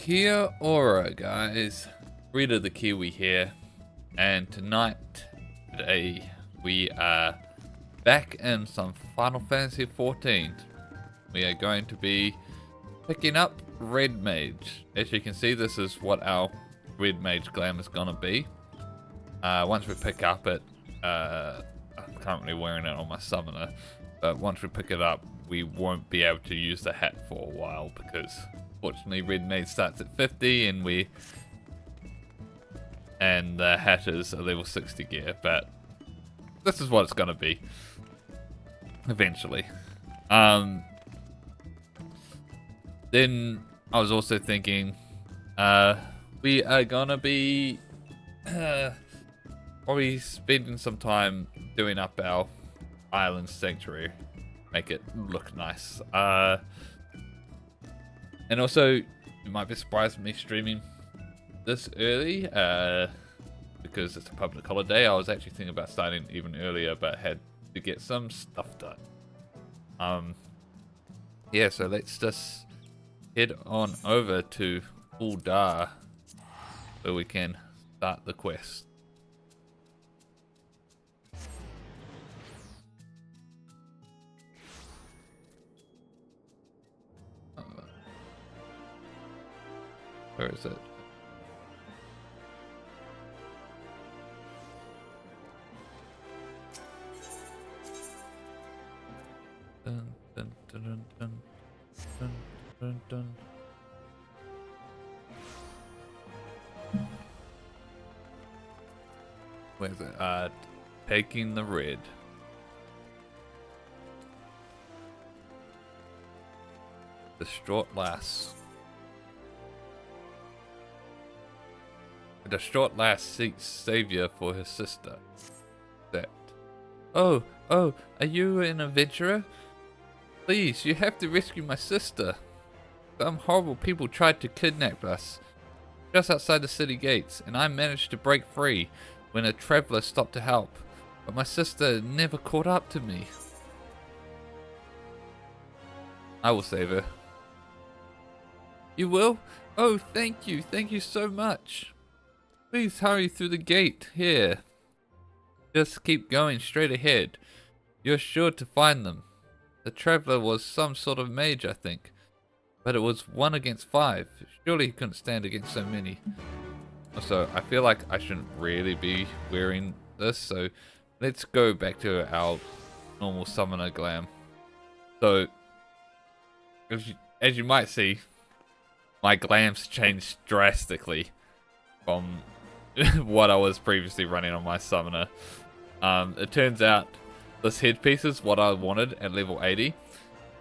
Kia ora, guys. Rita the Kiwi here, and today we are back in some Final Fantasy XIV. We are going to be picking up Red Mage. As you can see, this is what our Red Mage glam is gonna be. Once we pick up it, I'm currently wearing it on my summoner, but once we pick it up, we won't be able to use the hat for a while because fortunately Red Mage starts at 50 and the hat is a level 60 gear, but this is what it's gonna be eventually. Then I was also thinking we are gonna be probably spending some time doing up our island sanctuary, make it look nice. And also, you might be surprised with me streaming this early, because it's a public holiday. I was actually thinking about starting even earlier, but had to get some stuff done. Yeah, so let's just head on over to Uldar, where we can start the quest. Where is it? Dun, dun, dun, dun, dun, dun, dun, dun. Where's it? Taking the red. Distraught lass. A distraught lass seeks savior for her sister. That. Oh, are you an adventurer? Please, you have to rescue my sister. Some horrible people tried to kidnap us just outside the city gates, and I managed to break free when a traveler stopped to help. But my sister never caught up to me. I will save her. You will? Oh, thank you. Thank you so much. Please hurry through the gate here. Just keep going straight ahead. You're sure to find them. The traveler was some sort of mage, I think. But it was 1 against 5. Surely he couldn't stand against so many. Also, I feel like I shouldn't really be wearing this, so let's go back to our normal summoner glam. So, as you might see, my glam's changed drastically from what I was previously running on my summoner. It turns out this headpiece is what I wanted at level 80.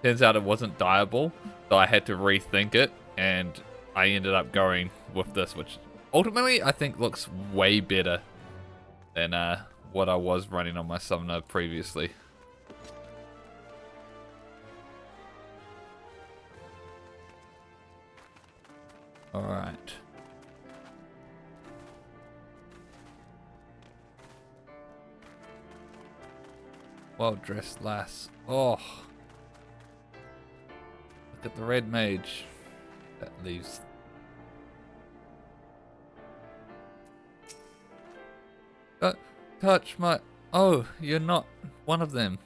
Turns out it wasn't dyeable, so I had to rethink it, and I ended up going with this, which ultimately I think looks way better than what I was running on my summoner previously. Alright. Well-dressed lass. Oh. Look at the red mage. That leaves. Don't touch my. Oh, you're not one of them.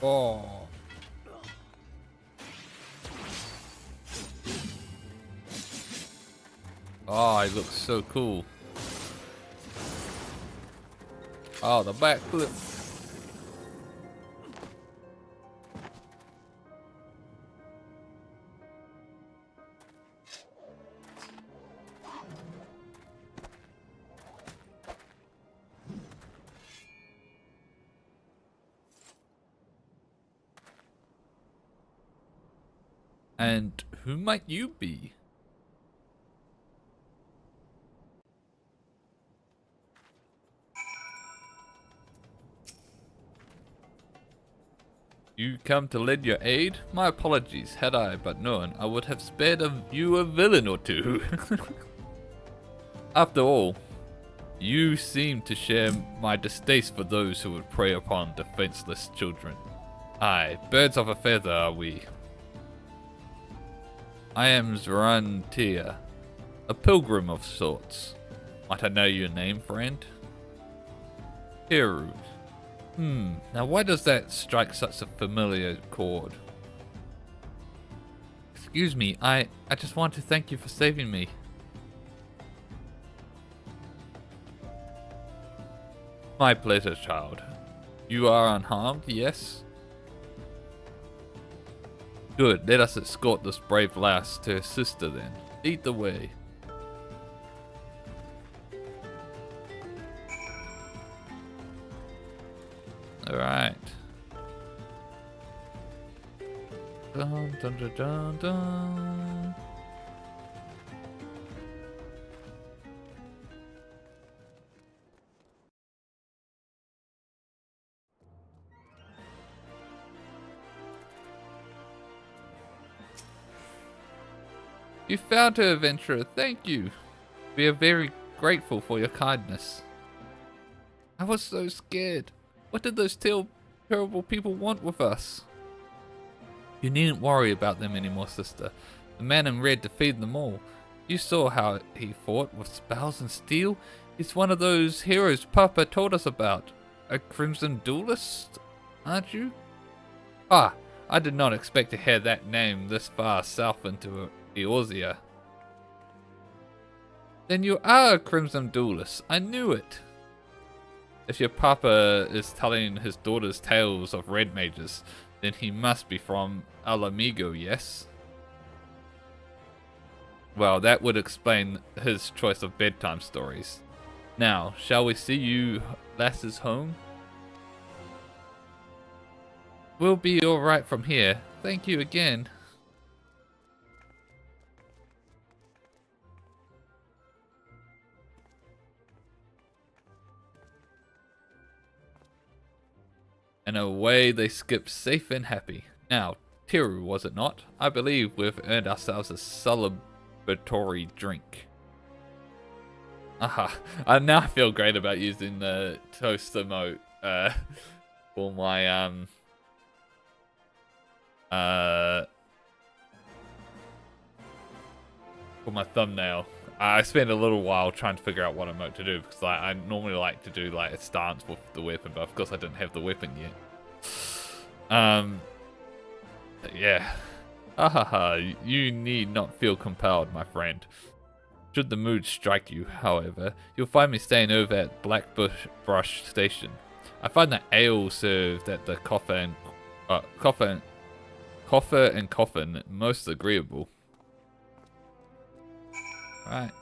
Oh. Oh, he looks so cool. Oh, the backflip. And who might you be? You come to lend your aid? My apologies. Had I but known, I would have spared you a villain or two. After all, you seem to share my distaste for those who would prey upon defenseless children. Aye, birds of a feather are we. I am Zrantia, a pilgrim of sorts. Might I know your name, friend? Hiru. Now why does that strike such a familiar chord? Excuse me, I just want to thank you for saving me. My pleasure, child. You are unharmed, yes? Good, let us escort this brave lass to her sister then. Lead the way. Alright. Dun dun dun dun dun. You found her, adventurer. Thank you. We are very grateful for your kindness. I was so scared. What did those terrible people want with us? You needn't worry about them anymore, sister. The man in red defeated them all. You saw how he fought with spells and steel. He's one of those heroes Papa told us about. A crimson duelist, aren't you? Ah, I did not expect to hear that name this far south into Eorzea. Then you are a crimson duelist. I knew it. If your papa is telling his daughters tales of red mages, then he must be from Alamigo, yes? Well, that would explain his choice of bedtime stories. Now, shall we see you lasses home? We'll be alright from here. Thank you again. And away they skip safe and happy. Now, Tiru, was it not? I believe we've earned ourselves a celebratory drink. Aha, I now feel great about using the toast emote for my thumbnail. I spent a little while trying to figure out what emote to do because I normally like to do like a stance with the weapon, but of course I didn't have the weapon yet. Yeah. Ahaha, you need not feel compelled, my friend. Should the mood strike you, however, you'll find me staying over at Blackbush Station. I find the ale served at the Coffer and Coffin most agreeable. Right.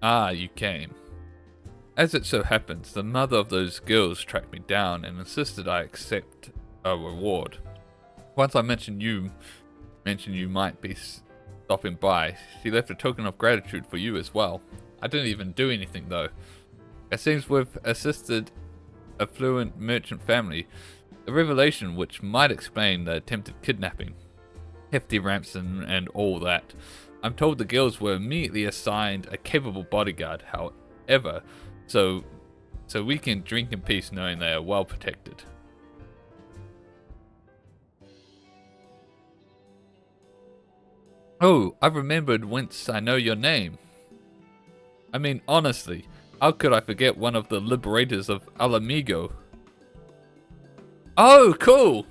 Ah, you came. As it so happens, the mother of those girls tracked me down and insisted I accept a reward. Once I mentioned you might be stopping by, she left a token of gratitude for you as well. I didn't even do anything though. It seems we've assisted a affluent merchant family, a revelation which might explain the attempted kidnapping, hefty ransom and all that. I'm told the girls were immediately assigned a capable bodyguard, however, so we can drink in peace knowing they are well protected. Oh, I remembered whence I know your name. I mean, honestly, how could I forget one of the liberators of Alamigo? Oh, cool!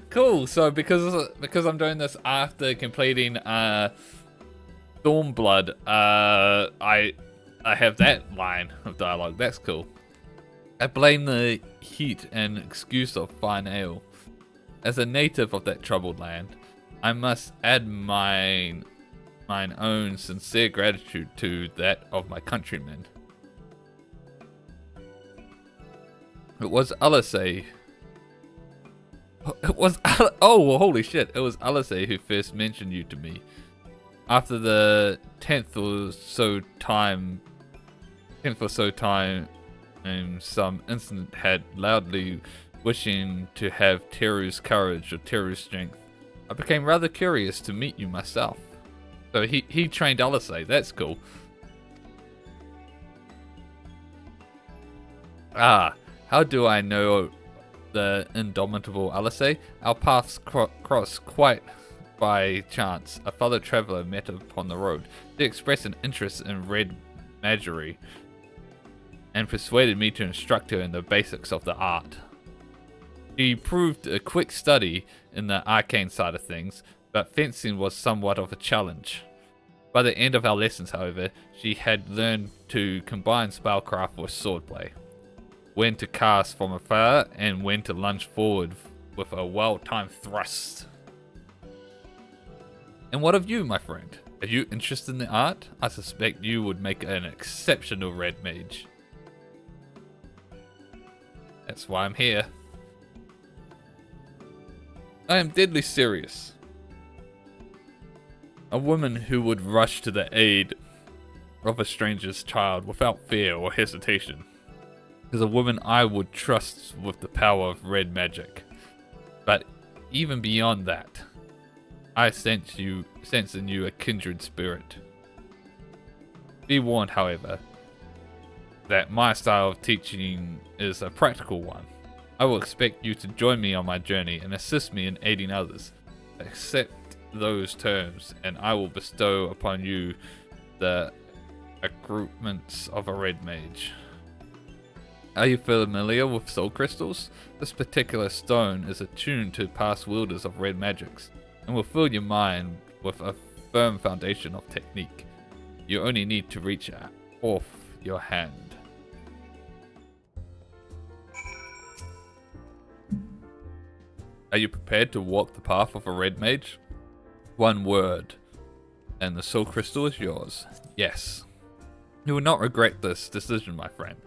Cool, so because I'm doing this after completing Stormblood, I have that line of dialogue. That's cool. I blame the heat and excuse of fine ale. As a native of that troubled land, I must add mine own sincere gratitude to that of my countrymen. It was Alisei. Oh, well, holy shit! It was Alisei who first mentioned you to me. After the 10th or so time, some incident had loudly wishing to have Teru's courage or Teru's strength. I became rather curious to meet you myself. So he trained Alisei. That's cool. Ah, how do I know the indomitable Alisei? Our paths crossed quite by chance. A fellow traveler met upon the road. She expressed an interest in red magery and persuaded me to instruct her in the basics of the art. She proved a quick study in the arcane side of things, but fencing was somewhat of a challenge. By the end of our lessons, however, she had learned to combine spellcraft with swordplay, when to cast from afar, and when to lunge forward with a well-timed thrust. And what of you, my friend? Are you interested in the art? I suspect you would make an exceptional red mage. That's why I'm here. I am deadly serious. A woman who would rush to the aid of a stranger's child without fear or hesitation is a woman I would trust with the power of red magic. But even beyond that, I sense in you a kindred spirit. Be warned, however, that my style of teaching is a practical one. I will expect you to join me on my journey and assist me in aiding others. Accept those terms, and I will bestow upon you the accoutrements of a red mage. Are you familiar with soul crystals? This particular stone is attuned to past wielders of red magics, and will fill your mind with a firm foundation of technique. You only need to reach off your hand. Are you prepared to walk the path of a red mage? One word, and the soul crystal is yours. Yes. You will not regret this decision, my friend.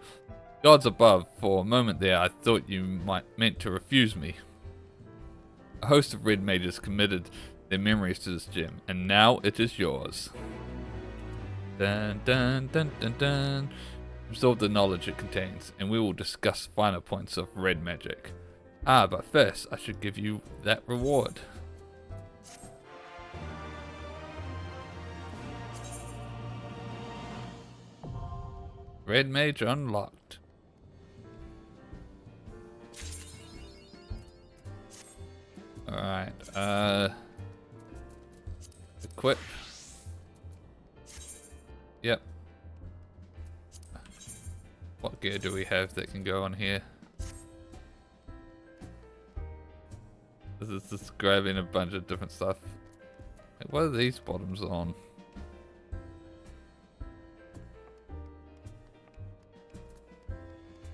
Gods above, for a moment there I thought you meant to refuse me. A host of red mages committed their memories to this gem, and now it is yours. Dun dun dun dun dun. Absorb the knowledge it contains, and we will discuss finer points of red magic. Ah, but first I should give you that reward. Red mage unlocked. Alright, equip. Yep. What gear do we have that can go on here? This is just grabbing a bunch of different stuff. Like, what are these bottoms on?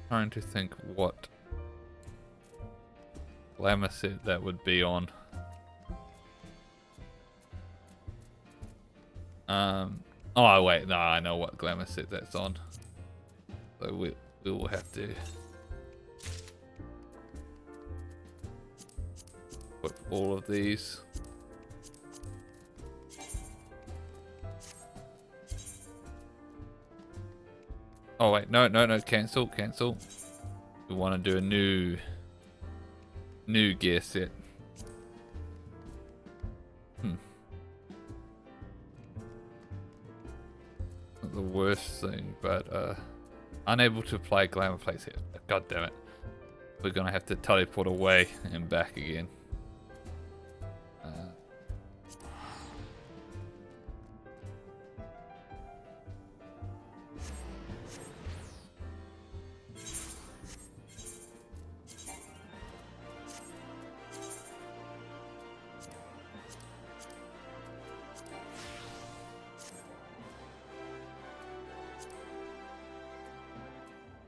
Trying to think what glamour set that would be on. Oh wait, no, I know what glamour set that's on. So we will have to put all of these. Oh wait, no, cancel. We want to do a new gear set. Not the worst thing, but unable to apply glamour plates here. God damn it. We're gonna have to teleport away and back again.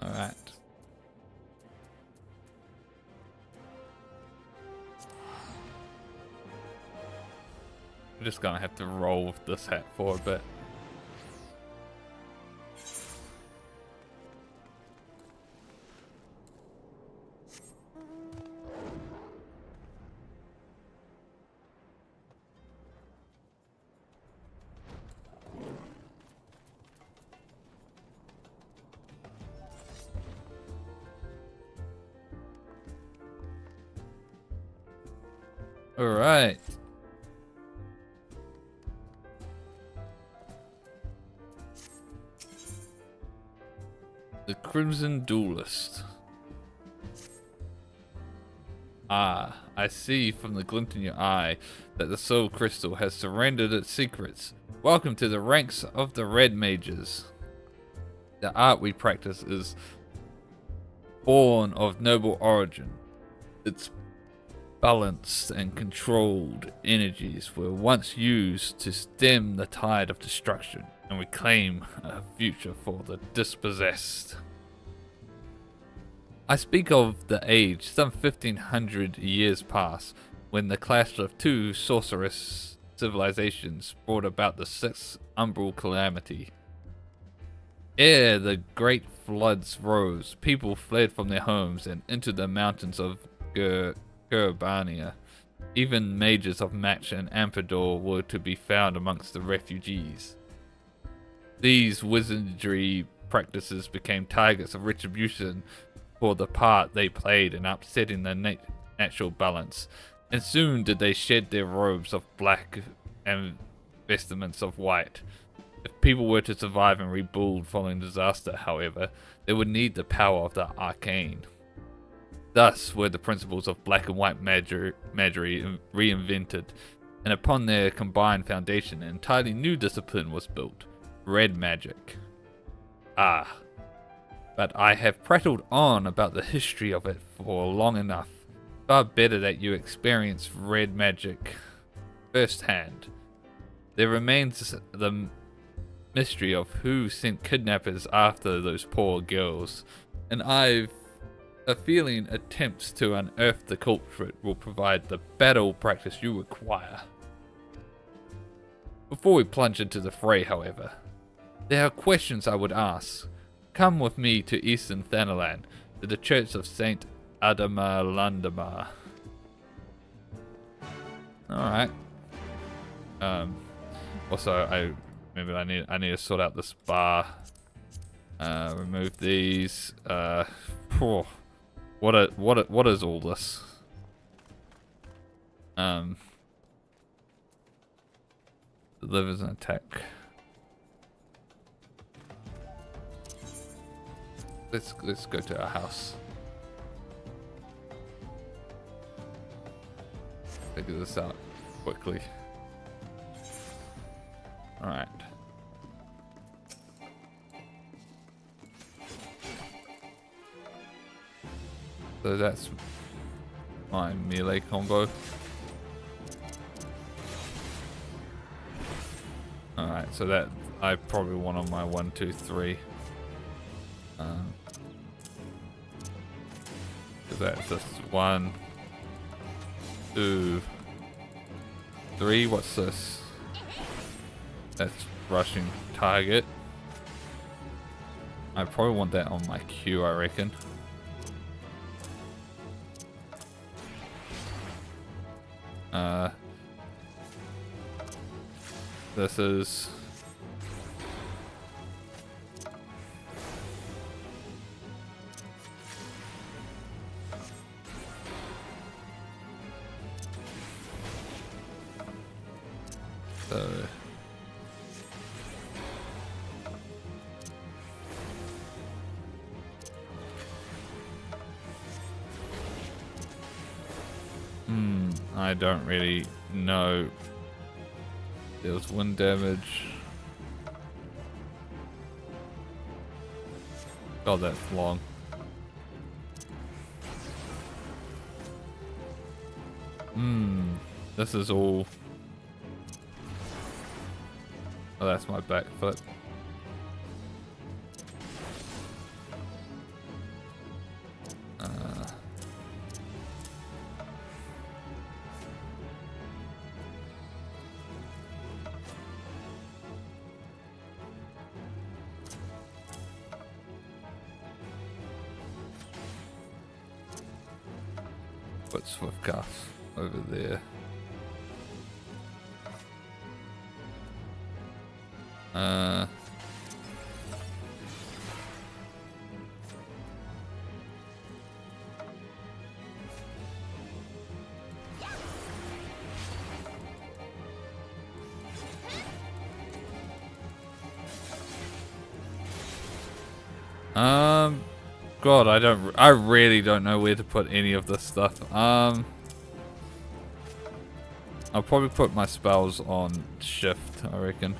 Alright. We're just gonna have to roll with this hat for a bit. All right. The Crimson Duelist. Ah, I see from the glint in your eye that the Soul Crystal has surrendered its secrets. Welcome to the ranks of the Red Mages. The art we practice is born of noble origin. Its balanced and controlled energies were once used to stem the tide of destruction and reclaim a future for the dispossessed. I speak of the age some 1500 years past, when the clash of two sorceress civilizations brought about the sixth umbral calamity. Ere the great floods rose, people fled from their homes and into the mountains of Urbania. Even mages of Match and Amperdor were to be found amongst the refugees. These wizardry practices became targets of retribution for the part they played in upsetting the natural balance, and soon did they shed their robes of black and vestments of white. If people were to survive and rebuild following disaster, however, they would need the power of the arcane. Thus were the principles of black and white magery reinvented, and upon their combined foundation an entirely new discipline was built, red magic. Ah, but I have prattled on about the history of it for long enough. Far better that you experience red magic firsthand. There remains the mystery of who sent kidnappers after those poor girls, and I've a feeling attempts to unearth the culprit will provide the battle practice you require. Before we plunge into the fray, however, there are questions I would ask. Come with me to Eastern Thanalan, to the Church of Saint Adama Landamar. Alright. Also, I need to sort out this bar. Remove these. What is all this? Delivers an attack. Let's go to our house. Figure this out quickly. All right. So that's my melee combo. Alright, so that I probably won on my 1, 2, 3. So that's just 1, 2, 3. What's this? That's rushing target. I probably want that on my Q, I reckon. This is so I don't really know. Deals wind damage. God, that's long. This is all. Oh, that's my back foot. Put Swift Cast over there. God, I really don't know where to put any of this stuff. I'll probably put my spells on shift, I reckon.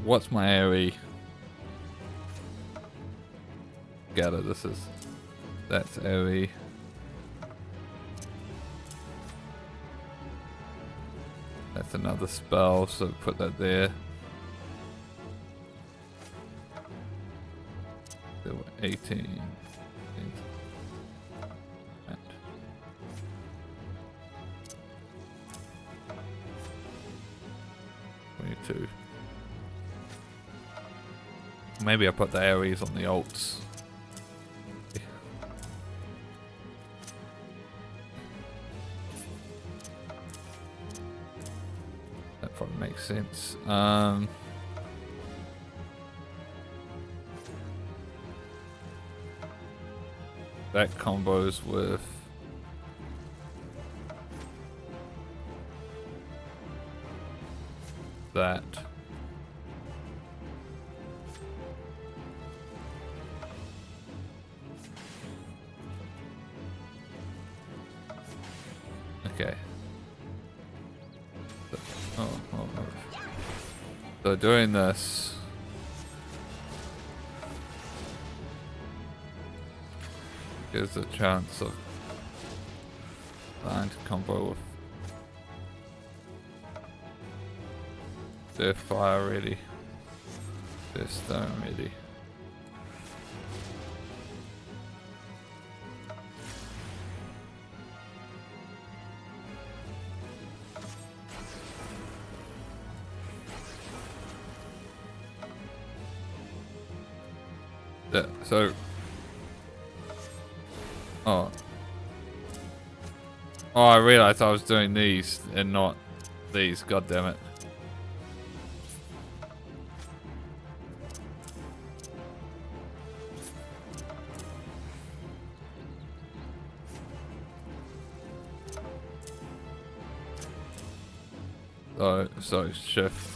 What's my AoE? Gather, that's AoE. That's another spell, so put that there. There were 18. 22. Maybe I put the AoEs on the ults. That probably makes sense. That combos with that. Okay. So doing this gives a chance of trying to combo with their fire ready, their stone ready. So, oh, I realized I was doing these and not these. God damn it! So shift.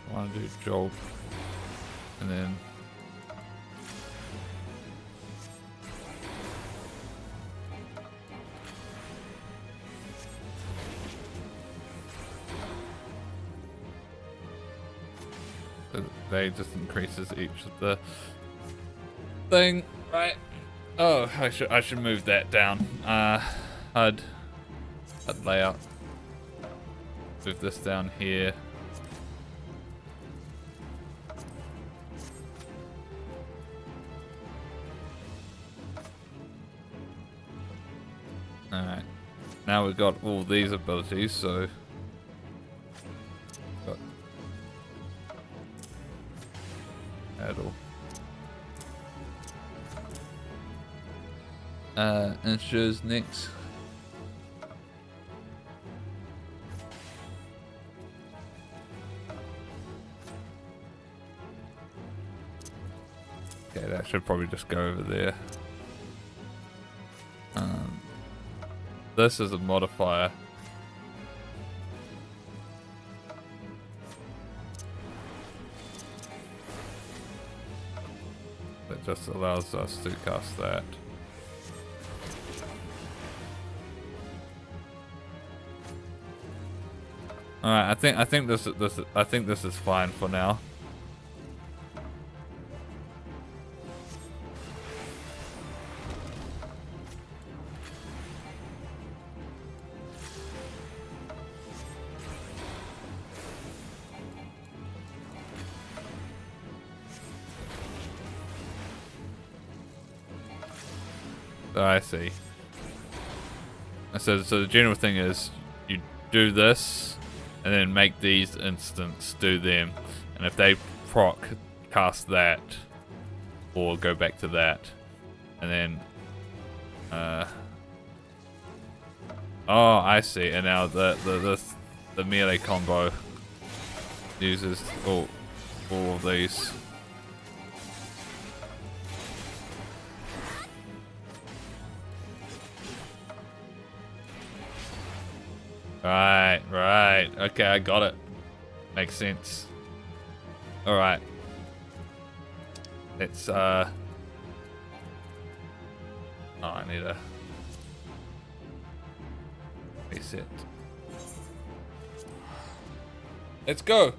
I want to do jolt, and then they just increases each of the thing, right? Oh, I should move that down. HUD layout. Move this down here. Alright, now we've got all these abilities, so got add all. Ensures next. Okay, that should probably just go over there. This is a modifier. That just allows us to cast that. Alright, I think this is fine for now. Oh, I see. So the general thing is you do this, and then make these instants do them, and if they proc, cast that, or go back to that, and then oh, I see. And now the melee combo uses all of these. Right. Okay, I got it. Makes sense. Alright. Let's oh, I need a reset. Let's go.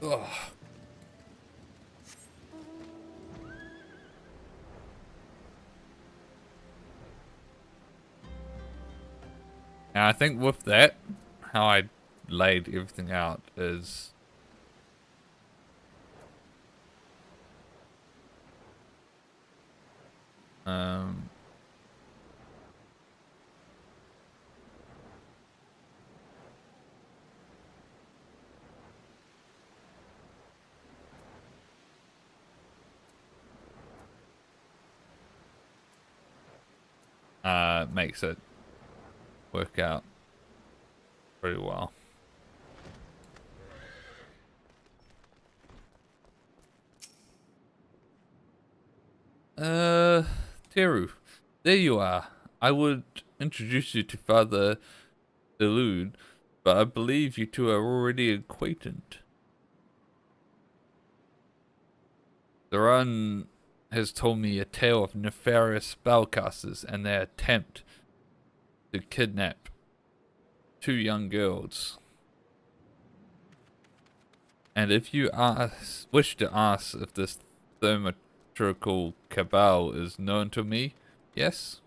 Ugh. And I think with that, how I laid everything out is makes it work out pretty well. Teru, there you are. I would introduce you to Father Elude, but I believe you two are already acquainted. Duran has told me a tale of nefarious spellcasters and their attempt to kidnap 2 young girls. And if you wish to ask if this thaumaturgical cabal is known to me, yes?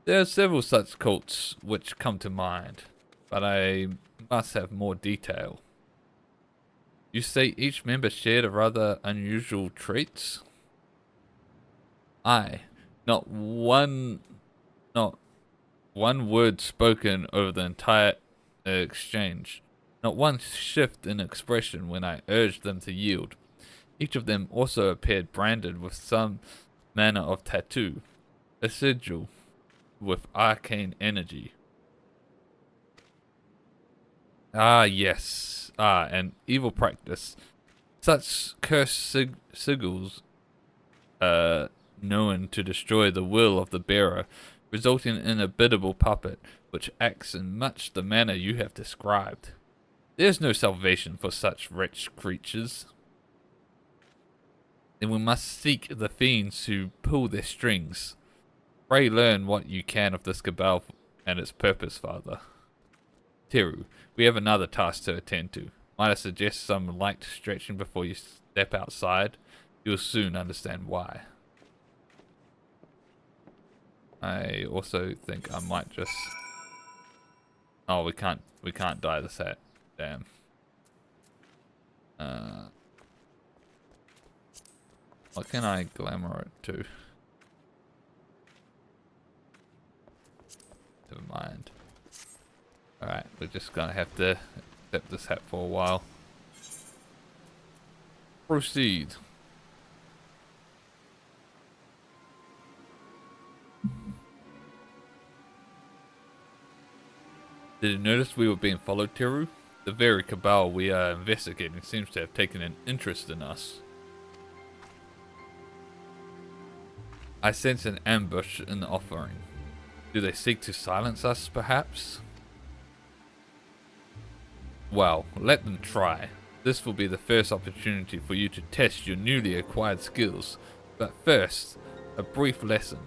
There are several such cults which come to mind, but I must have more detail. You say each member shared a rather unusual traits? Not one word spoken over the entire exchange. Not one shift in expression when I urged them to yield. Each of them also appeared branded with some manner of tattoo, a sigil with arcane energy. Ah, yes. And evil practice. Such cursed sigils known to destroy the will of the bearer, resulting in a biddable puppet, which acts in much the manner you have described. There is no salvation for such wretched creatures. Then we must seek the fiends who pull their strings. Pray learn what you can of this cabal and its purpose, Father. Teru, we have another task to attend to. Might I suggest some light stretching before you step outside? You'll soon understand why. I also think I might just... Oh, we can't dye this hat. Damn. What can I glamour it to? Never mind. Alright, we're just gonna have to accept this hat for a while. Proceed. Did you notice we were being followed, Teru? The very cabal we are investigating seems to have taken an interest in us. I sense an ambush in the offering. Do they seek to silence us, perhaps? Well, let them try. This will be the first opportunity for you to test your newly acquired skills. But first, a brief lesson.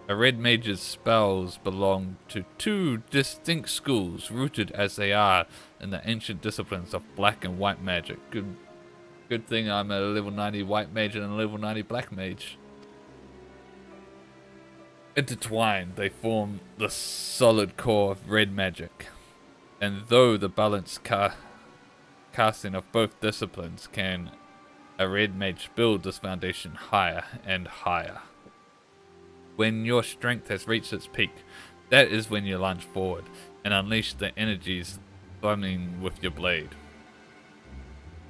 A red mage's spells belong to 2 distinct schools, rooted as they are in the ancient disciplines of black and white magic. Good thing I'm a level 90 white mage and a level 90 black mage. Intertwined, they form the solid core of red magic. And though the balanced casting of both disciplines, can a red mage build this foundation higher and higher. When your strength has reached its peak, that is when you lunge forward and unleash the energies thrumming with your blade.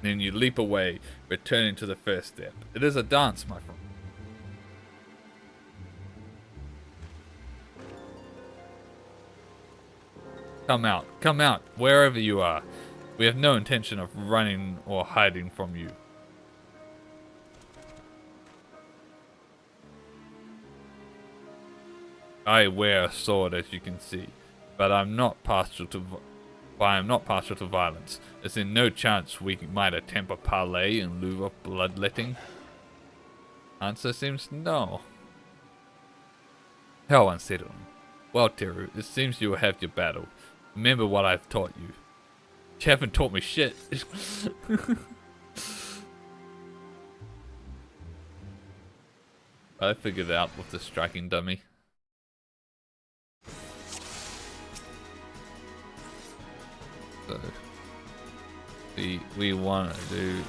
Then you leap away, returning to the first step. It is a dance, my friend. Come out, wherever you are. We have no intention of running or hiding from you. I wear a sword, as you can see, but I am not partial to violence. There's in no chance we might attempt a parley in lieu of bloodletting. Answer seems no. How unsettling. Well, Teru, it seems you will have your battle. Remember what I've taught you. You haven't taught me shit. I figured it out with the striking dummy. So we want to do.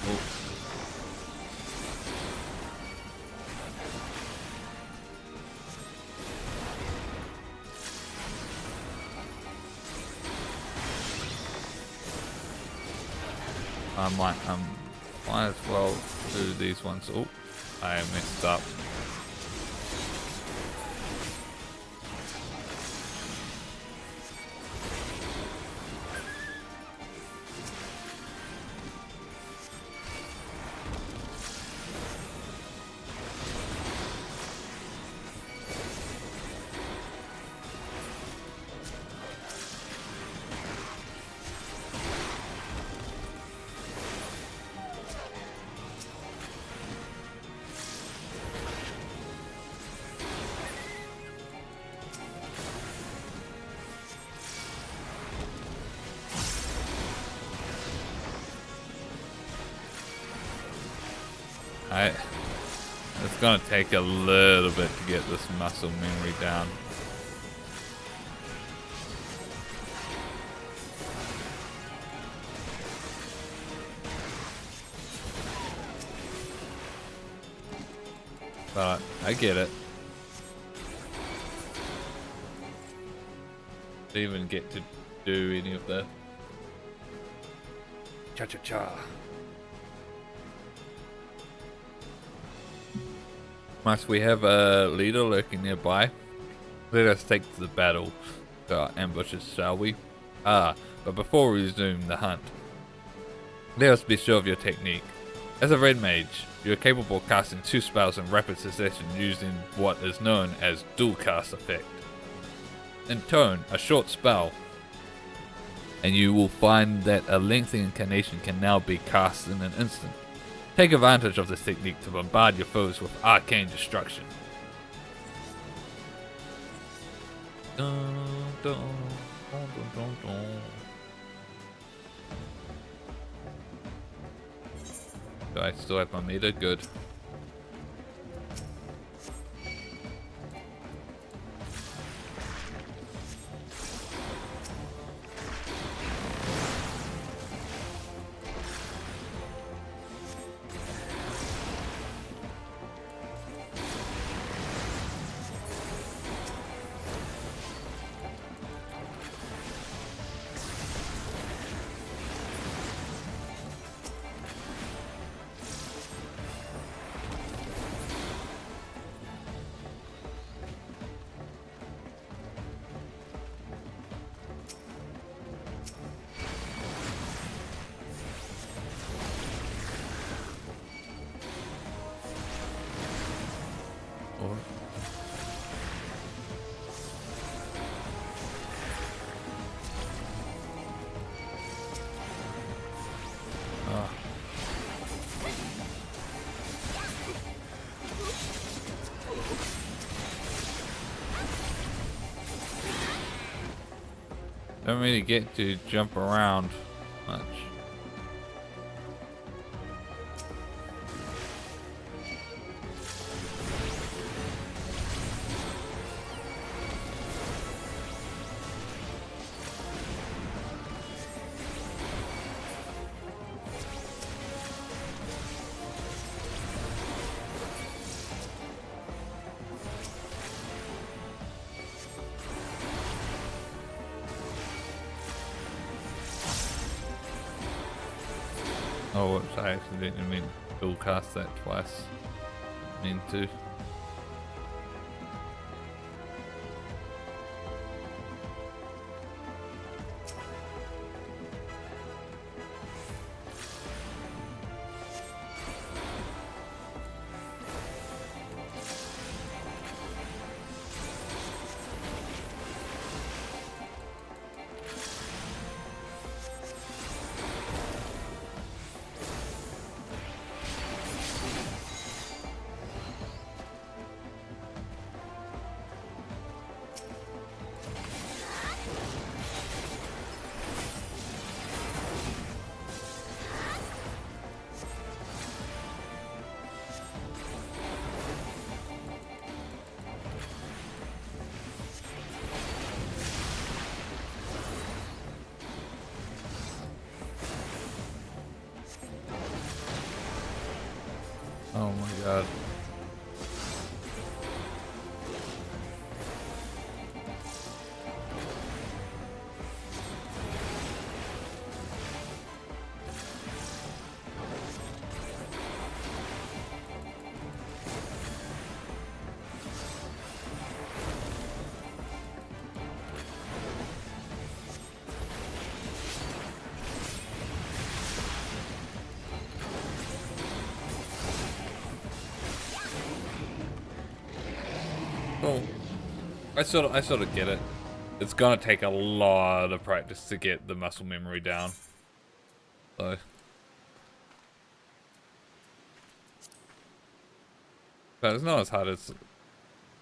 Oh. I might as well do these ones. Oh, I messed up. It's gonna take a little bit to get this muscle memory down. But I get it. Didn't even get to do any of the cha-cha-cha. Must we have a leader lurking nearby? Let us take to the battle to our ambushes, shall we? But before we resume the hunt, let us be sure of your technique. As a red mage, you are capable of casting 2 spells in rapid succession using what is known as dual cast effect. In turn, a short spell, and you will find that a lengthy incarnation can now be cast in an instant. Take advantage of this technique to bombard your foes with arcane destruction. Dun, dun, dun, dun, dun. Do I still have my meter? Good. Don't really get to jump around much. Oh, whoops, I accidentally meant to dual cast that twice. Mean to. Oh my god. Oh, I sort of get it. It's gonna take a lot of practice to get the muscle memory down. So, but it's not as hard as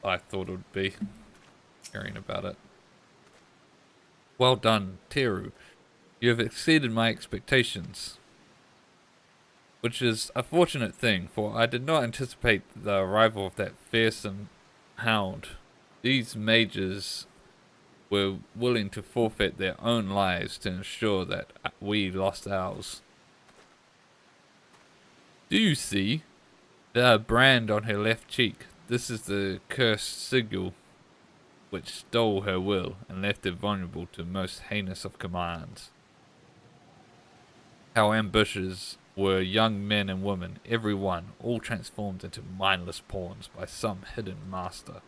I thought it would be. Hearing about it. Well done, Teru. You have exceeded my expectations. Which is a fortunate thing, for I did not anticipate the arrival of that fearsome hound. These mages were willing to forfeit their own lives to ensure that we lost ours. Do you see? The brand on her left cheek. This is the cursed sigil which stole her will and left her vulnerable to most heinous of commands. Our ambushes were young men and women, every one, all transformed into mindless pawns by some hidden master.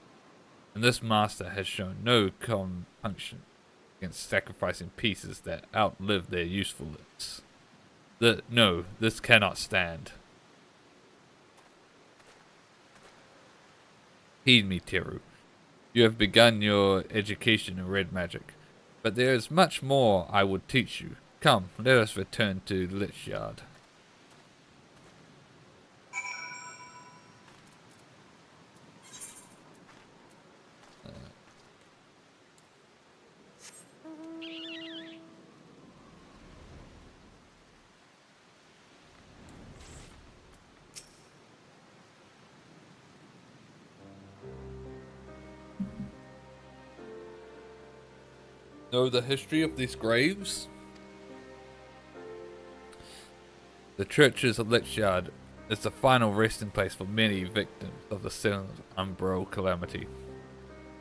And this master has shown no compunction against sacrificing pieces that outlive their usefulness. No, this cannot stand. Heed me, Teru. You have begun your education in red magic, but there is much more I would teach you. Come, let us return to Lichyard. Know the history of these graves? The churches of Lichyard is the final resting place for many victims of the seventh Umbral calamity.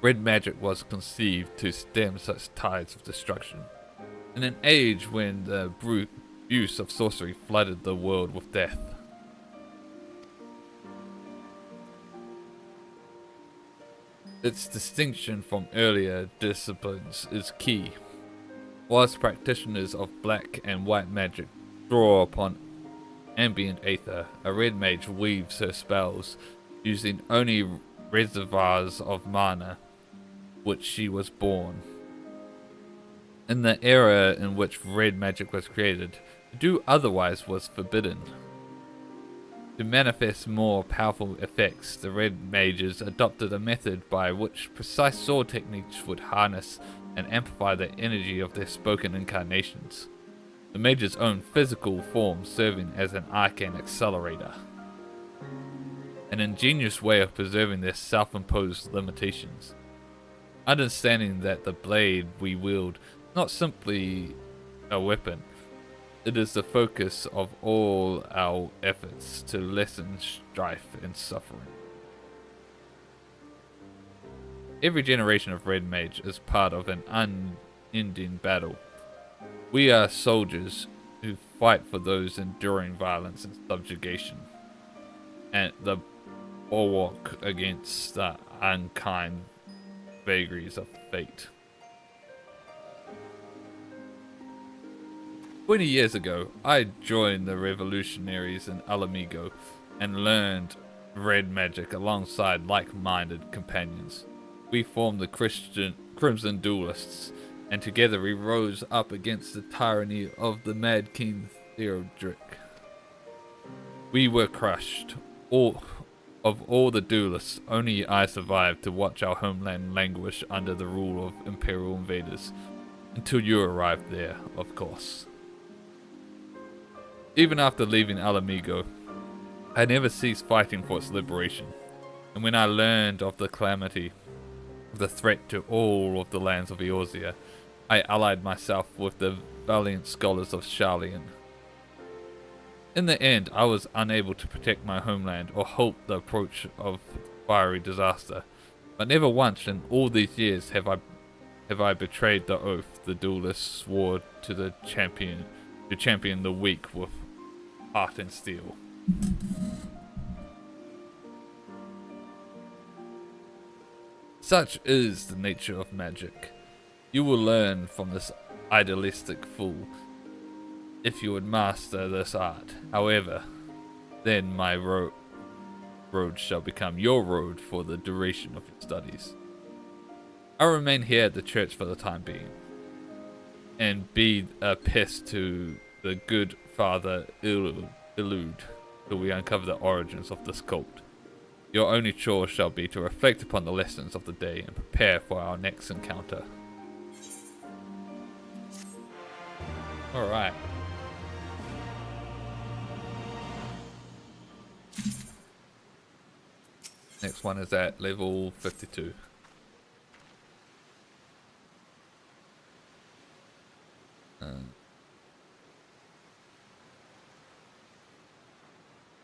Red magic was conceived to stem such tides of destruction. In an age when the brute use of sorcery flooded the world with death. Its distinction from earlier disciplines is key. Whilst practitioners of black and white magic draw upon ambient aether, a red mage weaves her spells using only reservoirs of mana which she was born. In the era in which red magic was created, to do otherwise was forbidden. To manifest more powerful effects, the red mages adopted a method by which precise sword techniques would harness and amplify the energy of their spoken incarnations, the mage's own physical form serving as an arcane accelerator. An ingenious way of preserving their self-imposed limitations. Understanding that the blade we wield is not simply a weapon, it is the focus of all our efforts to lessen strife and suffering. Every generation of Red Mage is part of an unending battle. We are soldiers who fight for those enduring violence and subjugation, and the bulwark against the unkind vagaries of fate. 20 years ago, I joined the revolutionaries in Alamigo and learned red magic alongside like-minded companions. We formed the Crimson Duelists, and together we rose up against the tyranny of the Mad King Theodoric. We were crushed. Of all the duelists, only I survived to watch our homeland languish under the rule of imperial invaders. Until you arrived there, of course. Even after leaving Alamigo, I never ceased fighting for its liberation. And when I learned of the calamity, of the threat to all of the lands of Eorzea, I allied myself with the valiant scholars of Sharlayan. In the end, I was unable to protect my homeland or halt the approach of fiery disaster, but never once in all these years have I betrayed the oath the duelists swore to champion the weak with heart and steel. Such is the nature of magic. You will learn from this idealistic fool if you would master this art. However, then my road shall become your road for the duration of your studies. I'll remain here at the church for the time being, and be a pest to the good Father Illude till we uncover the origins of this cult. Your only chore shall be to reflect upon the lessons of the day and prepare for our next encounter. Alright. Next one is at level 52.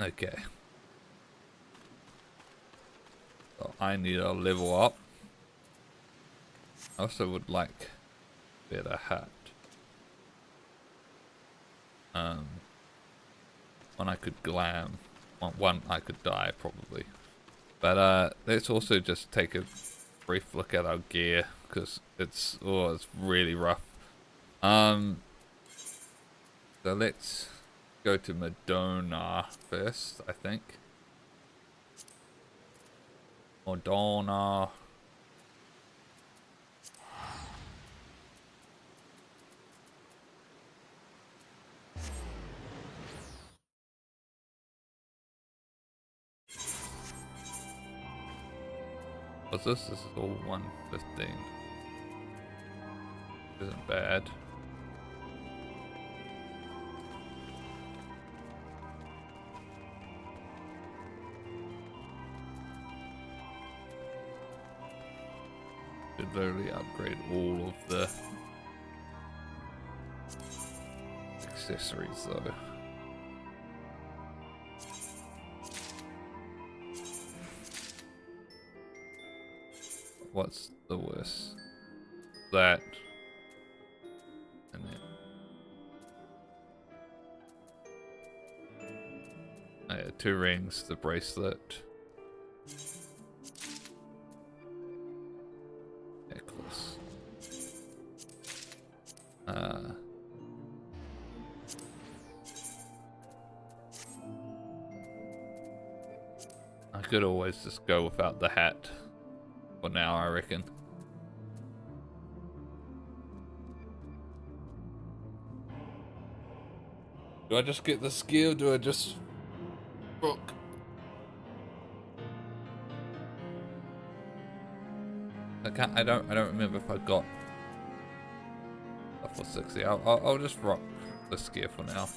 Okay. So I need a level up. I also would like a better hat. One I could glam. One I could dye probably. But let's also just take a brief look at our gear, because it's really rough. So let's go to Madonna first, I think. Madonna. What's this? This is all 115. Isn't bad. Should literally upgrade all of the accessories though. What's the worst? That. And then. Oh yeah, 2 rings, the bracelet. Necklace. I could always just go without the hat. For now, I reckon. Do I just get the skill? Do I just rock? I don't remember if I got stuff for 60. I'll just rock the skill for now.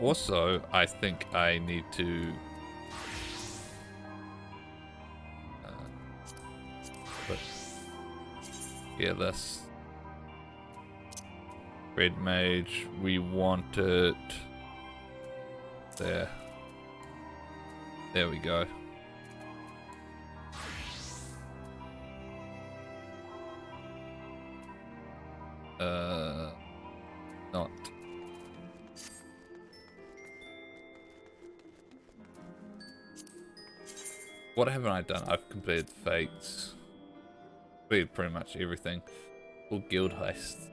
Also, I think I need to put this red mage. We want it there. There we go. What haven't I done? I've completed fates. Completed pretty much everything. Full guild heists.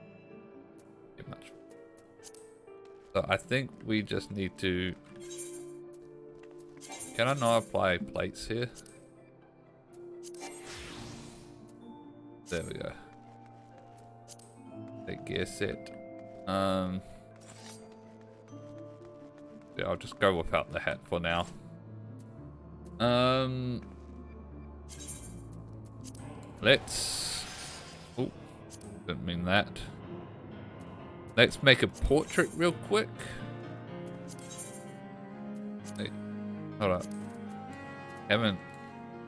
Pretty much. So I think we just need to... Can I not apply plates here? There we go. That gear set. Yeah, I'll just go without the hat for now. Let's... Oh, didn't mean that. Let's make a portrait real quick. Hey, hold up. Haven't...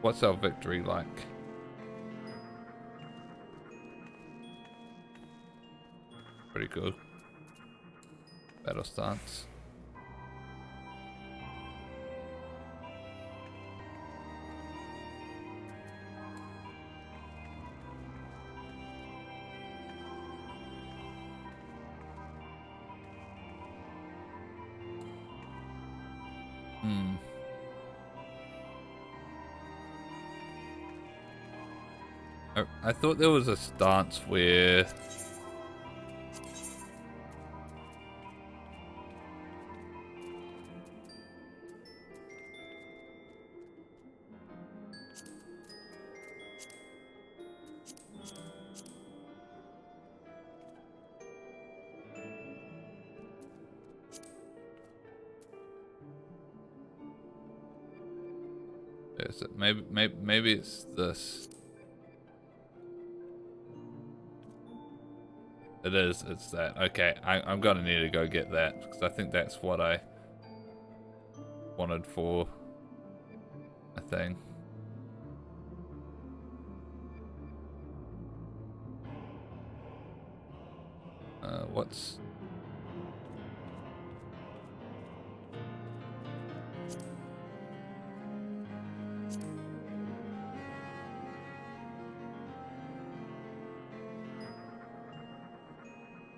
What's our victory like? Pretty good. Battle stance. I thought there was a stance where is it maybe it's this. It is, it's that. Okay, I'm gonna need to go get that because I think that's what I wanted for a thing. What's...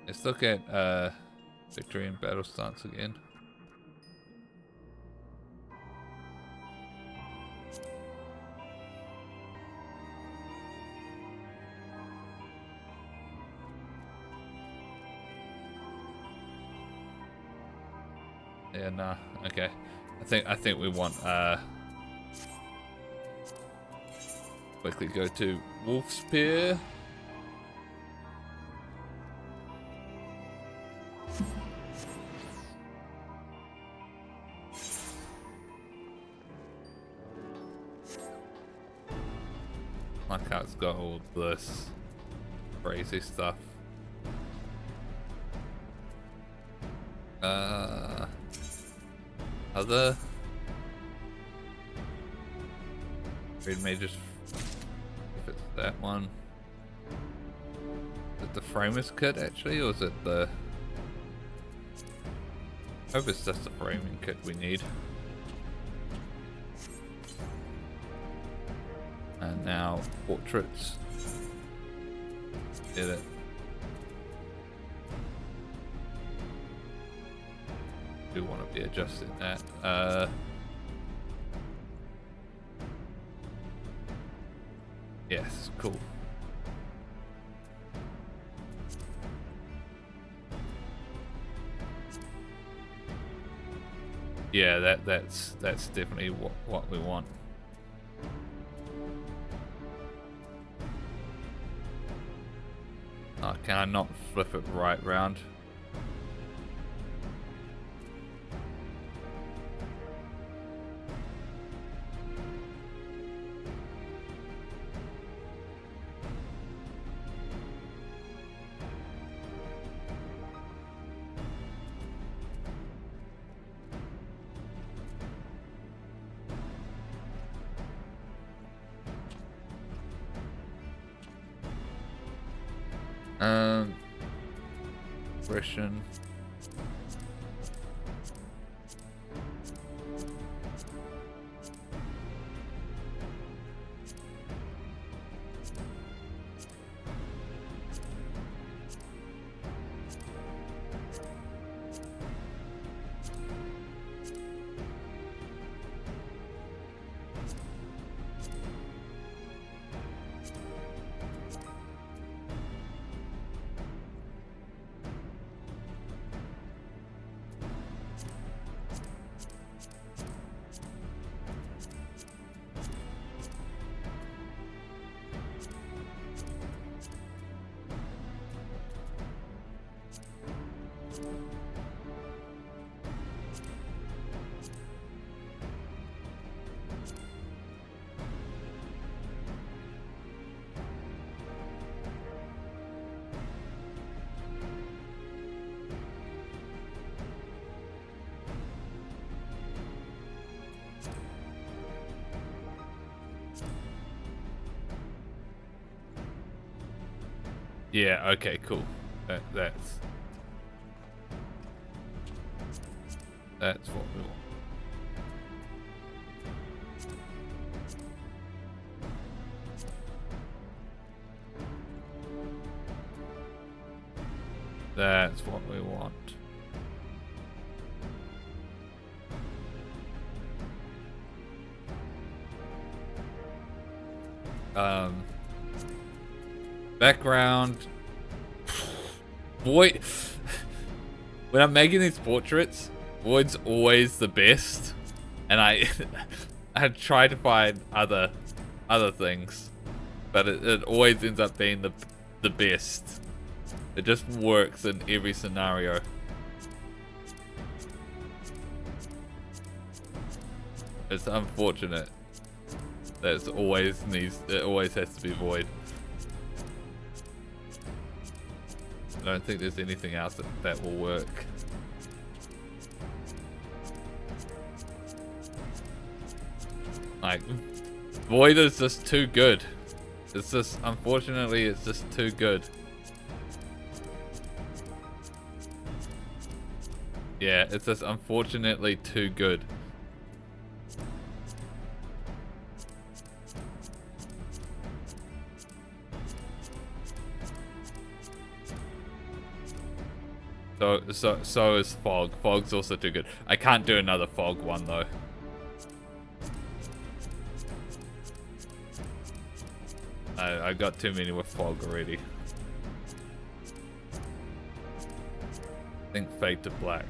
Let's look at victory and battle stance again. Yeah, nah. Okay. I think we want quickly go to Wolf Spear. Like how it's got all this crazy stuff. Other Read Mages, if it's that one. Is it the Framers kit actually, or is it the... I hope it's just the framing kit we need. And now portraits. Did it. Do want to be adjusting that. Yes, cool. Yeah, that's definitely what we want. Oh, can I not flip it right round? Aggression. Yeah, okay, cool. That's what we want. That's what we want. Background. Void. When I'm making these portraits, Void's always the best, and I try to find other things, but it always ends up being the best. It just works in every scenario. It's unfortunate that it always has to be Void. I don't think there's anything else that will work. Like, Void is just too good. It's just, unfortunately, it's just too good. Yeah, it's just unfortunately too good. So is Fog. Fog's also too good. I can't do another Fog one though. I got too many with Fog already. I think Fade to Black.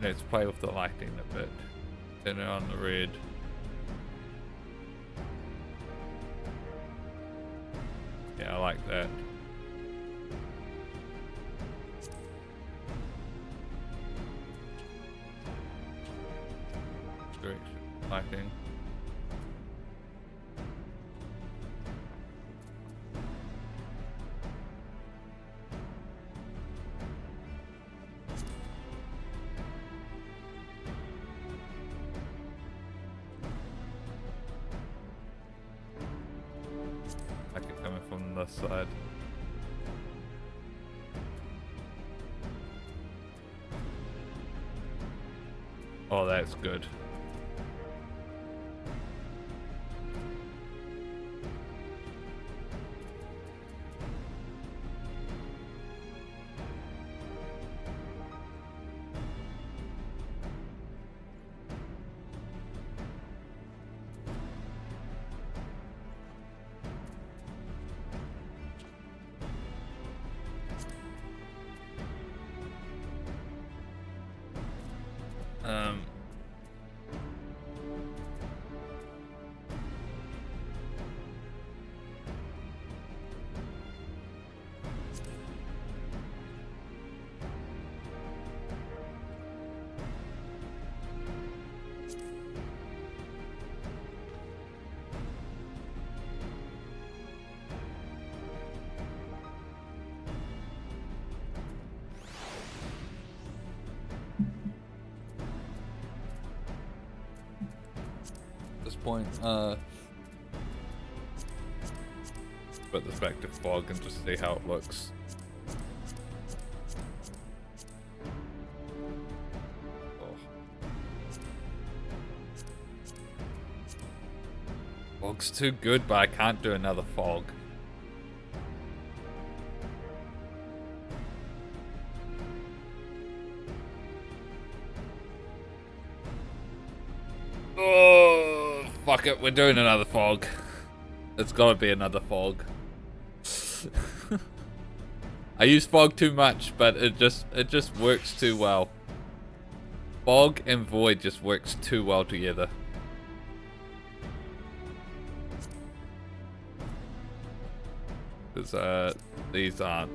Let's play with the lighting a bit. Turn it on the red. Yeah, I like that. Direction lighting. Side. Oh, that's good. Point, put this back to Fog and just see how it looks. Oh. Fog's too good, but I can't do another Fog. Fuck it, we're doing another Fog. It's gotta be another Fog. I use Fog too much, but it just works too well. Fog and Void just works too well together. Because these aren't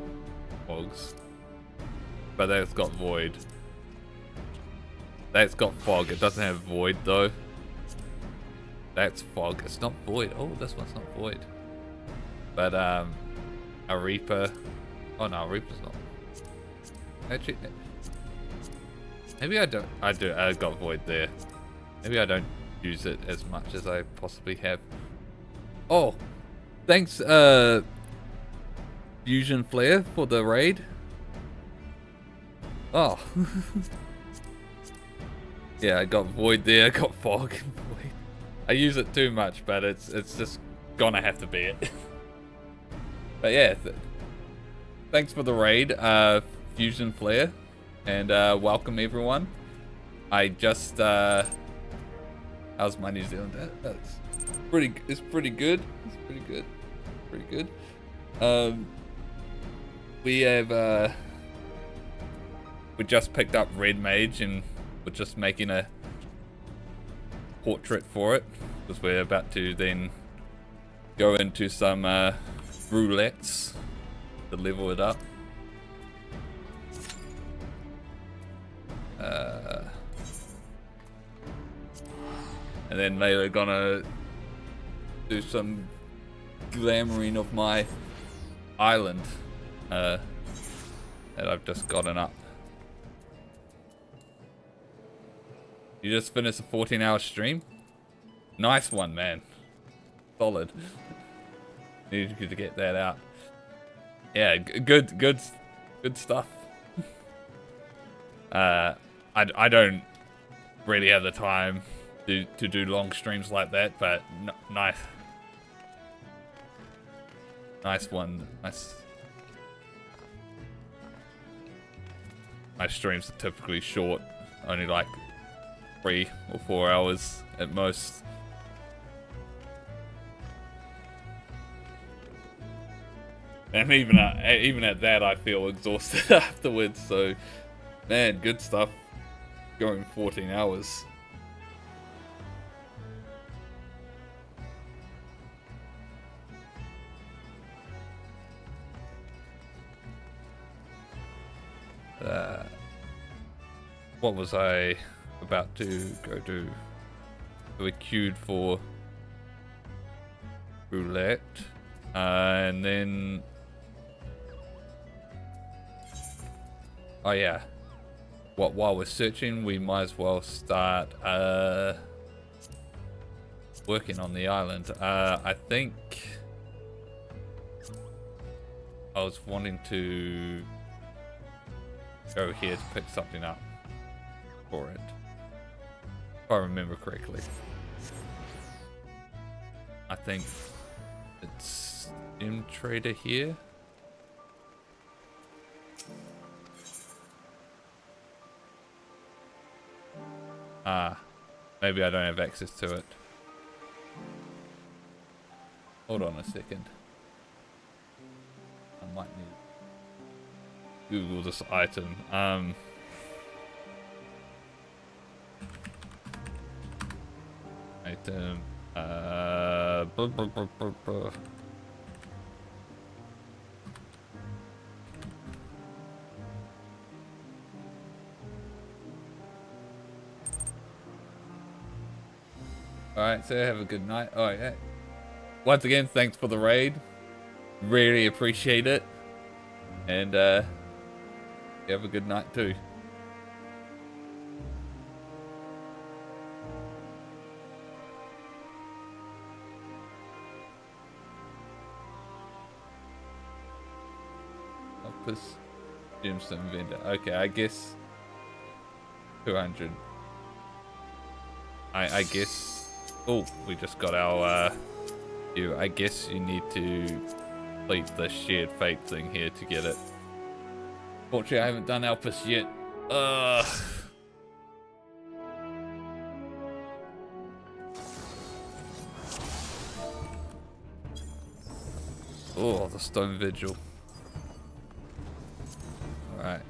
fogs. But that's got void. That's got fog. It doesn't have void though. That's fog. It's not void. Oh, this one's not void. But a Reaper. Oh no, Reaper's not. Actually, maybe I don't. I do. I got void there. Maybe I don't use it as much as I possibly have. Oh, thanks, Fusion Flare for the raid. Oh. Yeah, I got void there. I got fog and void. I use it too much, but it's just gonna have to be it. But yeah, thanks for the raid, Fusion Flare, and welcome everyone. I just how's my New Zealand? That's pretty. It's pretty good. It's pretty good. Pretty good. We have we just picked up Red Mage and we're just making a portrait for it because we're about to then go into some roulettes to level it up. And then later gonna do some glamoring of my island that I've just gotten up. You just finished a 14-hour stream? Nice one, man. Solid. Needed you to get that out. Yeah, good stuff. I don't really have the time to do long streams like that, but nice one. Nice. My streams are typically short, only like 3 or 4 hours at most. And even at that, I feel exhausted afterwards. So, man, good stuff. Going 14 hours. What was I about to go do? We queued for roulette, and then oh yeah, while we're searching, we might as well start working on the island. I think I was wanting to go here to pick something up for it, if I remember correctly. I think it's Gem Trader here. Maybe I don't have access to it. Hold on a second. I might need to Google this item. Item. Alright, so have a good night. Alright, yeah. Once again, thanks for the raid. Really appreciate it. And have a good night too. Opus Gemstone vendor. Okay, I guess 200. I guess. Oh, we just got our. I guess you need to complete the shared fate thing here to get it. Fortunately, I haven't done Alpus yet. Oh, the Stone Vigil. Alright.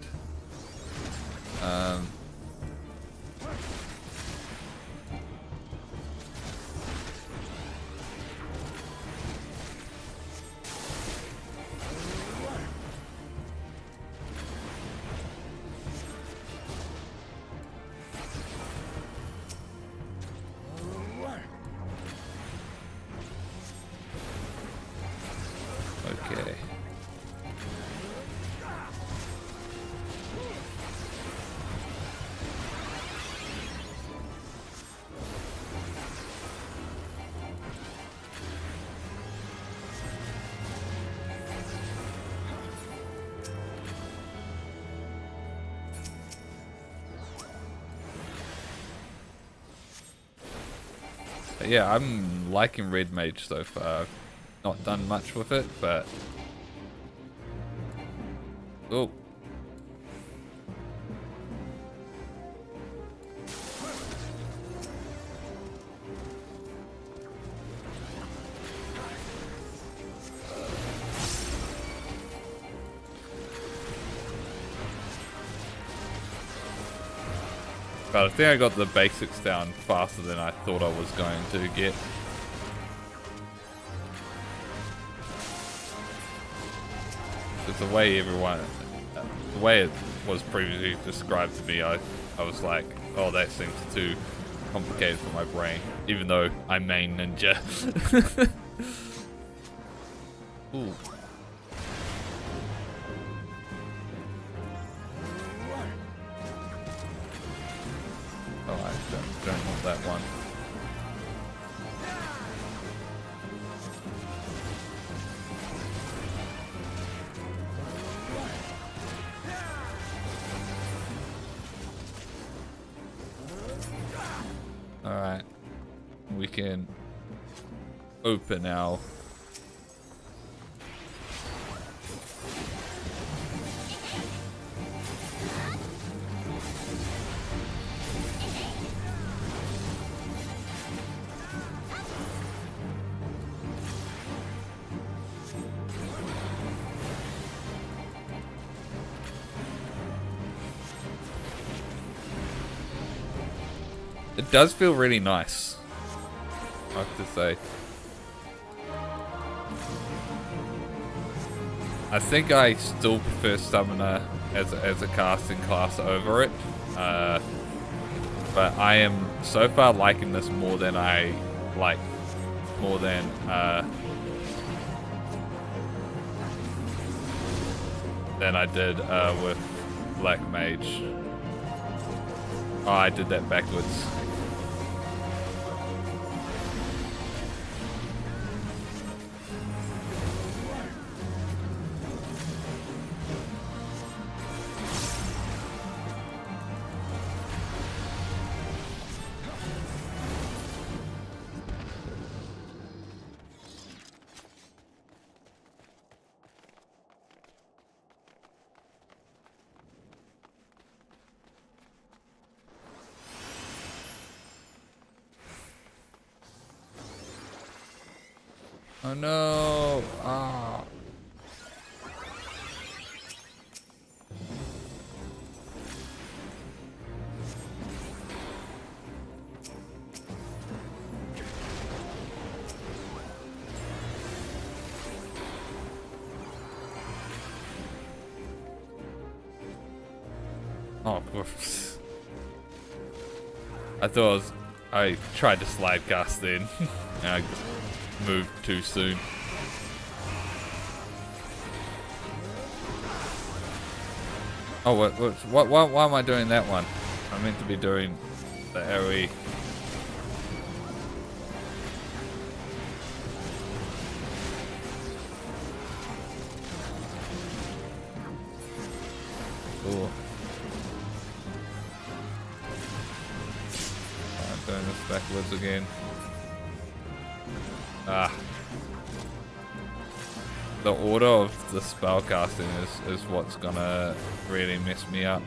yeah, I'm liking Red Mage so far. Not done much with it, but... Oh. But I think I got the basics down faster than I thought I was going to get. Because the way the way it was previously described to me, I was like, oh, that seems too complicated for my brain. Even though I main ninja. Ooh. Oh, I don't want that one. Alright. We can open our... It does feel really nice, I have to say. I think I still prefer Summoner as a casting class over it. But I am so far liking this more than I like, more than I did with Black Mage. Oh, I did that backwards. Oh no! Ah. Oh, I tried to slide cast in. And I just moved too soon. Oh, why am I doing that one? I'm meant to be doing the AoE. Cool. I'm doing this backwards again. Ah. The order of the spell casting is what's gonna really mess me up.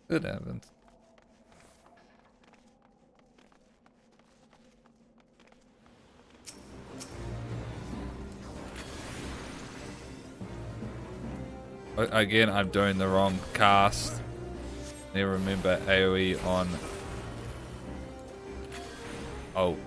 Good heavens. Again, I'm doing the wrong cast. Need to remember AoE on Alt.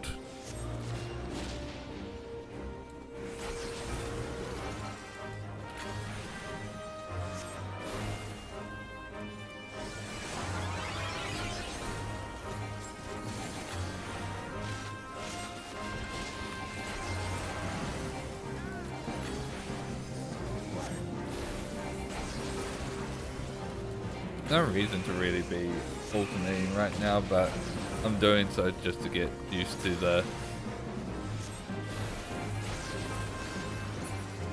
no reason to really be alternating right now, but I'm doing so just to get used to the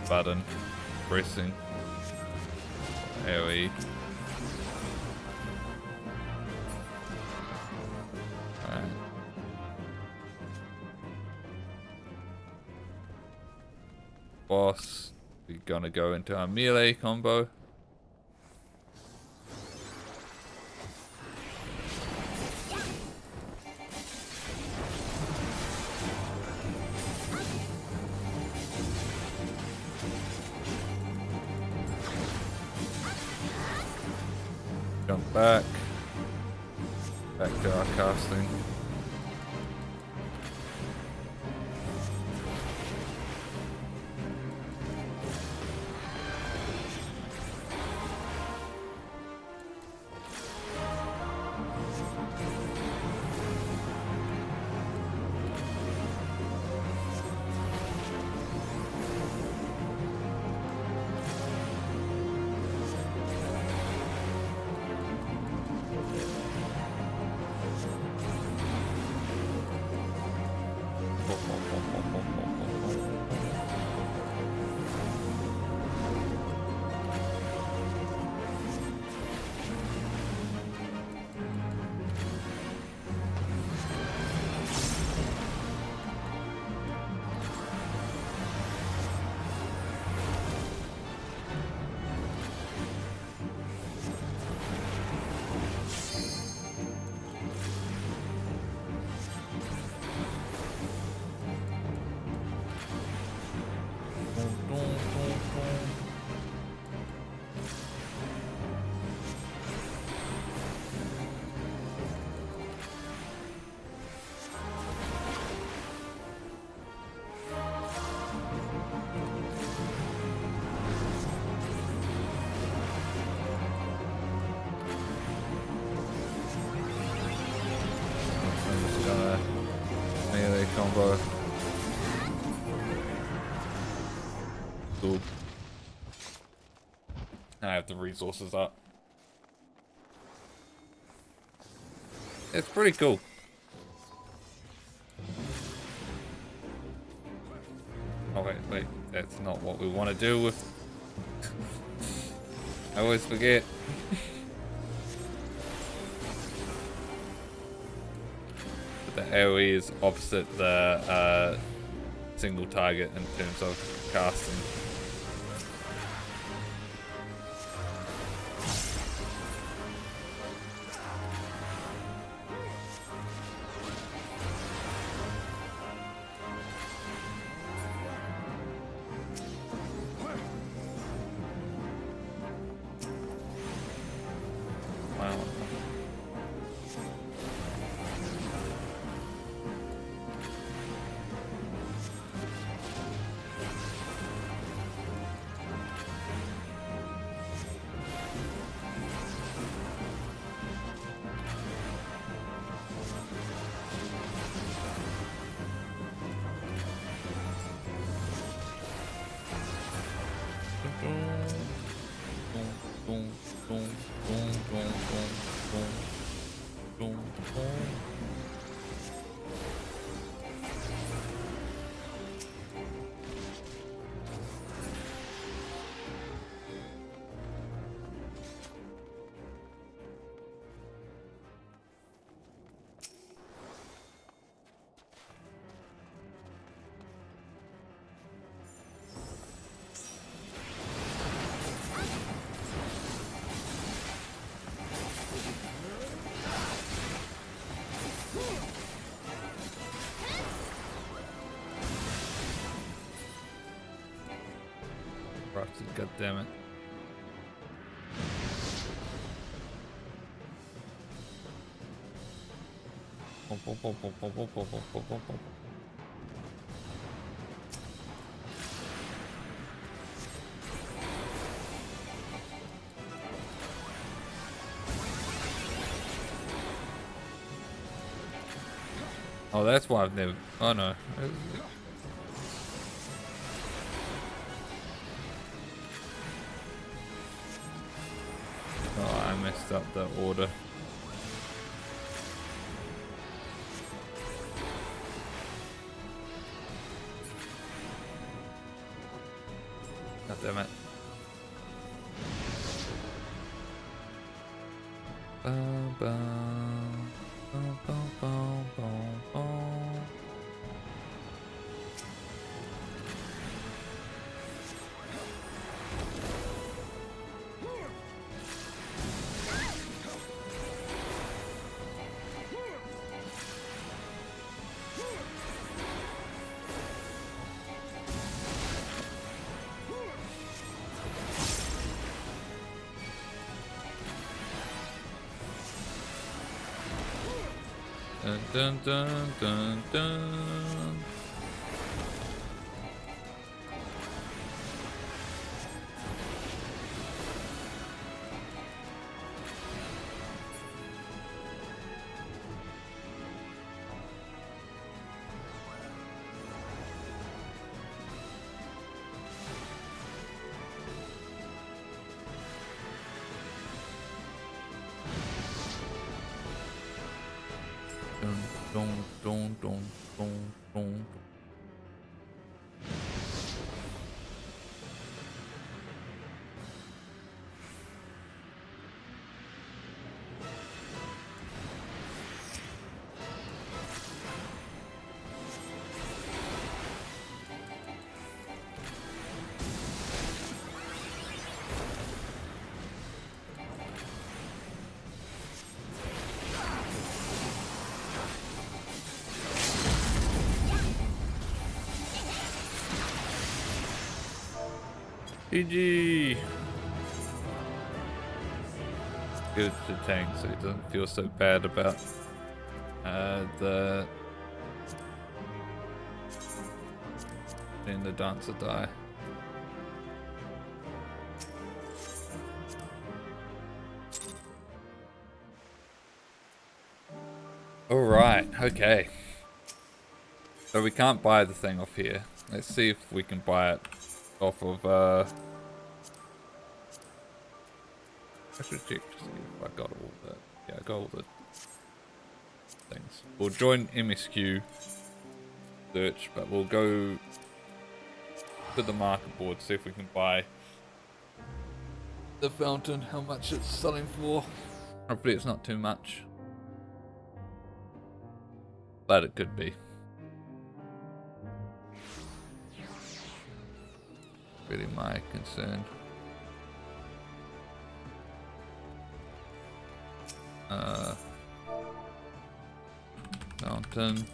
button pressing. AoE. Alright. Boss, we're gonna go into our melee combo. Jump back to our casting. Melee combo. Cool. I have the resources up. It's pretty cool. Oh wait, that's not what we want to do with... I always forget. The AoE is opposite the single target in terms of casting. Wow. God damn it. Oh, that's why I've never... Oh no. Oh, I missed mix up the order. God damn it. Bum, bum, bum, bum, bum, bum, bum. Dun dun dun dun. Dun, dun, dun, dun, dun. GG! Good to tank so he doesn't feel so bad about letting the dancer die. Alright, okay. So we can't buy the thing off here. Let's see if we can buy it off of I should check to see if I got all the, yeah, I got all the things. We'll join MSQ search, but we'll go to the market board, see if we can buy the fountain, how much it's selling for. Hopefully it's not too much, but it could be. Really my concern. Fountain.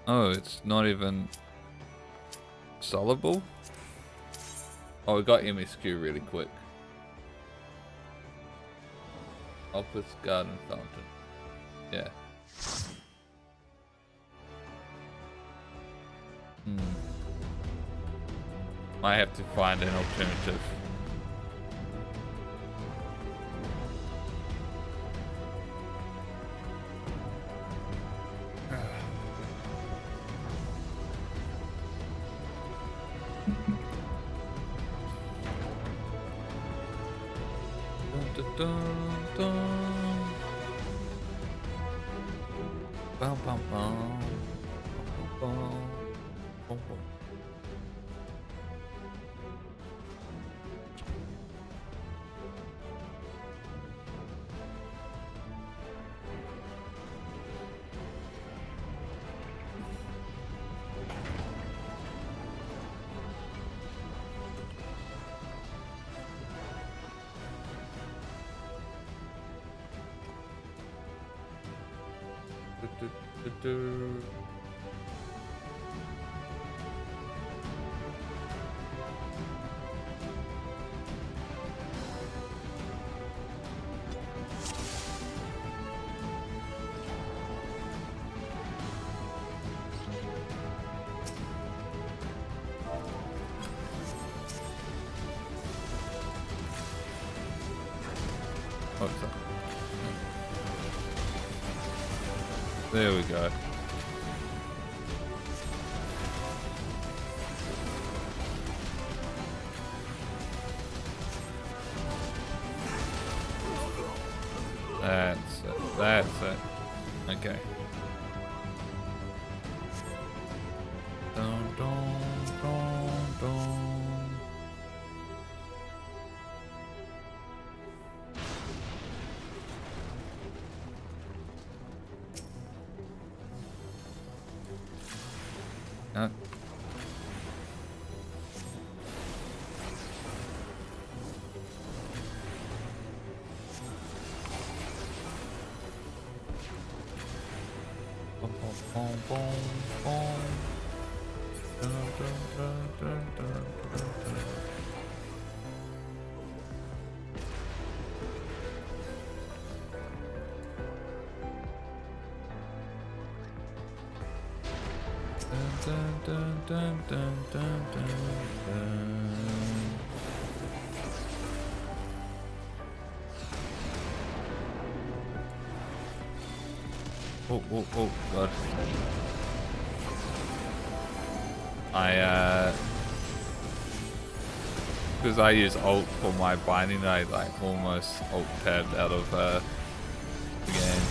Oh, it's not even sellable? Oh, we got MSQ really quick. Office Garden Fountain. Yeah. Might have to find an alternative. Dun, dun, dun. Bum, bum, bum. Bum, bum, bum, bum. What's that? There we go. That's it. That's it. Okay. Dun, dun, dun, dun. Huh? Boom, boom, boom, boom. Dun, dun, dun, dun, dun, dun, dun. Dun, dun, dun, dun, dun, dun, dun. Oh, oh, oh, God. Because I use alt for my binding, I like almost alt tabbed out of the game.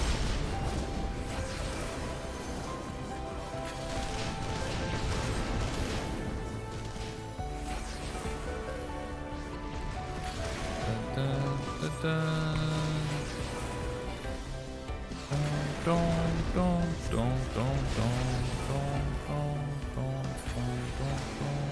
Dun, dun, dun, dun. Dun, dun, dun, dun, dun, dun, dun, dun, dun, dun, dun.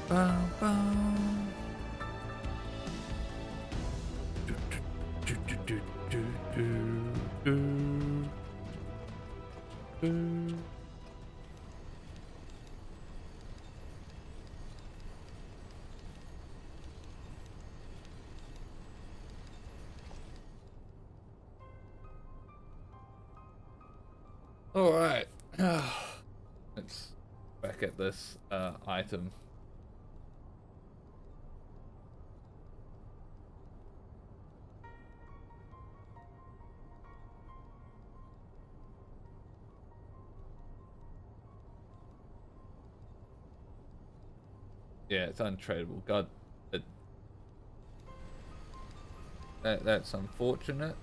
Bow, bow. Do, do, do, do, do, do, do. All right, let's back at this item. Yeah, it's untradeable. God, that's unfortunate.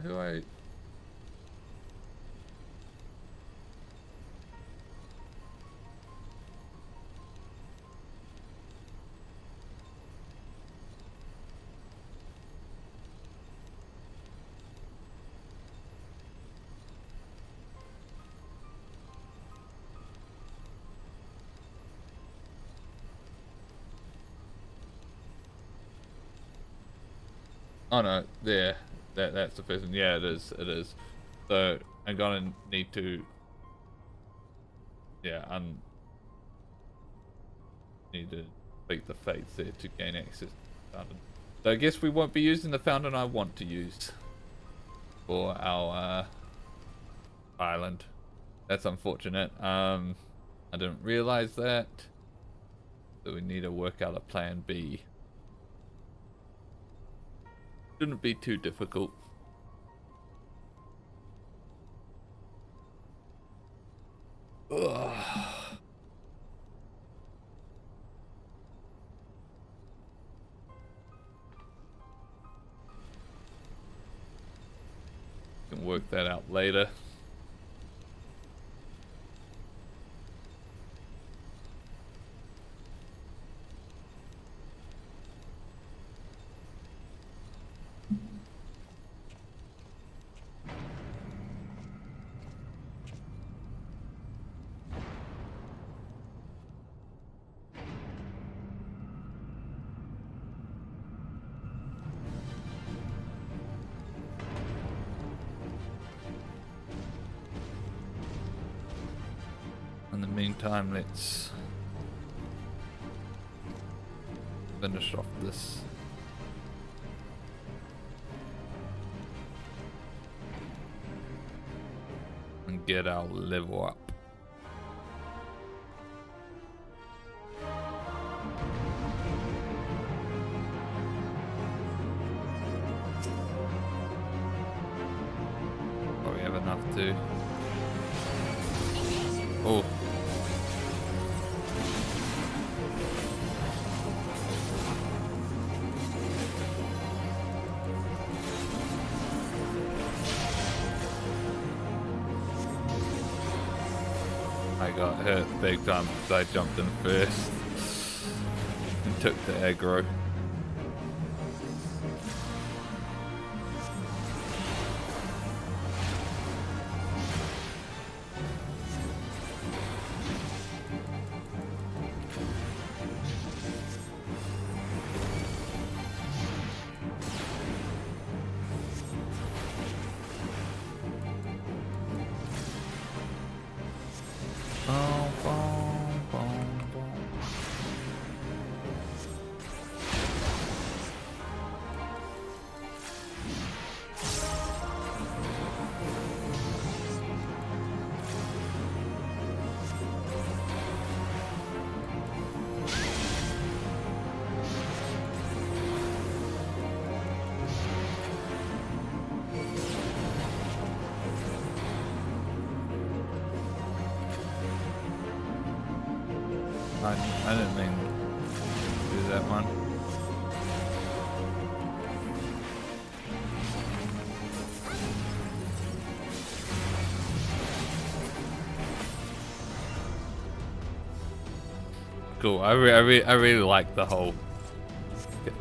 Who I? Oh no, there. That's the person. Yeah, it is. It is. So I'm gonna need to. Yeah, need to beat the fates there to gain access to the fountain. So I guess we won't be using the fountain I want to use for our island. That's unfortunate. I didn't realize that. So we need to work out a plan B. Shouldn't be too difficult. Ugh. Can work that out later. In the meantime, let's finish off this. And get our level up. have to. Oh. I got hurt big time because I jumped in first and took the aggro. I didn't mean to do that one. Cool. I really like the whole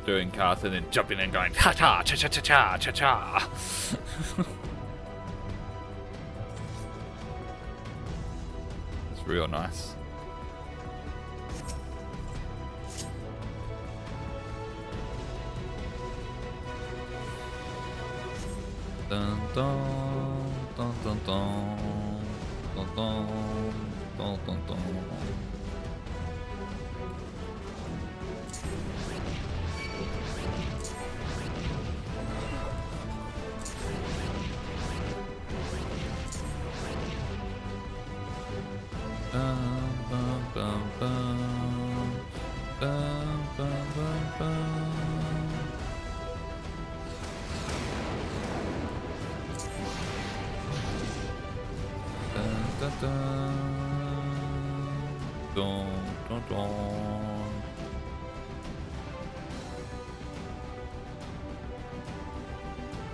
doing cars and then jumping and going cha cha cha cha cha cha cha cha. It's real nice. Dun dun dun dun dun dun dun dun dun dun.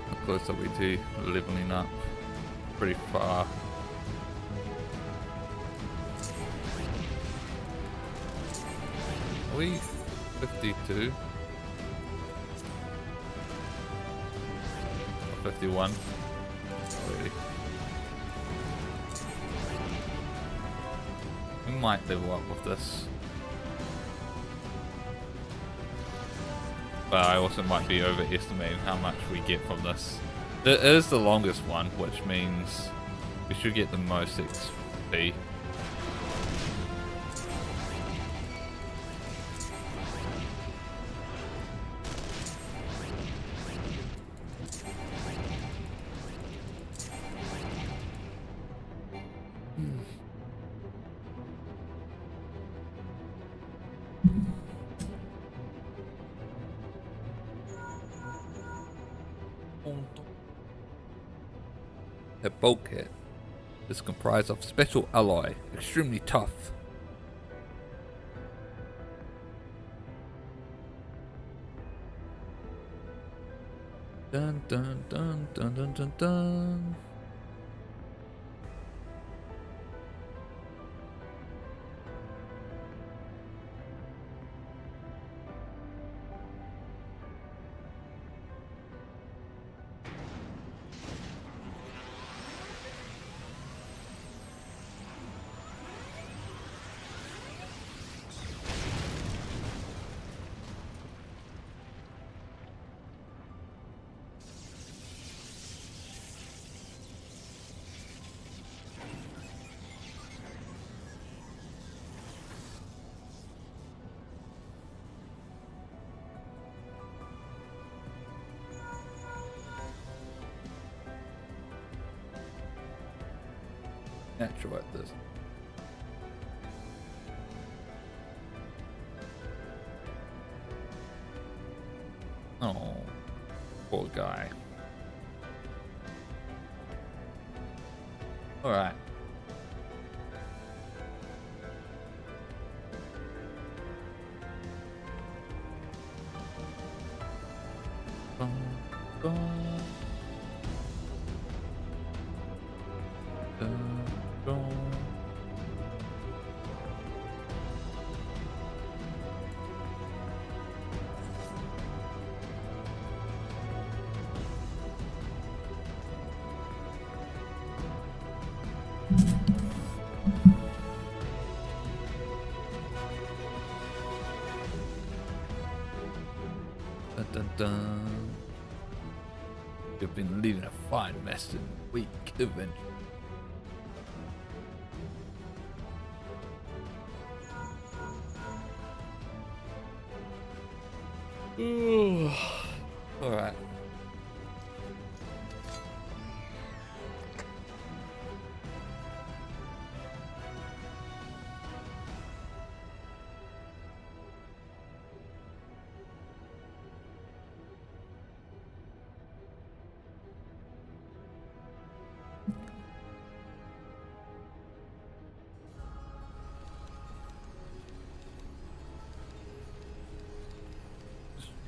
How close are we to leveling up? Pretty far. Are we 52? Or 51? Really? We might level up with this. But I also might be overestimating how much we get from this. It is the longest one, which means we should get the most XP. The bulkhead is comprised of special alloy, extremely tough. Dun dun dun dun dun dun dun. Natural at this. Oh, poor guy. Alright. Dun, dun, dun. You've been leaving a fine mess in a week adventure. Alright.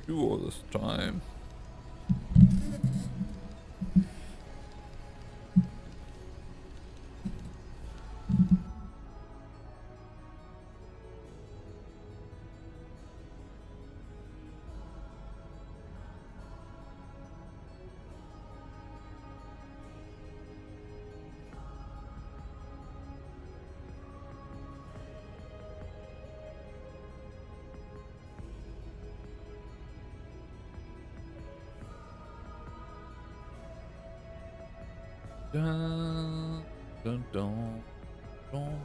You all this time. Dun, dun, dun, dun.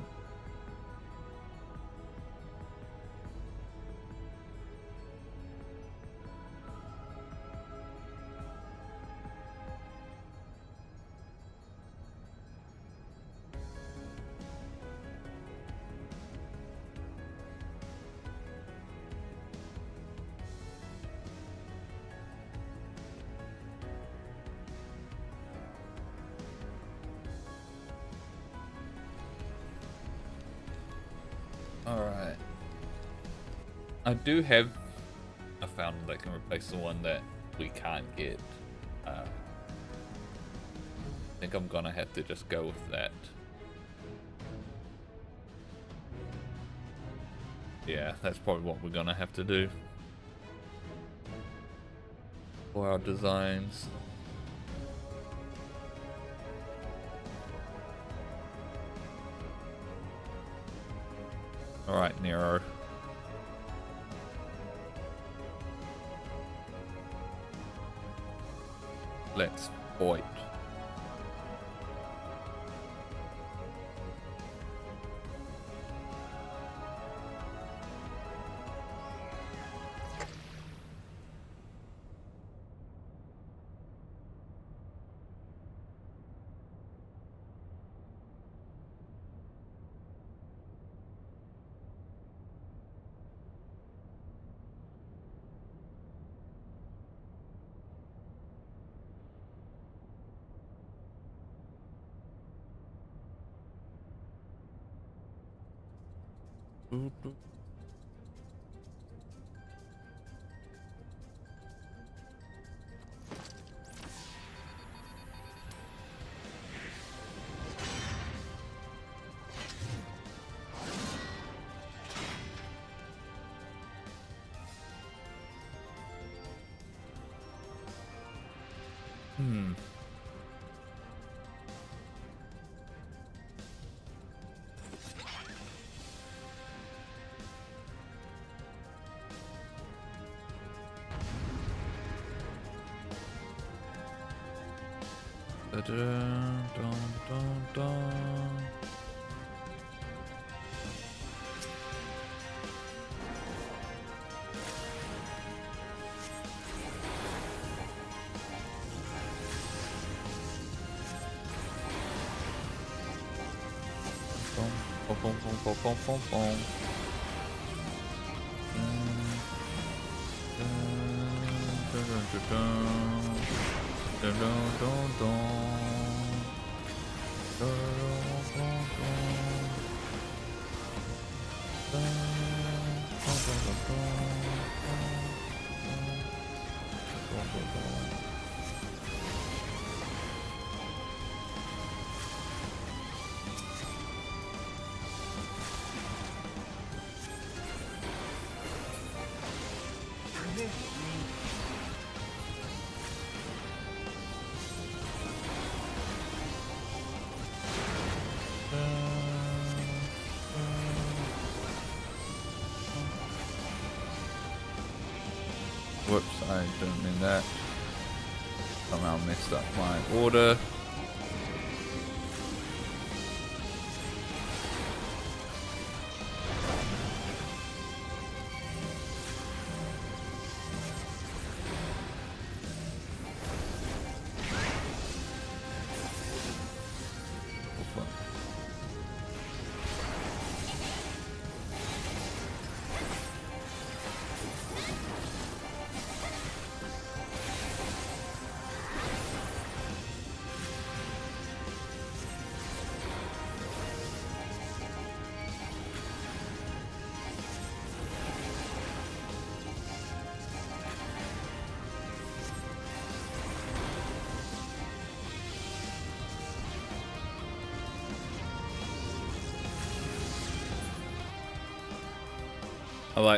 Alright. I do have a fountain that can replace the one that we can't get. I think I'm gonna have to just go with that. Yeah, that's probably what we're gonna have to do for our designs. Alright, Nero. Let's fight. Dun, dun, dun, dun. Boom, boom, boom, boom, boom, boom, boom. Dun, dun, dun, dun, dun. Dun, dun, dun, dun. Dun, Whoops, I didn't mean that. Somehow messed up my order.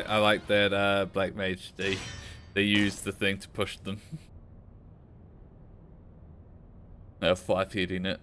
I like that Black Mage they use the thing to push them. They're 5 hitting it.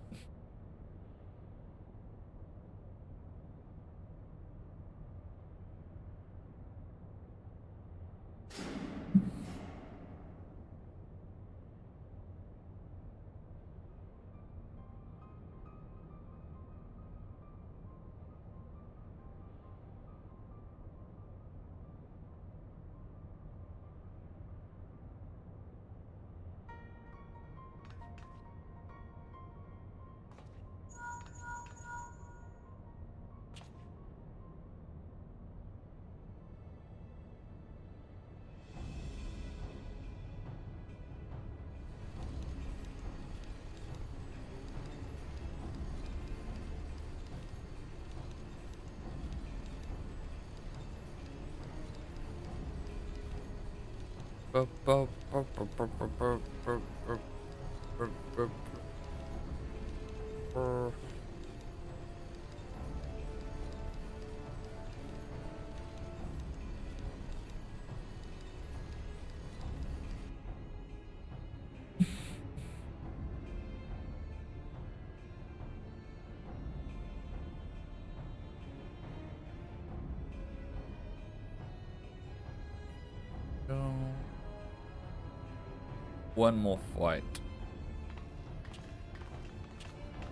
One more fight,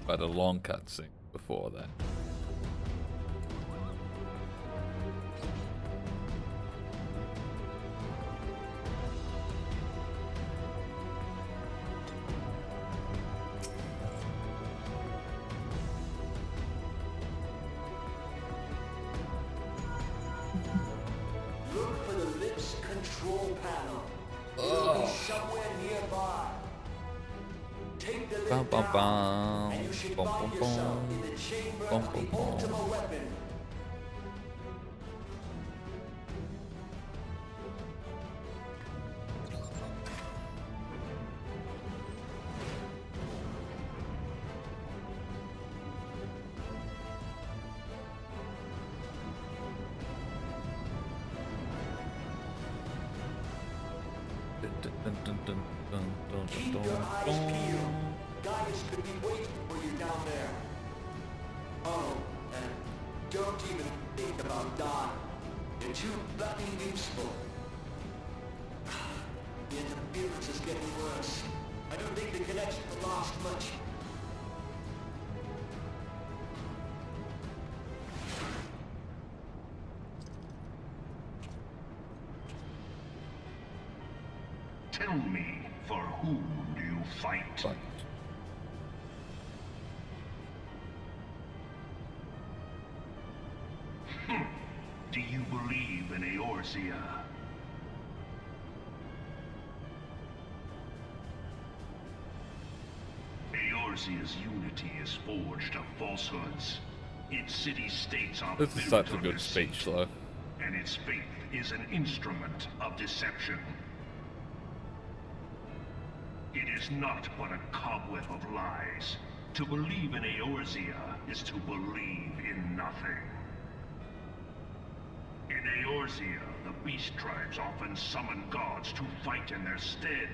but a long cutscene before that. Look for the lips control panel. It'll be somewhere nearby. Take the lid down, and you should find yourself in the chamber of the ultimate weapon. Keep your eyes peeled. Guys could be waiting for you down there. Oh, and don't even think about dying. You're too bloody useful. The interference is getting worse. I don't think the connection will last much. Tell me, for whom do you fight? Do you believe in Eorzea? Eorzea's unity is forged of falsehoods. Its city-states are This is built such a on good deceit, speech, though. and its faith is an instrument of deception. It is not but a cobweb of lies. To believe in Eorzea is to believe in nothing. In Eorzea, the beast tribes often summon gods to fight in their stead,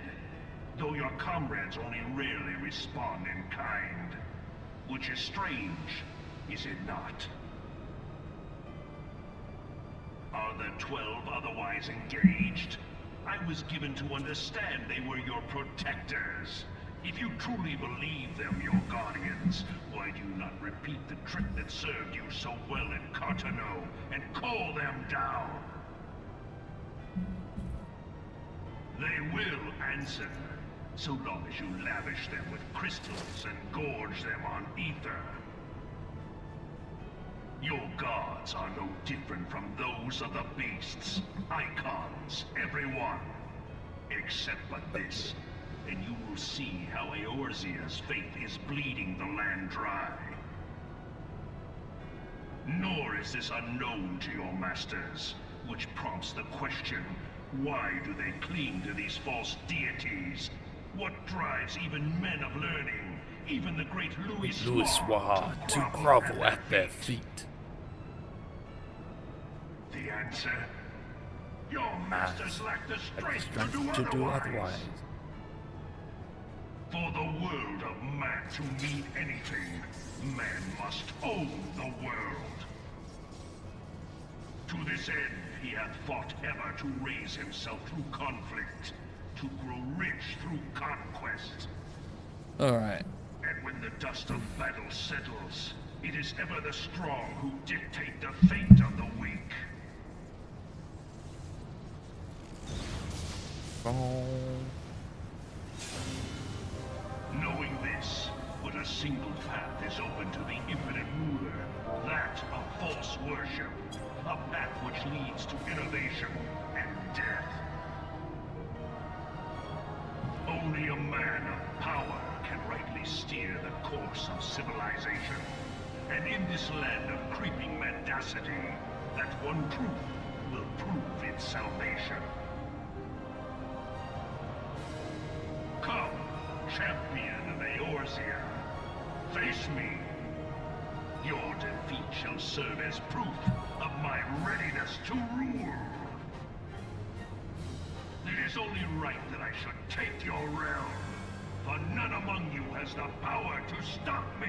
though your comrades only rarely respond in kind. Which is strange, is it not? Are the 12 otherwise engaged? I was given to understand they were your protectors. If you truly believe them your guardians, why do you not repeat the trick that served you so well in Cartano and call them down? They will answer, so long as you lavish them with crystals and gorge them on ether. Your gods are no different from those of the beasts. Icons, every one. Except but this, and you will see how Eorzea's faith is bleeding the land dry. Nor is this unknown to your masters, which prompts the question, why do they cling to these false deities? What drives even men of learning, even the great Louis Suar to grovel at their feet. The answer? Your masters lack the strength To do otherwise. For the world of man to mean anything, man must own the world. To this end, he hath fought ever to raise himself through conflict, to grow rich through conquest. Alright. And when the dust of battle settles, it is ever the strong who dictate the fate of the weak. Knowing this, but a single path is open to the infinite ruler, that of false worship, a path which leads to innovation and death. Only a man of power can rightly steer the course of civilization, and in this land of creeping mendacity, that one truth will prove its salvation. Come, champion of Eorzea, face me. Your defeat shall serve as proof of my readiness to rule. It is only right that I should take your realm, for none among you has the power to stop me.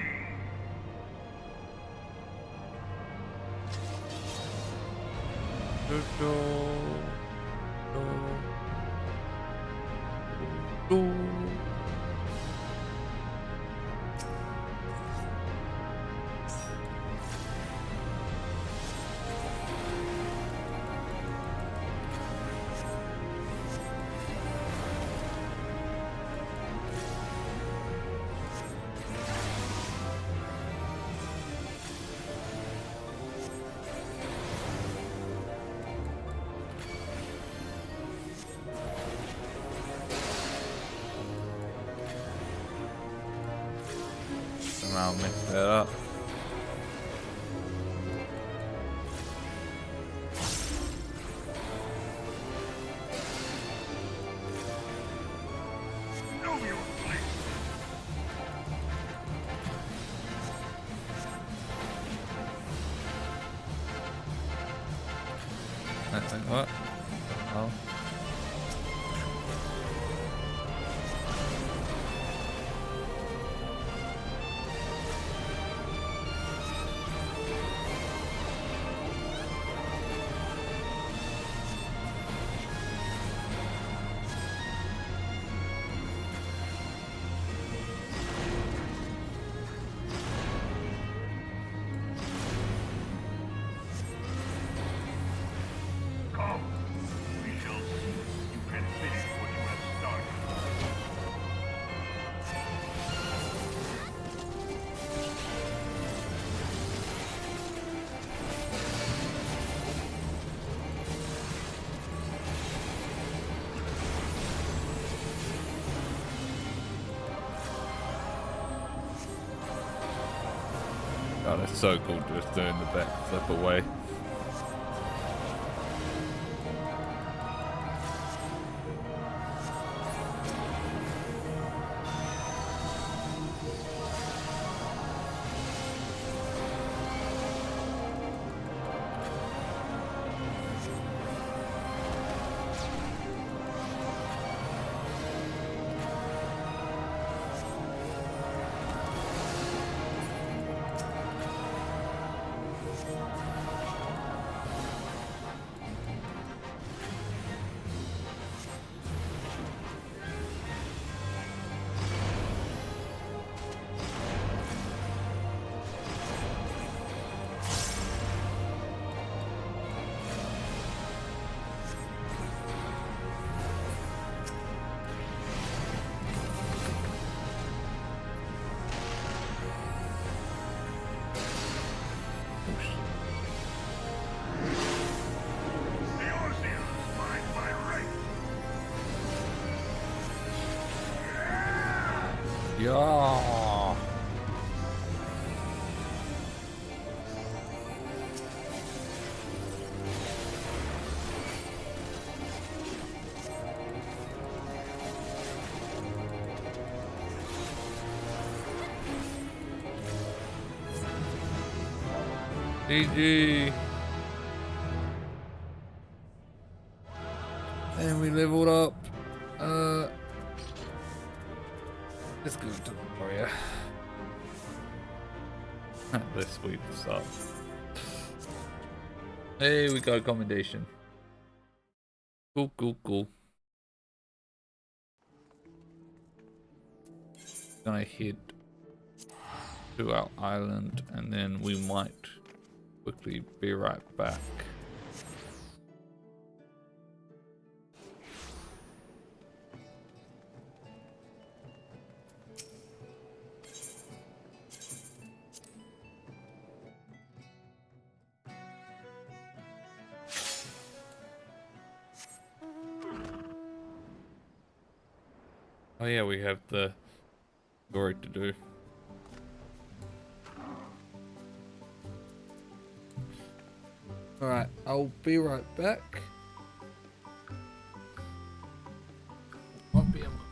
I'll mix that up. Know your place. I think what? Oh. Come, we shall God, it's so cool just doing the back flip away. Yeah. GG. And we leveled up. Let's go to the warrior. Let's sweep this up. Hey, we got a commendation. Cool, cool, cool. Gonna head to our island and then we might quickly be right back. Oh yeah, we have the story to do. Alright, I'll be right back. Won't be a moment.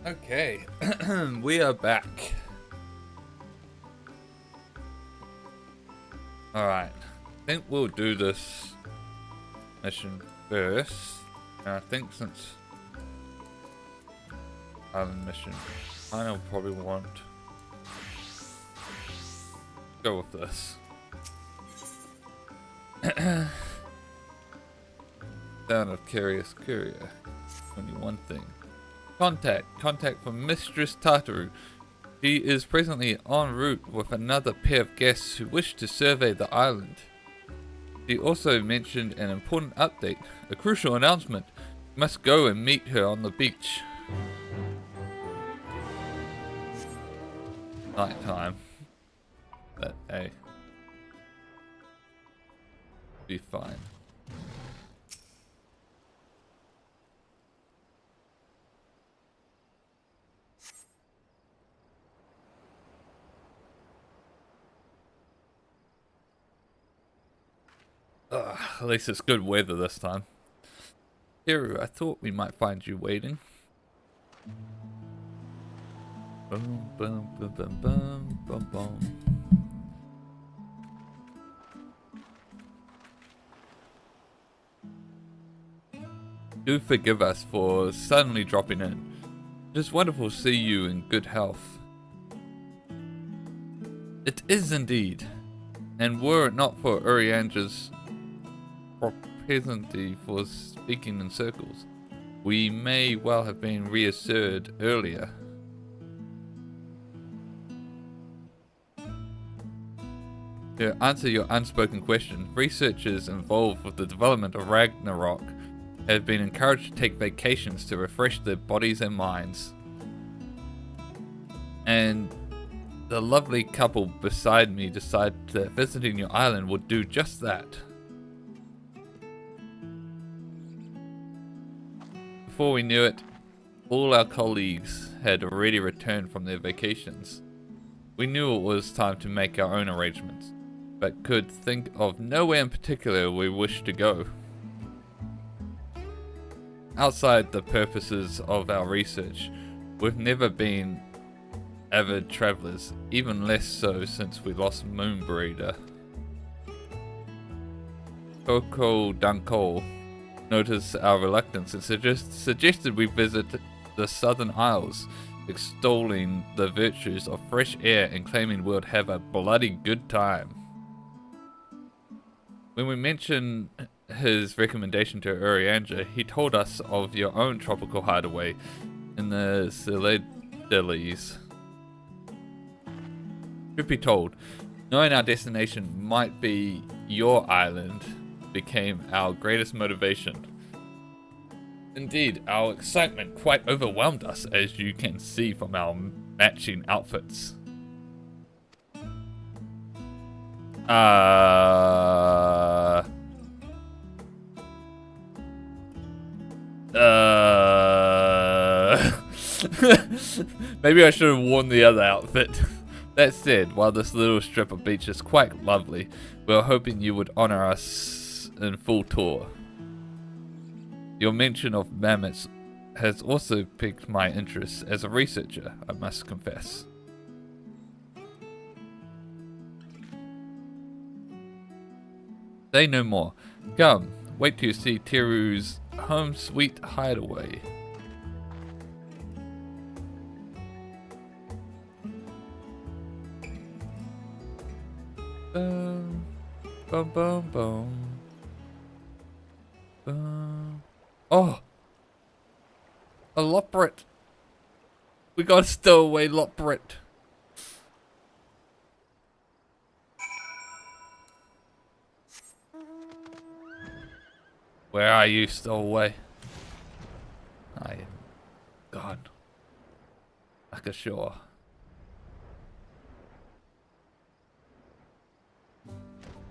Okay, we are back. Alright, I think we'll do this mission first. And I think since island mission, I'll probably want to go with this. Sound of Curious Courier. Only one thing. Contact from Mistress Tartaru. She is presently en route with another pair of guests who wish to survey the island. She also mentioned an important update, a crucial announcement. You must go and meet her on the beach. Night time. But hey, be fine. At least it's good weather this time. Hero, I thought we might find you waiting. Boom, boom, boom, boom, boom, boom, boom. Do forgive us for suddenly dropping in. It is wonderful to see you in good health. It is indeed. And were it not for Urianger's propensity for speaking in circles, we may well have been reassured earlier. To answer your unspoken question, researchers involved with the development of Ragnarok have been encouraged to take vacations to refresh their bodies and minds. And the lovely couple beside me decided that visiting your island would do just that. Before we knew it, all our colleagues had already returned from their vacations. We knew it was time to make our own arrangements, but could think of nowhere in particular we wished to go. Outside the purposes of our research, we've never been avid travelers, even less so since we lost Moonbreeder. Coco Dunkel noticed our reluctance and suggested we visit the Southern Isles, extolling the virtues of fresh air and claiming we'd have a bloody good time. When we mentioned his recommendation to Urianger, he told us of your own tropical hideaway in the Celestials. Truth be told, knowing our destination might be your island became our greatest motivation. Indeed, our excitement quite overwhelmed us, as you can see from our matching outfits. Maybe I should have worn the other outfit. That said, while this little strip of beach is quite lovely, we were hoping you would honor us in full tour. Your mention of mammoths has also piqued my interest as a researcher, I must confess. Say no more. Come, wait till you see Teru's home sweet hideaway. Boom, boom, boom, boom. Boom. Oh! A Loprit! We got a stowaway Loprit! Where are you, stowaway? I am gone. Like ashore.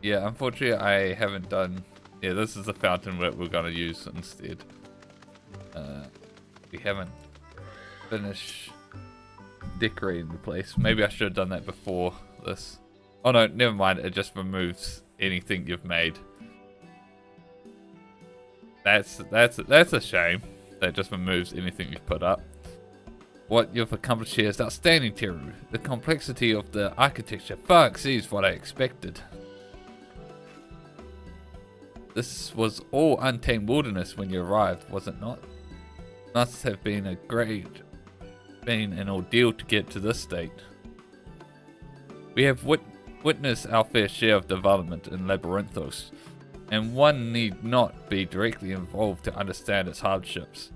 Yeah, unfortunately I haven't done... Yeah, this is the fountain that we're gonna use instead. We haven't finished decorating the place. Maybe I should have done that before this. Oh no, never mind. It just removes anything you've made. That's a shame. That just removes anything you've put up. What you've accomplished here is outstanding, Teru. The complexity of the architecture far exceeds what I expected. This was all untamed wilderness when you arrived, was it not? Must have been an ordeal to get to this state. We have witnessed our fair share of development in Labyrinthos, and one need not be directly involved to understand its hardships.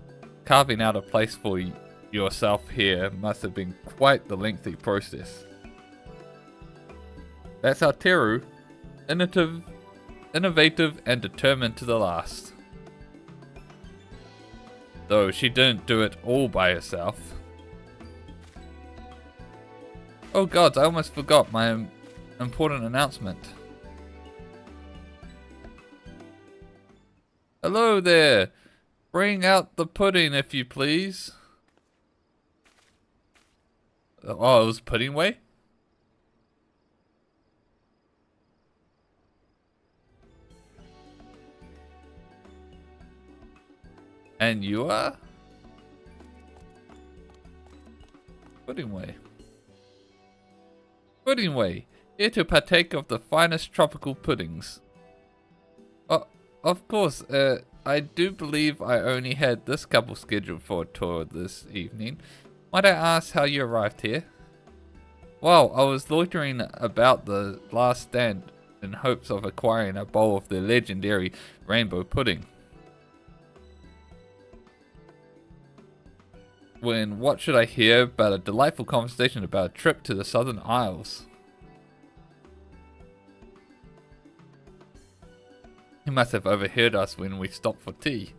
Carving out a place for yourself here must have been quite the lengthy process. That's our Teru, innovative and determined to the last. Though she didn't do it all by herself. Oh gods, I almost forgot my important announcement. Hello there! Bring out the pudding if you please. Oh, it was pudding way? And you are? Pudding way. Pudding way, here to partake of the finest tropical puddings. Oh, of course, I do believe I only had this couple scheduled for a tour this evening. Might I ask how you arrived here? Well, I was loitering about the last stand in hopes of acquiring a bowl of the legendary rainbow pudding. When what should I hear but a delightful conversation about a trip to the Southern Isles? He must have overheard us when we stopped for tea.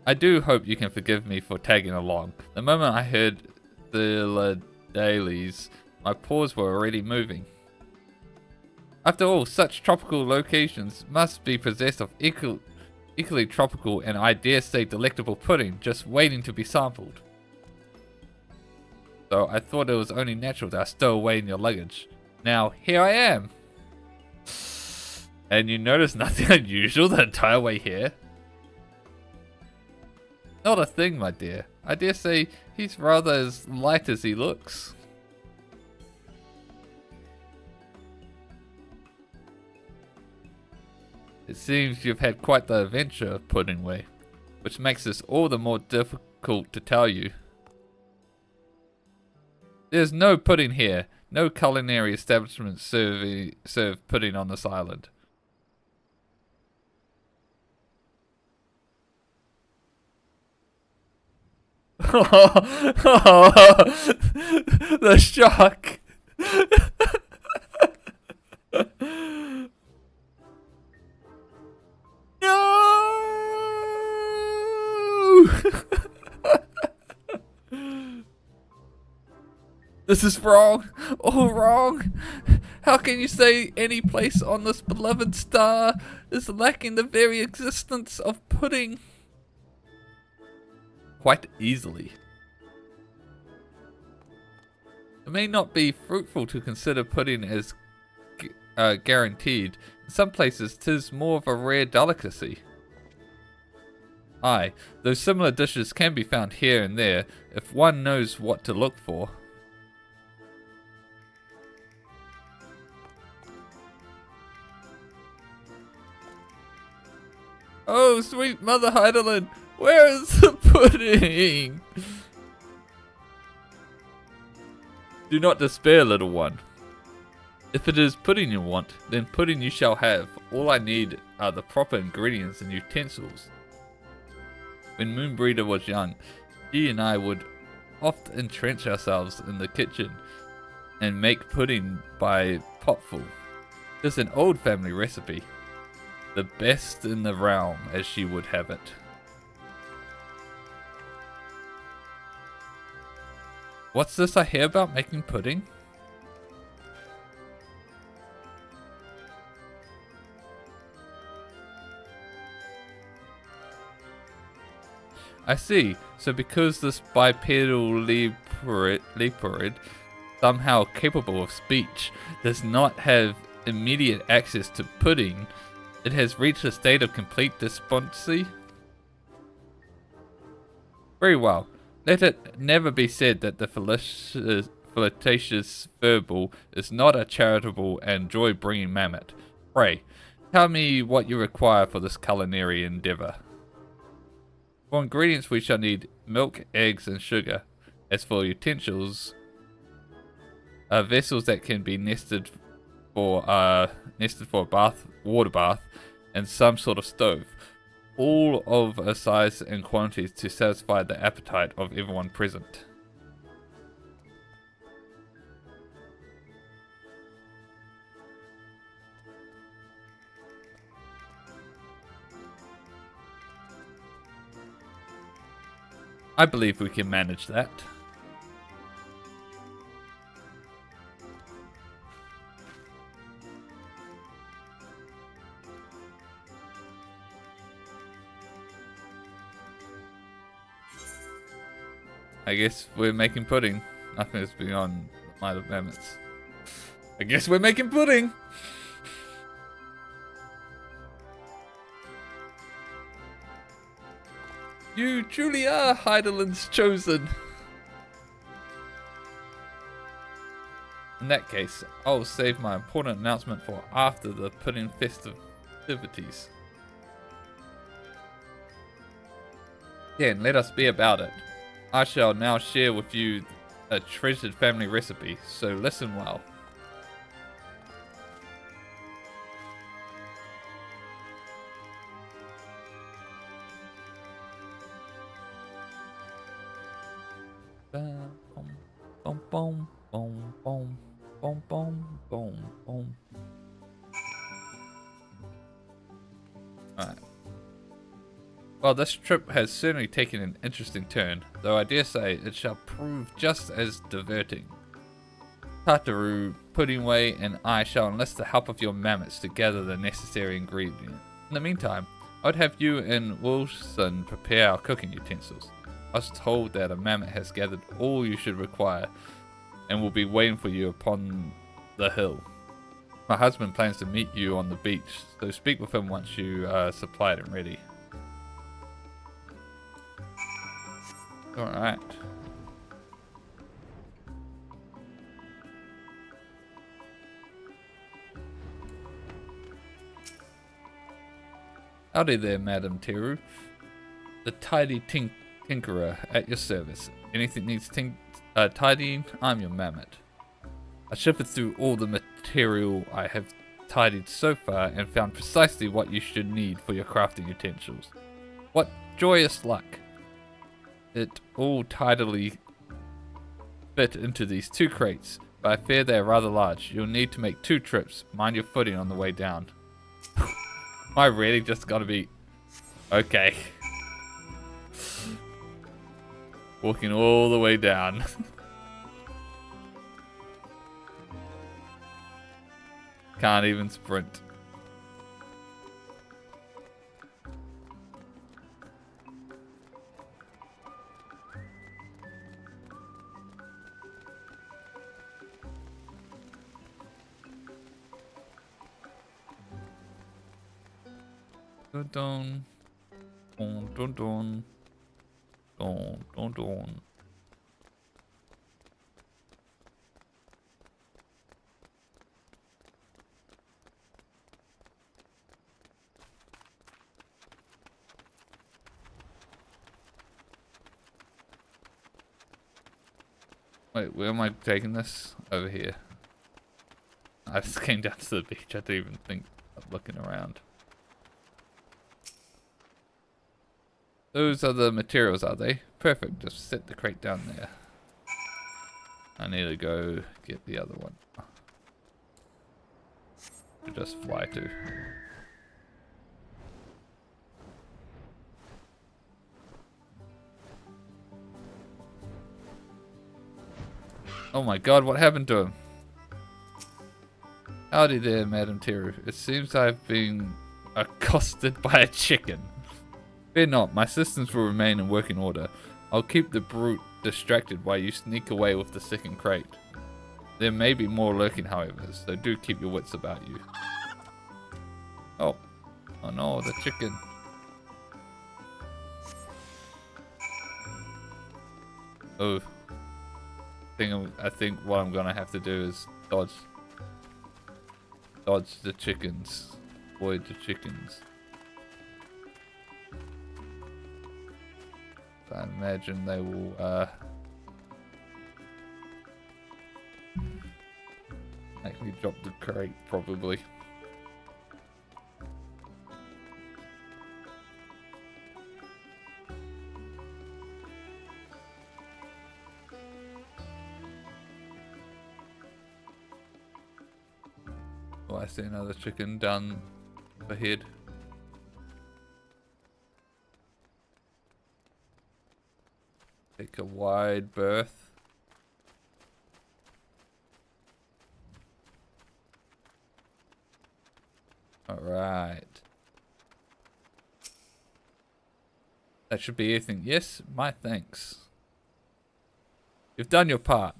I do hope you can forgive me for tagging along. The moment I heard the dailies, my paws were already moving. After all, such tropical locations must be possessed of equally tropical and I dare say delectable pudding just waiting to be sampled. So I thought it was only natural that I stow away in your luggage. Now here I am. And you notice nothing unusual the entire way here? Not a thing, my dear. I dare say he's rather as light as he looks. It seems you've had quite the adventure, Pudding Way, which makes this all the more difficult to tell you. There's no pudding here. No culinary establishment serve pudding on this island. The shock. No. This is wrong. All wrong. How can you say any place on this beloved star is lacking the very existence of pudding? Quite easily. It may not be fruitful to consider pudding as guaranteed. In some places, 'tis more of a rare delicacy. Aye, though similar dishes can be found here and there, if one knows what to look for. Oh, sweet Mother Heidelin, where is the pudding? Do not despair, little one. If it is pudding you want, then pudding you shall have. All I need are the proper ingredients and utensils. When Moonbreeder was young, she and I would oft entrench ourselves in the kitchen and make pudding by potful. It's an old family recipe. The best in the realm, as she would have it. What's this I hear about making pudding? I see. So because this bipedal leopard, somehow capable of speech, does not have immediate access to pudding, it has reached a state of complete despondency? Very well. Let it never be said that the flirtatious verbal is not a charitable and joy-bringing mammoth. Pray, tell me what you require for this culinary endeavor. For ingredients we shall need milk, eggs, and sugar. As for utensils, vessels that can be nested for a water bath, and some sort of stove. All of a size and quantities to satisfy the appetite of everyone present. I believe we can manage that. I guess we're making pudding. Nothing is beyond the might of mammoths. I guess we're making pudding! You truly are Heideland's chosen. In that case, I'll save my important announcement for after the pudding festivities. Then let us be about it. I shall now share with you a treasured family recipe, so listen well. Alright. Well, this trip has certainly taken an interesting turn, though I dare say it shall prove just as diverting. Tataru, Puddingway, and I shall enlist the help of your mammoths to gather the necessary ingredients. In the meantime, I would have you and Wilson prepare our cooking utensils. I was told that a mammoth has gathered all you should require and will be waiting for you upon the hill. My husband plans to meet you on the beach, so speak with him once you are supplied and ready. Alright. Howdy there, Madam Teru. The tidy tinkerer at your service. Anything needs tidying, I'm your mammoth. I sifted through all the material I have tidied so far and found precisely what you should need for your crafting utensils. What joyous luck! It all tidily fit into these 2 crates, but I fear they are rather large. You'll need to make 2 trips. Mind your footing on the way down. Am I really just gonna be... Okay. Walking all the way down. Can't even sprint. Dun dun dun dun dun dun dun. Wait, where am I taking this? Over here. I just came down to the beach. I didn't even think of looking around. Those are the materials, are they? Perfect. Just set the crate down there. I need to go get the other one. To just fly to. Oh my god, what happened to him? Howdy there, Madam Teru. It seems I've been accosted by a chicken. Fear not, my systems will remain in working order. I'll keep the brute distracted while you sneak away with the second crate. There may be more lurking, however, so do keep your wits about you. Oh. Oh no, the chicken. Oh, I think what I'm gonna have to do is dodge the chickens, avoid the chickens. I imagine they will make me drop the crate probably. Oh, I see another chicken down ahead. Take a wide berth. Alright. That should be everything. Yes, my thanks. You've done your part.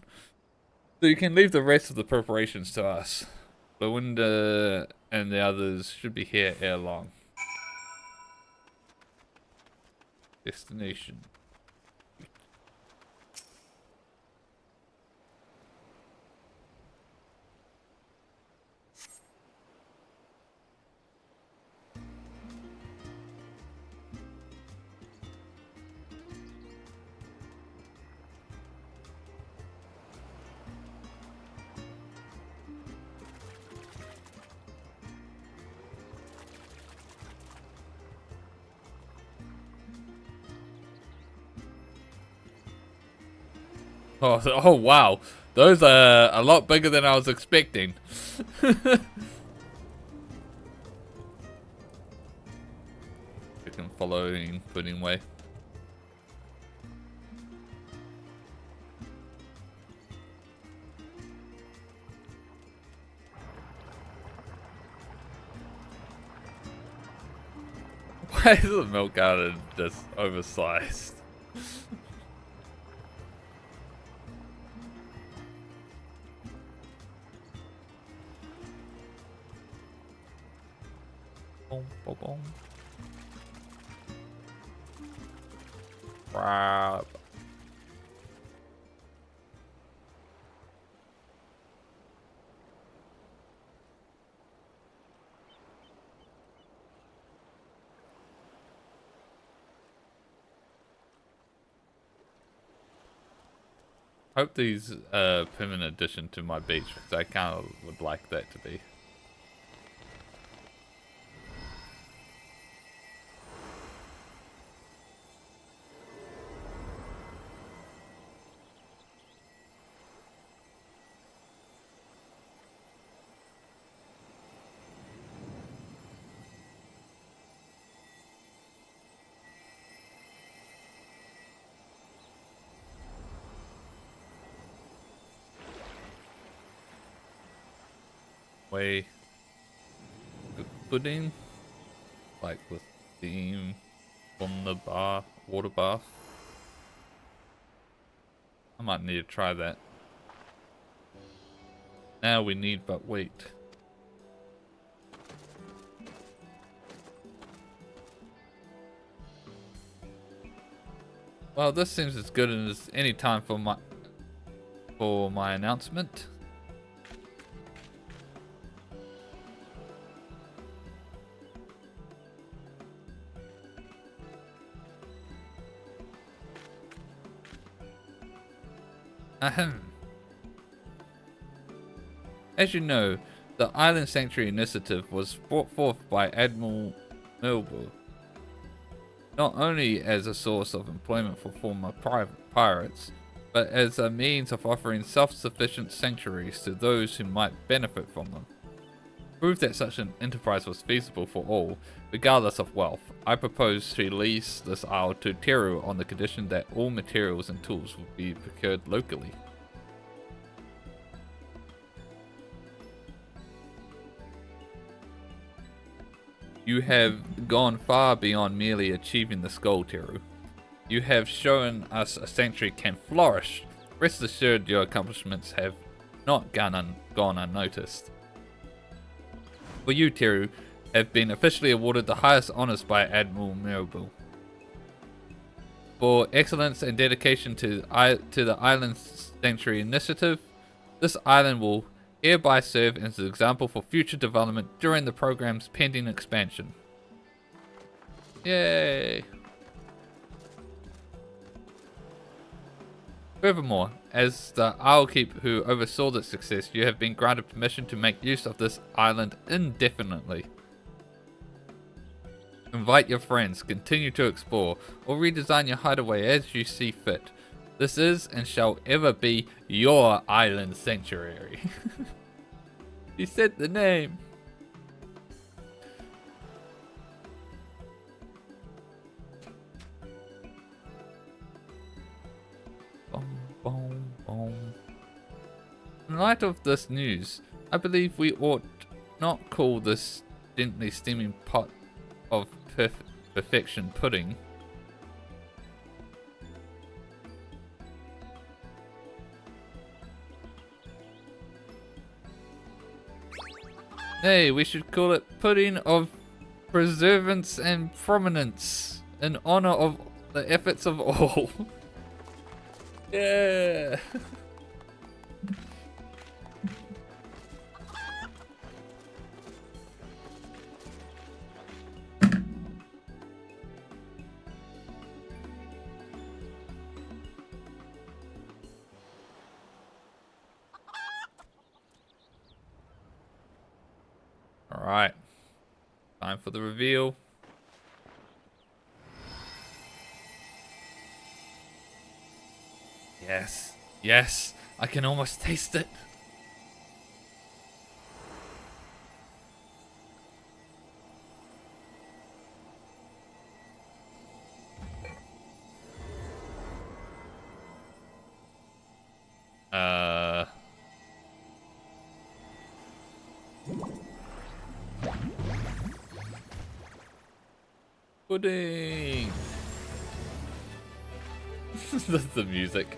So you can leave the rest of the preparations to us. Belinda and the others should be here ere long. Destination. Oh wow, those are a lot bigger than I was expecting. Chicken following, putting way. Why is the milk garden just oversized? Boom, boom, boom. Crap. Hope these permanent addition to my beach, because I kind of would like that to be. Way pudding, like with steam from the water bath. I might need to try that. Now we need but wait. Well, this seems as good as any time for my announcement. Ahem. As you know, the Island Sanctuary Initiative was brought forth by Admiral Melville, not only as a source of employment for former pirates, but as a means of offering self-sufficient sanctuaries to those who might benefit from them. To prove that such an enterprise was feasible for all, regardless of wealth, I propose to lease this isle to Teru on the condition that all materials and tools will be procured locally. You have gone far beyond merely achieving this goal, Teru. You have shown us a sanctuary can flourish. Rest assured your accomplishments have not gone unnoticed. For you, Teru, have been officially awarded the highest honors by Admiral Mirabel. For excellence and dedication to the Island Sanctuary Initiative, this island will hereby serve as an example for future development during the program's pending expansion. Yay! Furthermore, as the Owlkeep who oversaw the success, you have been granted permission to make use of this island indefinitely. Invite your friends, continue to explore, or redesign your hideaway as you see fit. This is and shall ever be your island sanctuary. You said the name. In light of this news, I believe we ought not call this gently steaming pot of perfection pudding. Nay, we should call it pudding of preservance and prominence in honor of the efforts of all. Yeah. Alright, time for the reveal. Yes, yes, I can almost taste it. Pudding. That's the music.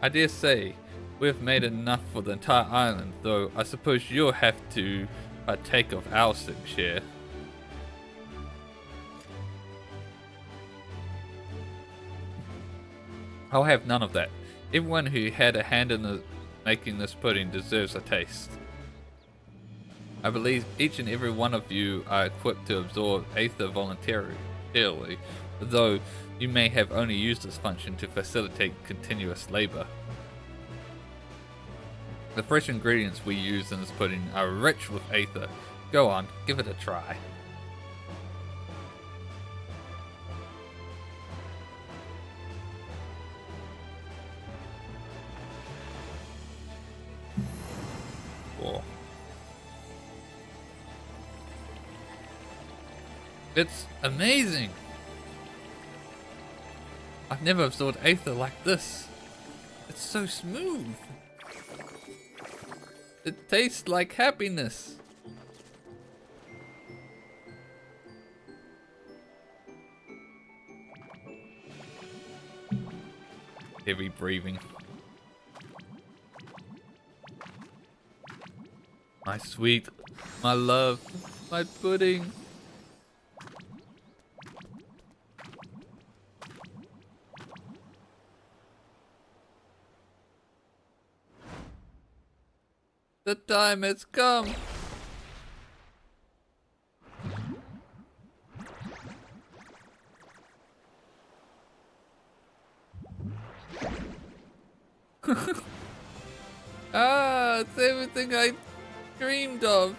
I dare say we've made enough for the entire island, though I suppose you'll have to partake of our share. I'll have none of that. Everyone who had a hand in making this pudding deserves a taste. I believe each and every one of you are equipped to absorb Aether voluntarily, though you may have only used this function to facilitate continuous labor. The fresh ingredients we use in this pudding are rich with Aether. Go on, give it a try. Cool. It's amazing! I've never absorbed Aether like this. It's so smooth. It tastes like happiness. Heavy breathing. My sweet, my love, my pudding. The time has come. Ah, it's everything I dreamed of.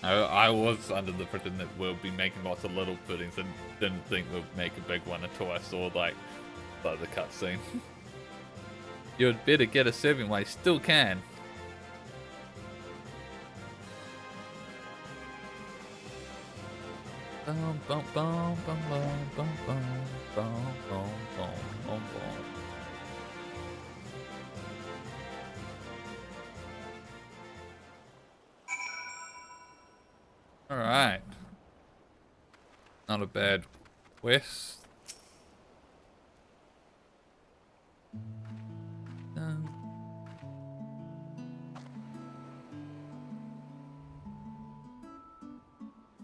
I was under the impression that we'll be making lots of little puddings and didn't think we'll make a big one until I saw like the cutscene. You'd better get a serving while you still can. Bum, bum, bum, bum, bum, bum, bum, bum, bum, bum, bum, bum. Alright. Not a bad quest.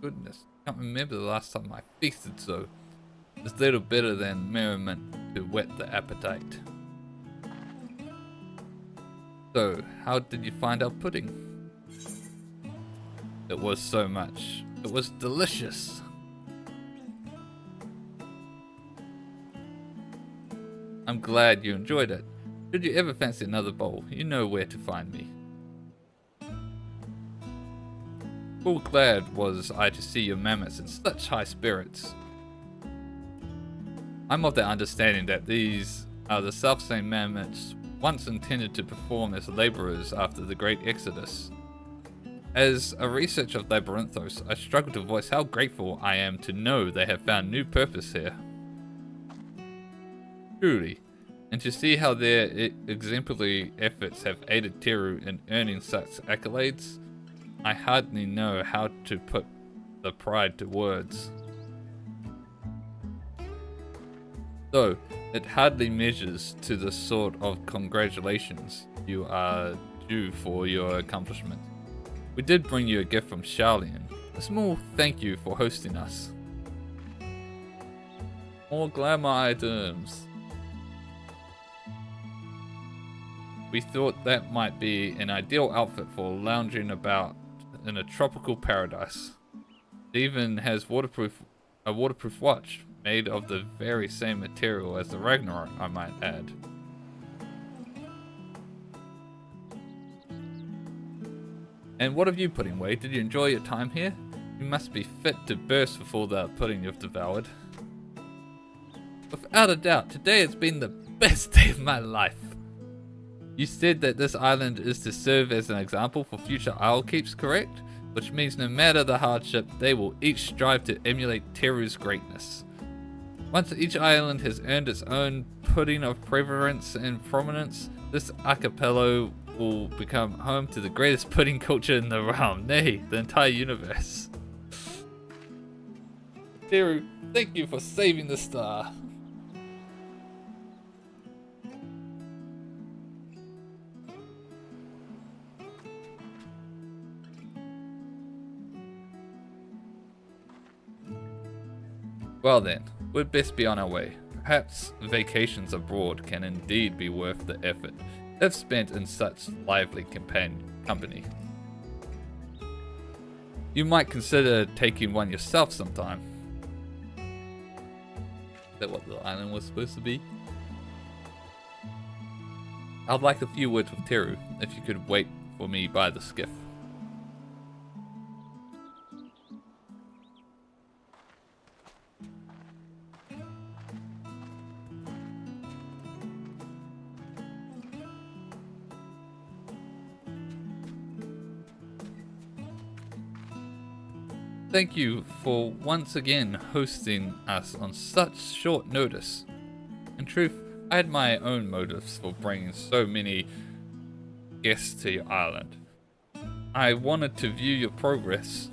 Goodness, can't remember the last time I feasted so. It's little better than merriment to whet the appetite. So, how did you find our pudding? It was so much. It was delicious. I'm glad you enjoyed it. Should you ever fancy another bowl, you know where to find me. Full glad was I to see your mammoths in such high spirits. I'm of the understanding that these are the self-same mammoths once intended to perform as laborers after the Great Exodus. As a researcher of Labyrinthos, I struggle to voice how grateful I am to know they have found new purpose here. Truly, and to see how their exemplary efforts have aided Teru in earning such accolades, I hardly know how to put the pride to words. Though, it hardly measures to the sort of congratulations you are due for your accomplishment. We did bring you a gift from Charlian, a small thank you for hosting us. More glamour items. We thought that might be an ideal outfit for lounging about in a tropical paradise. It even has a waterproof watch made of the very same material as the Ragnarok, I might add. And what have you put in, Wade? Did you enjoy your time here? You must be fit to burst with all the pudding you've devoured. Without a doubt, today has been the best day of my life. You said that this island is to serve as an example for future isle keeps, correct? Which means no matter the hardship, they will each strive to emulate Teru's greatness. Once each island has earned its own pudding of prevalence and prominence, this archipelago will become home to the greatest pudding culture in the realm, nay, the entire universe. Teru, thank you for saving the star. Well then, we'd best be on our way. Perhaps vacations abroad can indeed be worth the effort, if spent in such lively company. You might consider taking one yourself sometime. Is that what the island was supposed to be? I'd like a few words with Teru, if you could wait for me by the skiff. Thank you for once again hosting us on such short notice. In truth, I had my own motives for bringing so many guests to your island. I wanted to view your progress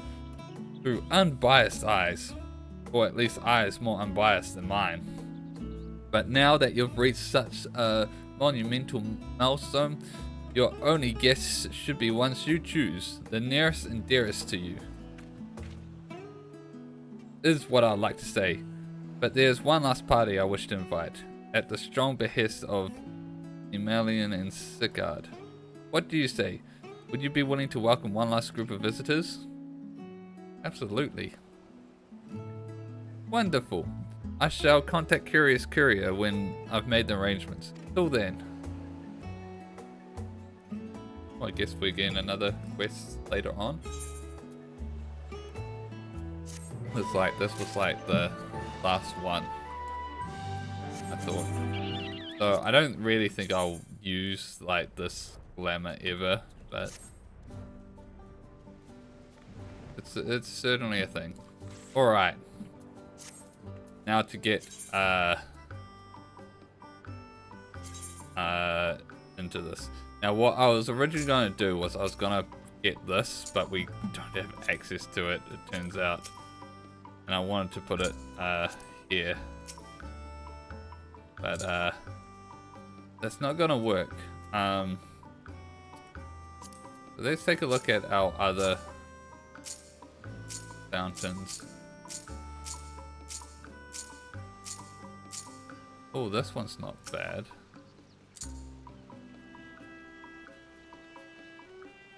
through unbiased eyes, or at least eyes more unbiased than mine. But now that you've reached such a monumental milestone, your only guests should be ones you choose, the nearest and dearest to you. Is what I'd like to say, but there's one last party I wish to invite, at the strong behest of Emelian and Sigurd. What do you say? Would you be willing to welcome one last group of visitors? Absolutely. Wonderful. I shall contact Curious Courier when I've made the arrangements. Till then. Well, I guess we're getting another quest later on. This was like the last one, I thought. So I don't really think I'll use like this glamour ever, but it's certainly a thing. All right, now to get into this. Now what I was originally going to do was I was going to get this, but we don't have access to it, it turns out. And I wanted to put it here. But that's not gonna work. So let's take a look at our other fountains. Oh, this one's not bad.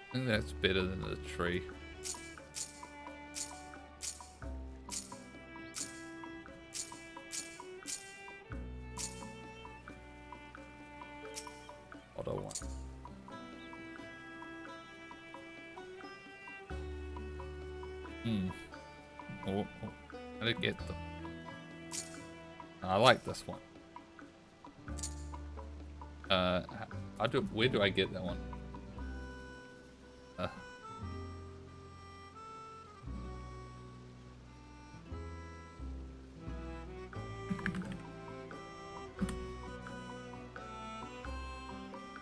I think that's better than the tree. What I want. Oh, how to get them? I like this one. Where do I get that one?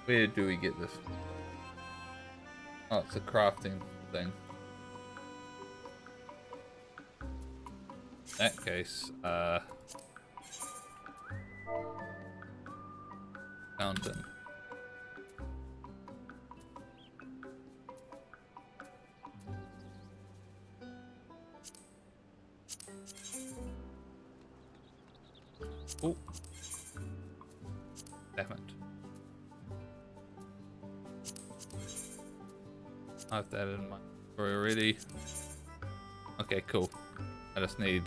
Where do we get this? Oh, it's a crafting thing. In that case, fountain. Oh, damn it. I have that in my inventory already. Okay, cool. I just need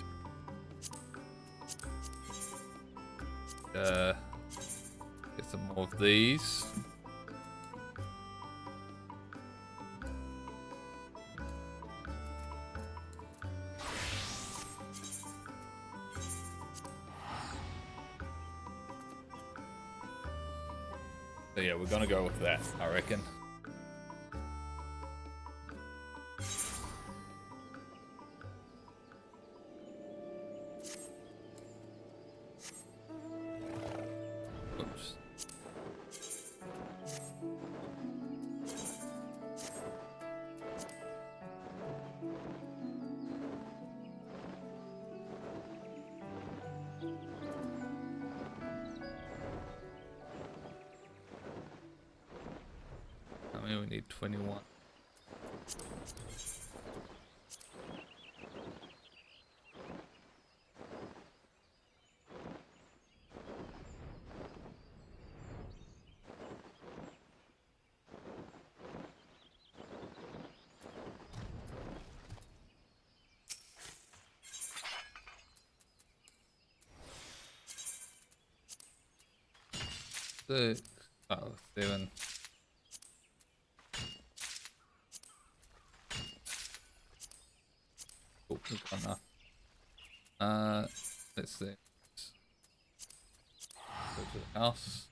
get some more of these. So yeah, we're gonna go with that, I reckon. Oops. I mean, we need 21. Six. Oh, 7. Oh, we've got enough. Let's see. Go to the house.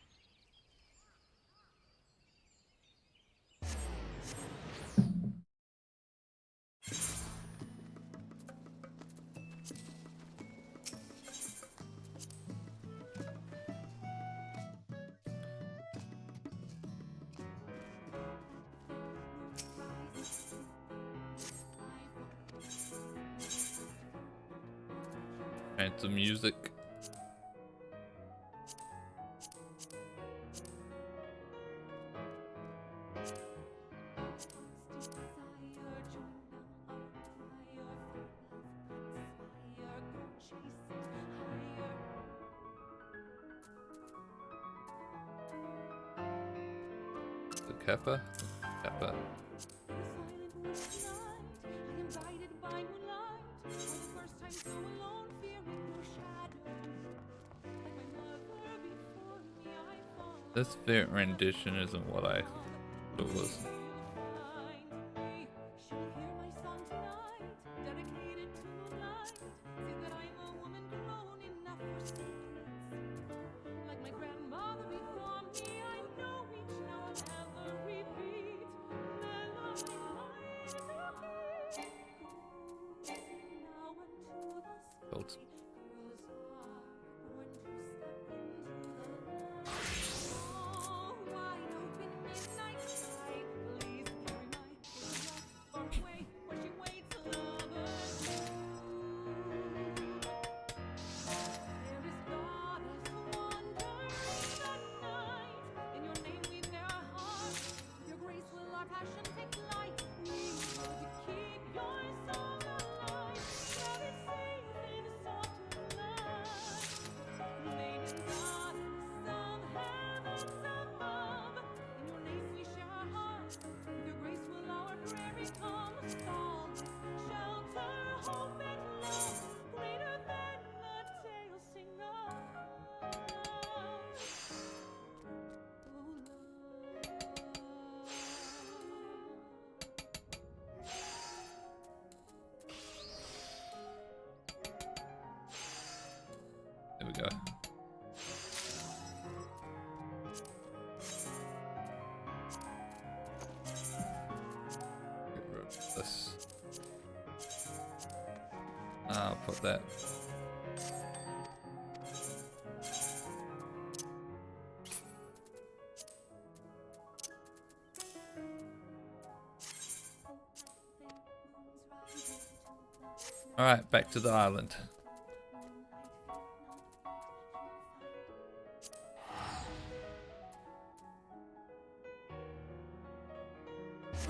And some music. The Kappa. Kappa. This rendition isn't what I thought it was. Built. I'll put that. Alright, back to the island.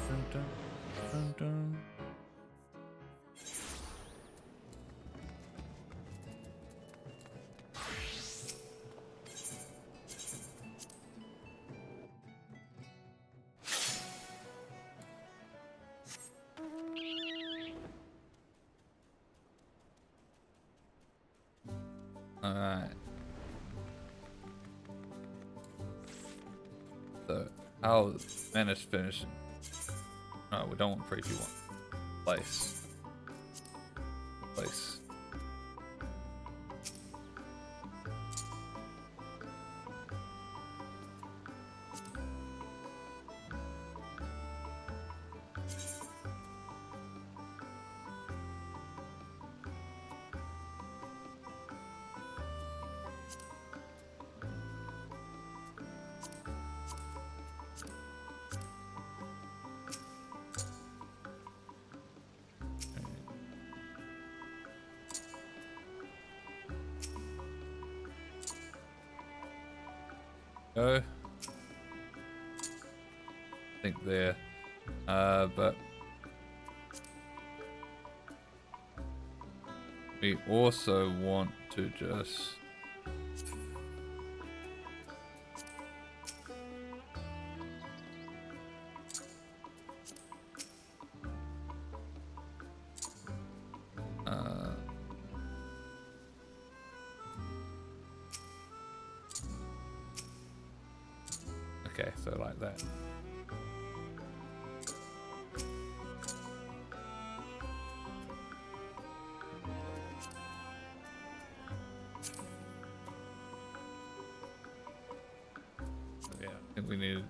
Dun, dun, dun, dun. Alright. So, I'll manage finishing. No, we don't want preview one. Place. Place. Go. I think there. But we also want to just okay, so like that. Yeah, I think we need to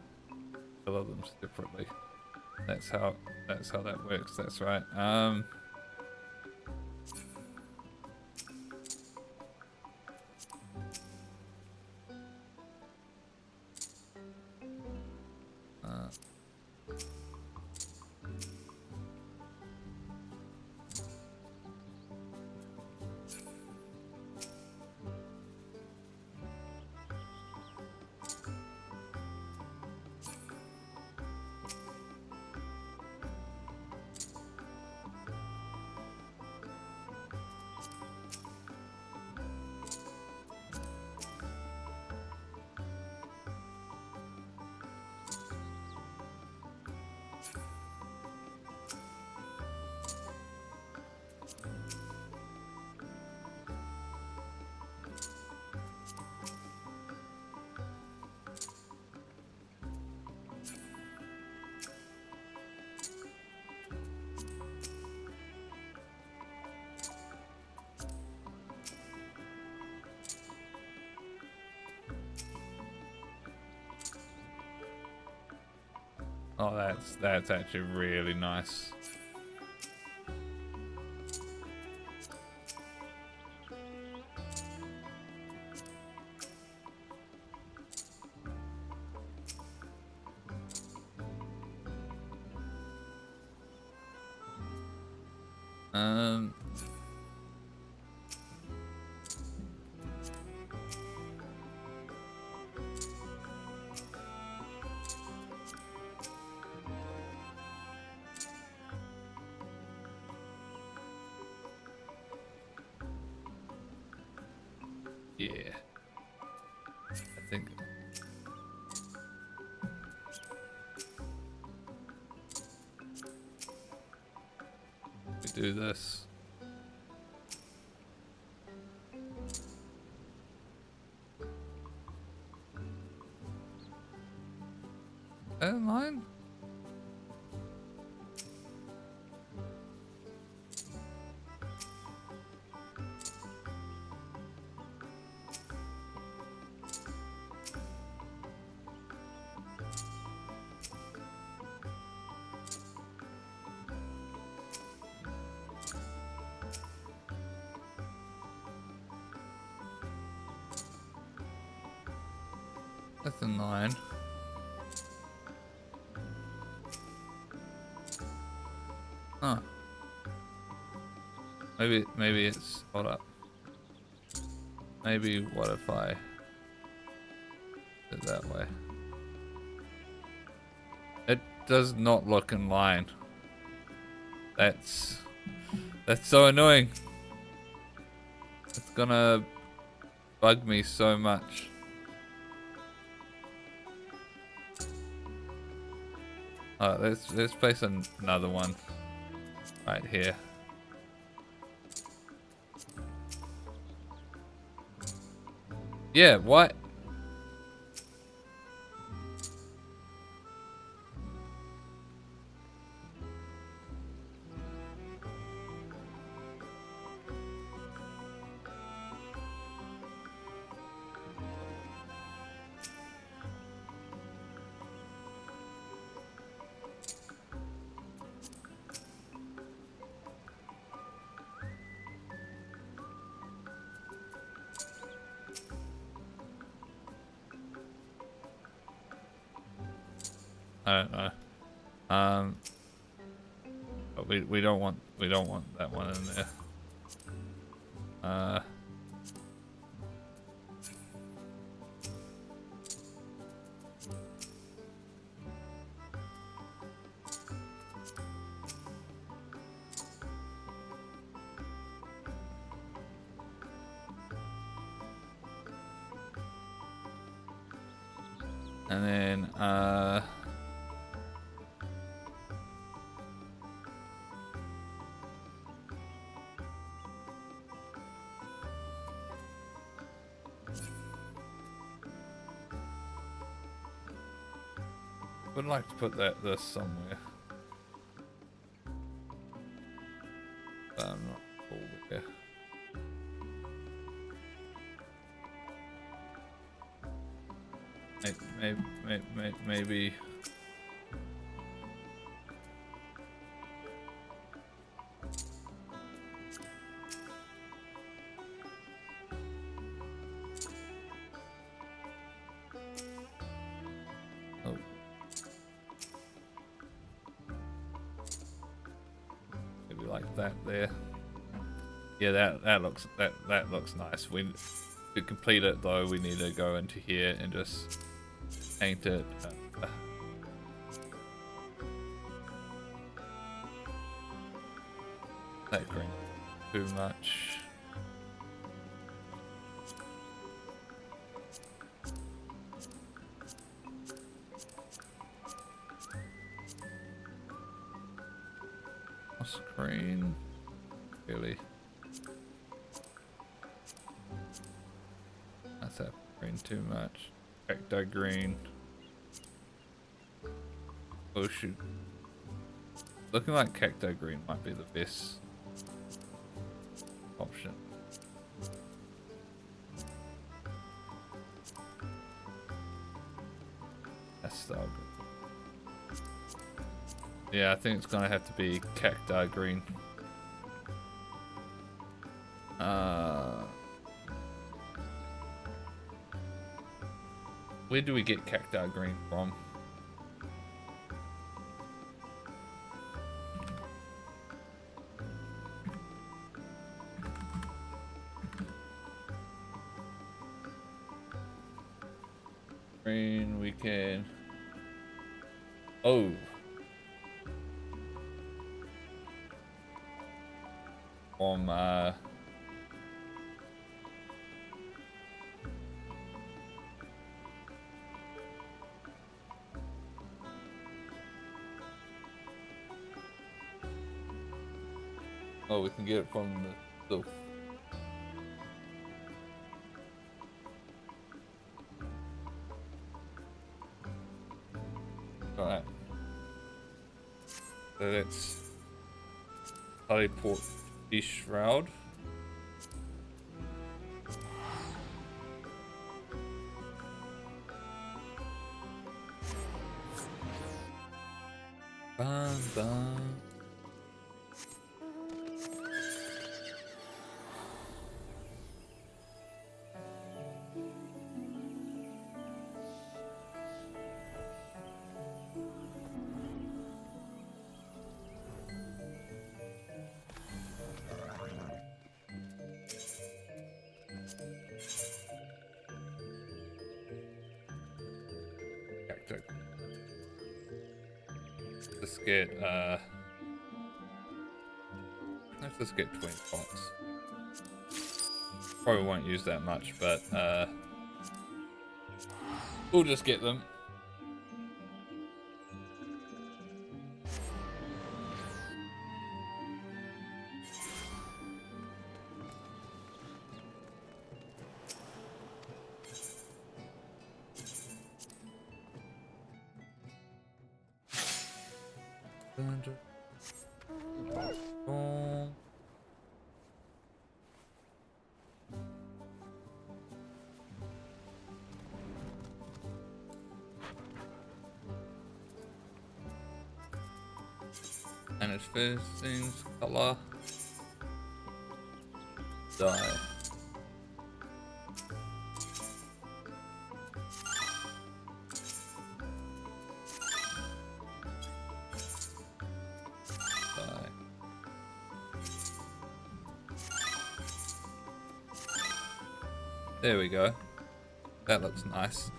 color them separately. That's how that works. That's right. Oh, that's actually really nice. Yeah, I think we do this. In line? That's a 9. Huh. Maybe it's, hold up. Maybe what if I did it that way? It does not look in line. That's so annoying. It's gonna bug me so much. Let's place another one right here. Yeah, what? I don't know. But we don't want that one in there. And then would like to put this somewhere. But I'm not sure where. Maybe. Oh. Maybe like that there. Yeah, that looks nice. To complete it though, we need to go into here and just paint it. That green too much. Screen, really. That's that green too much. Cacti green. Oh shoot. Looking like cacti green might be the best option. That's so good. Yeah, I think it's gonna have to be cacti green. Where do we get cacti green from? Green, we can. Oh. From oh, we can get it from the south. Alright. So that's teleport the shroud. Bum, bum. check. Let's get let's just get 20 pots. Probably won't use that much, but we'll just get them. And its first thing's color. Die. There we go. That looks nice.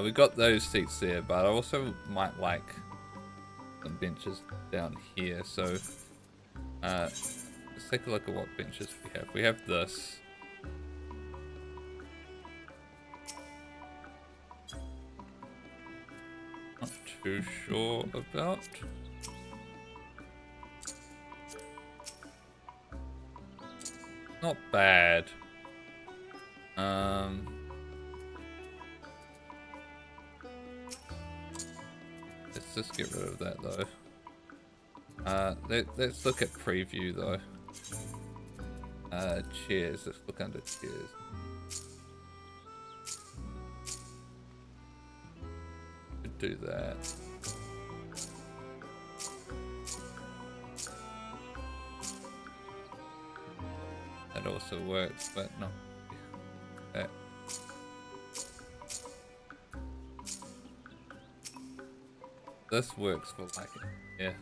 We got those seats there, but I also might like some benches down here. So let's take a look at what benches we have. We have this. Not too sure about. Not bad. Let's just get rid of that though. Let's look at preview though. Chairs, let's look under chairs. Could do that. That also works, but not that. This works for like it, yeah.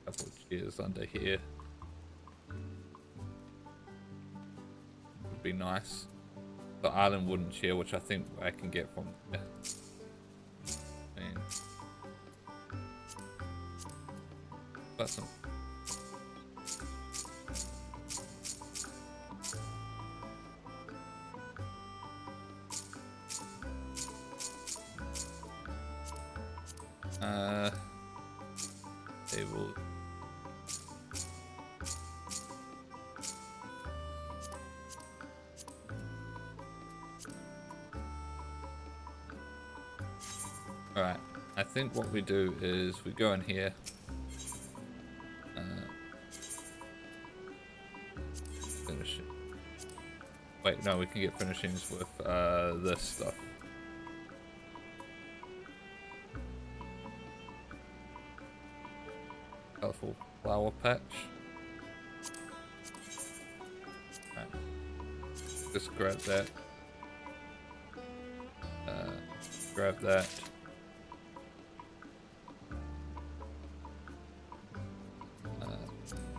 Couple chairs under here would be nice. The island wooden chair, which I think I can get from there. Got some. Table. Alright, I think what we do is we go in here. Finish it. Wait, no, we can get finishings with this stuff. Colorful flower patch. Right. Just grab that. Grab that.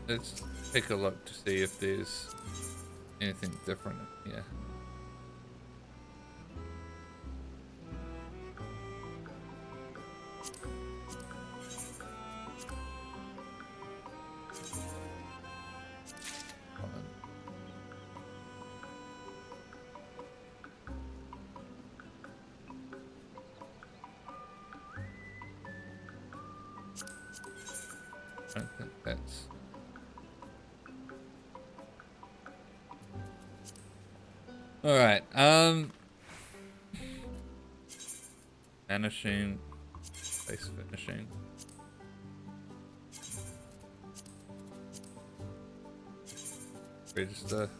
Let's take a look to see if there's anything different here. I don't think that's... Alright, vanishing, face finishing. Register.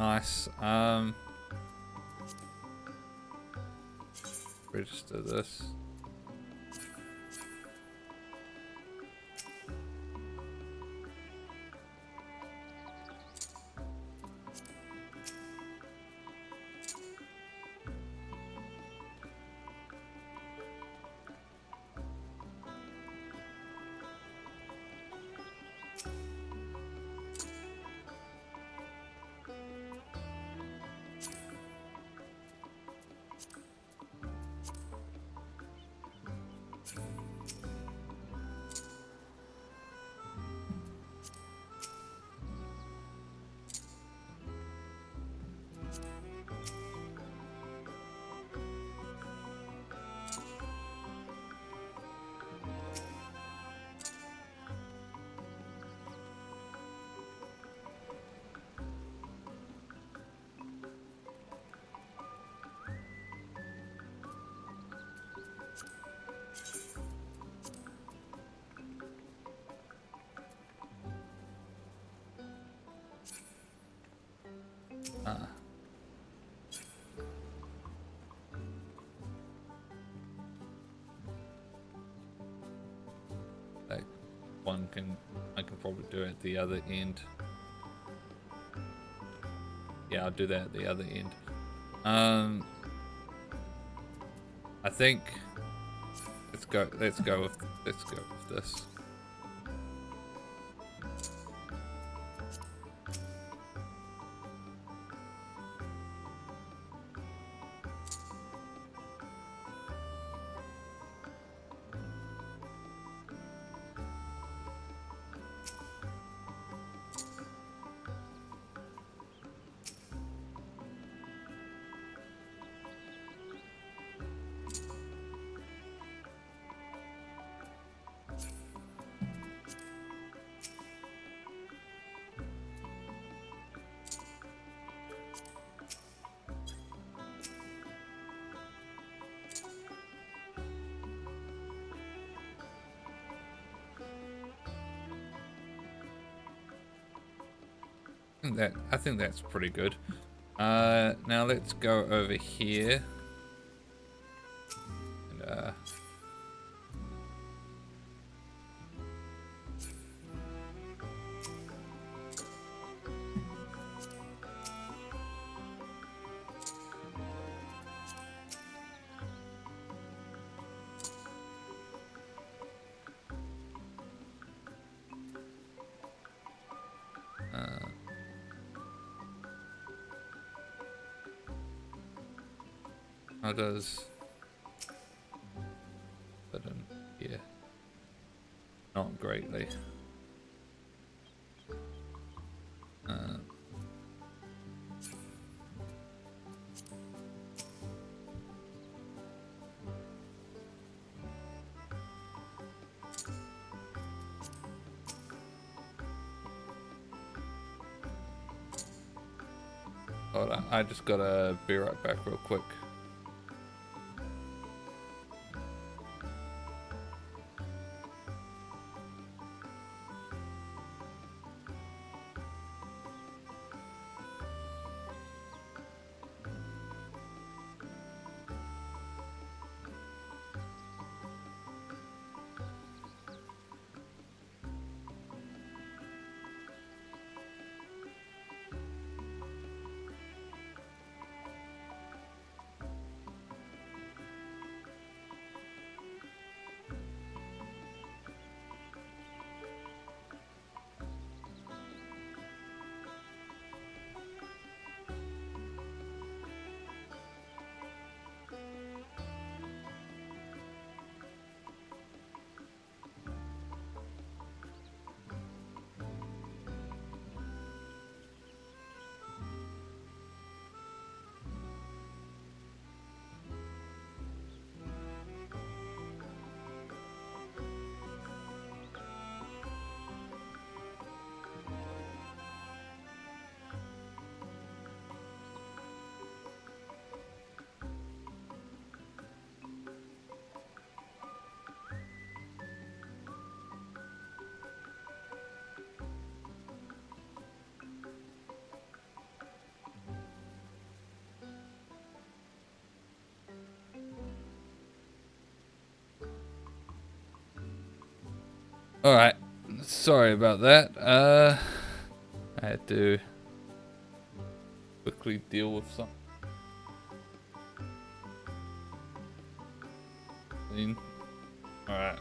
Nice. Register this. Like I can probably do it at the other end. Yeah, I'll do that at the other end. I think let's go with this. I think that's pretty good. Now let's go over here. And, how does that in here? Not greatly. Hold on, I just gotta be right back real quick. Alright, sorry about that. I had to quickly deal with something. Alright.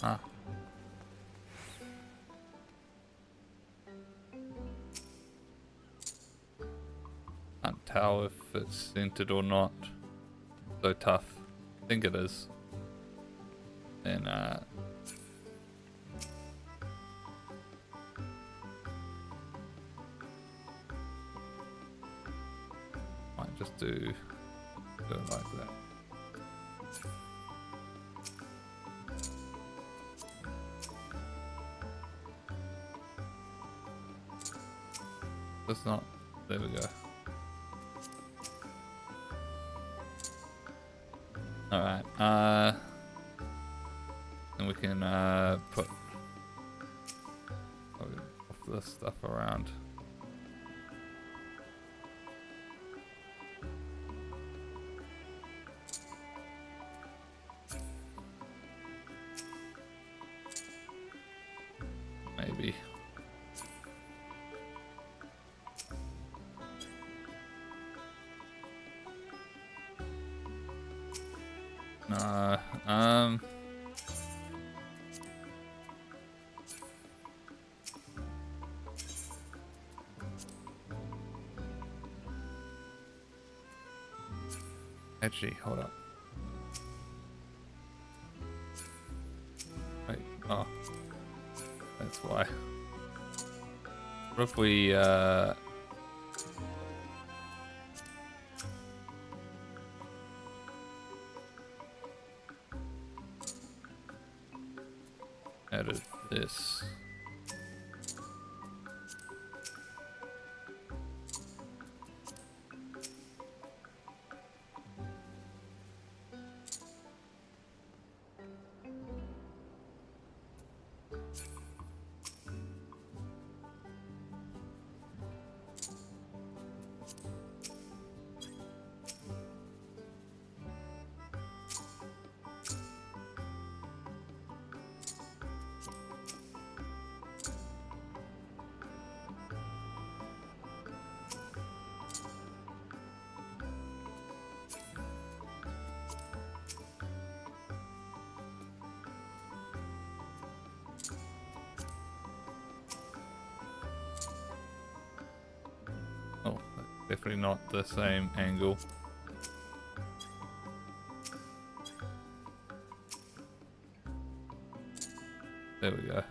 Ah. Can't tell if it's centered or not. So tough. I think it is. Then might just do it like that. That's not. There we go. Alright, and we can put this stuff around. Maybe. Actually, hold up. Wait, oh. That's why. What if we, added this. Oh, definitely not the same angle. There we go.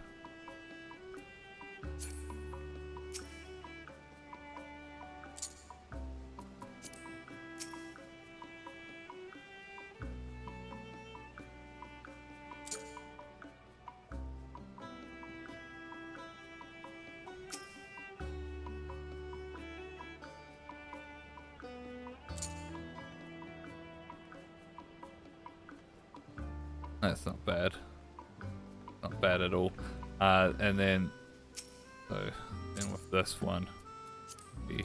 That's not bad. not bad at all. And then, so then with this one, we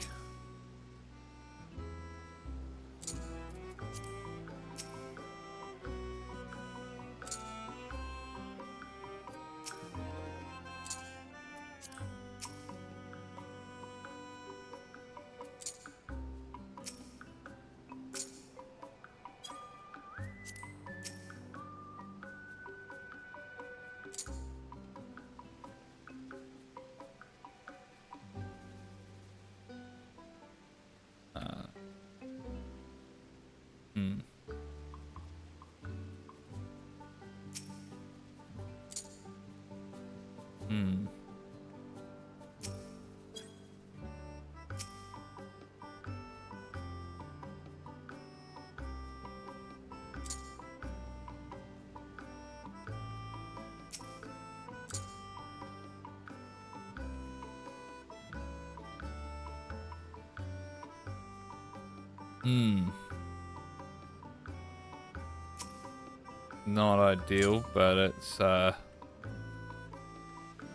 not ideal, but it's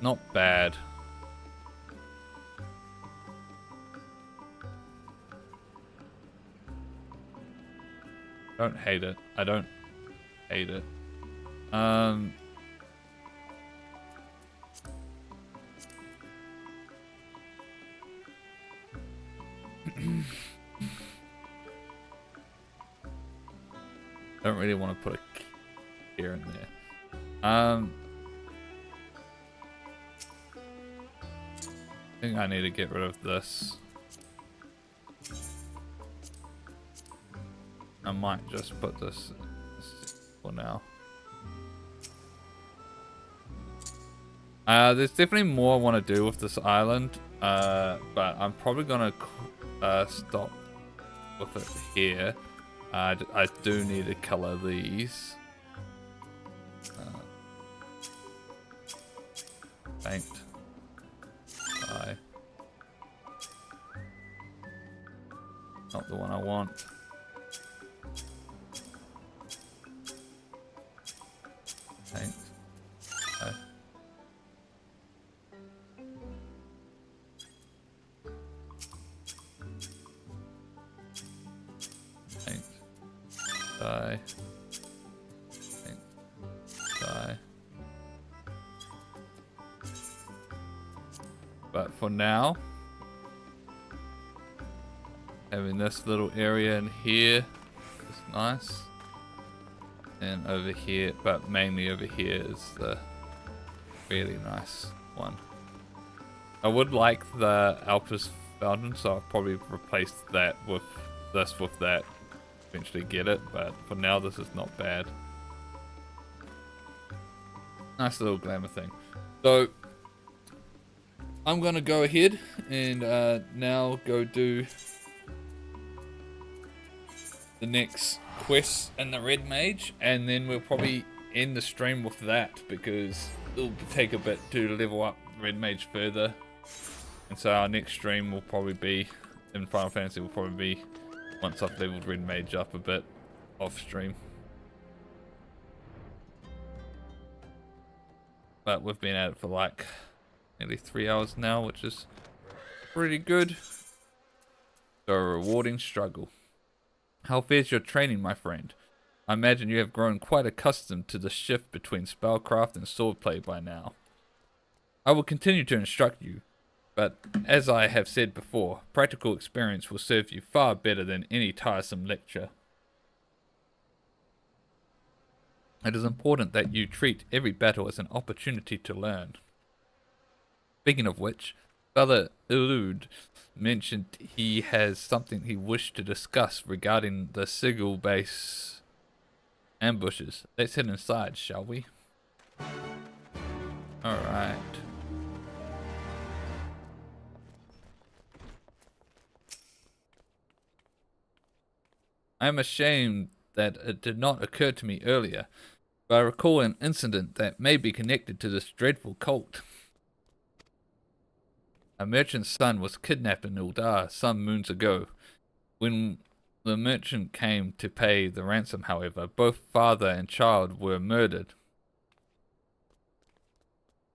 not bad. Don't hate it. I don't hate it. Don't really want to put a here and there. I think I need to get rid of this. I might just put this for now. There's definitely more I want to do with this island, but I'm probably gonna stop with it here. I do need to color these. Paint. Dye. Not the one I want. Paint. Dye. Paint. Dye. Paint. Dye. But for now, having this little area in here is nice. And over here, but mainly over here is the really nice one. I would like the Alpus fountain, so I'll probably replace that with this with that. Eventually get it, but for now this is not bad. Nice little glamour thing. So I'm gonna go ahead and now go do the next quest in the Red Mage, and then we'll probably end the stream with that because it'll take a bit to level up Red Mage further. And so our next stream will probably be in Final Fantasy, will probably be once I've leveled Red Mage up a bit off stream. But we've been at it for like nearly 3 hours now, which is pretty good. So a rewarding struggle. How fares your training, my friend? I imagine you have grown quite accustomed to the shift between spellcraft and swordplay by now. I will continue to instruct you, but as I have said before, practical experience will serve you far better than any tiresome lecture. It is important that you treat every battle as an opportunity to learn. Speaking of which, Father Elude mentioned he has something he wished to discuss regarding the Sigil base ambushes. Let's head inside, shall we? Alright. I am ashamed that it did not occur to me earlier, but I recall an incident that may be connected to this dreadful cult. A merchant's son was kidnapped in Uldar some moons ago. When the merchant came to pay the ransom, however, both father and child were murdered.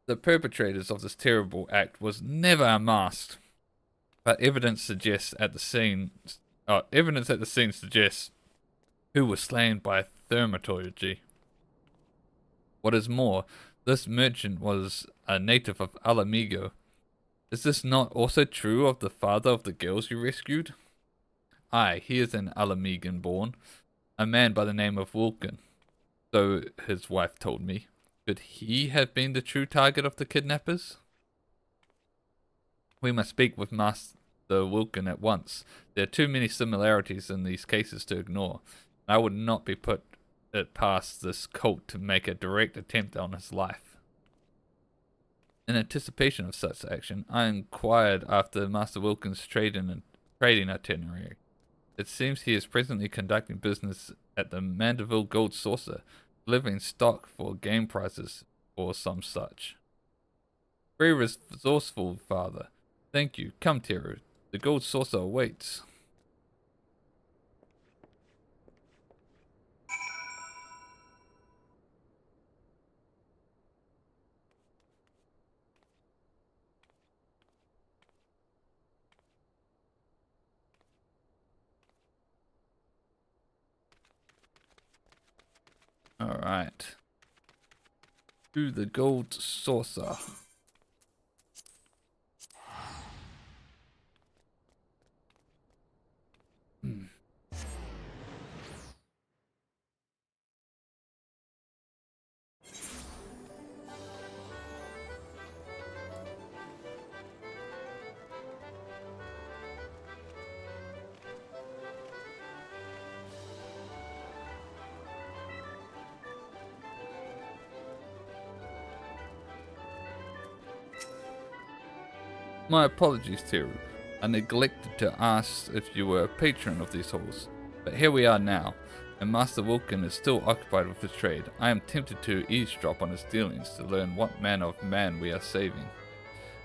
The perpetrators of this terrible act was never unmasked, but evidence at the scene suggests who was slain by thermatology. What is more, this merchant was a native of Alamigo. Is this not also true of the father of the girls you rescued? Aye, he is an Alamigan born, a man by the name of Vulcan, so his wife told me. Could he have been the true target of the kidnappers? We must speak with Master Vulcan at once. There are too many similarities in these cases to ignore. I would not be put it past this cult to make a direct attempt on his life. In anticipation of such action, I inquired after Master Vulcan's trading itinerary. It seems he is presently conducting business at the Mandeville Gold Saucer, delivering stock for game prizes or some such. Very resourceful, father. Thank you. Come, Teru. The Gold Saucer awaits. Alright. To the Gold Saucer. My apologies, Teru. I neglected to ask if you were a patron of these halls. But here we are now, and Master Vulcan is still occupied with his trade. I am tempted to eavesdrop on his dealings to learn what manner of man we are saving.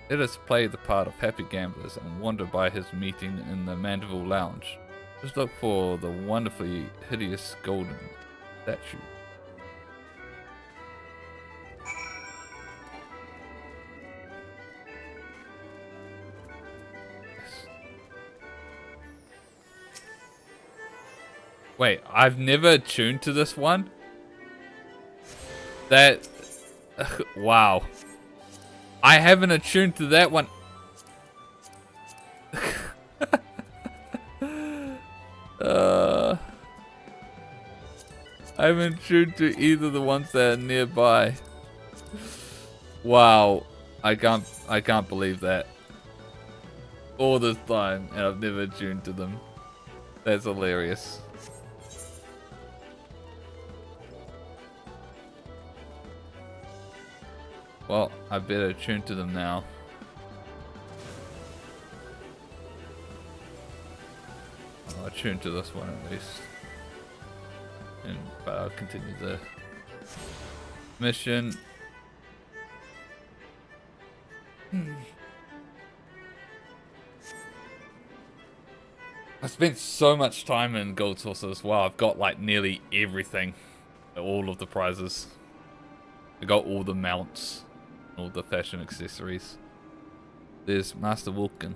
Let us play the part of happy gamblers and wander by his meeting in the Mandeville Lounge. Just look for the wonderfully hideous golden statue. Wait, I've never tuned to this one? That... wow. I haven't attuned to that one. I haven't tuned to either of the ones that are nearby. Wow. I can't believe that. All this time and I've never tuned to them. That's hilarious. Well, I better tune to them now. I'll tune to this one at least. But I'll continue the mission. I spent so much time in Gold Saucer as well. I've got like nearly everything. All of the prizes. I got all the mounts. All the fashion accessories. There's Master Vulcan.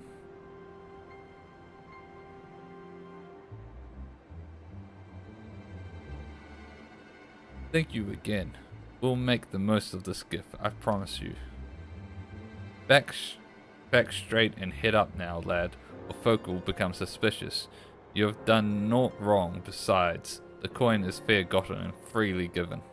Thank you again. We'll make the most of this gift, I promise you. Back straight and head up now, lad, or folk will become suspicious. You have done naught wrong. Besides, the coin is fair gotten and freely given.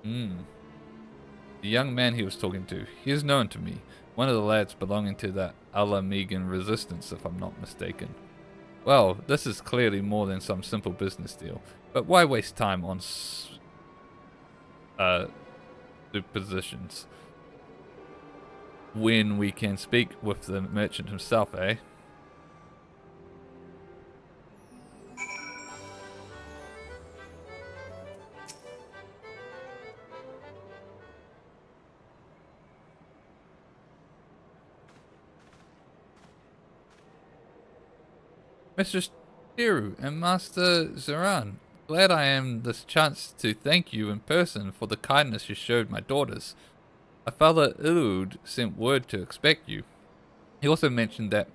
The young man he was talking to, he is known to me. One of the lads belonging to the Alamigan resistance, if I'm not mistaken. Well, this is clearly more than some simple business deal. But why waste time on suppositions when we can speak with the merchant himself, eh? Mr. Teru and Master Zaran, glad I am this chance to thank you in person for the kindness you showed my daughters. My father Ilud sent word to expect you. He also mentioned that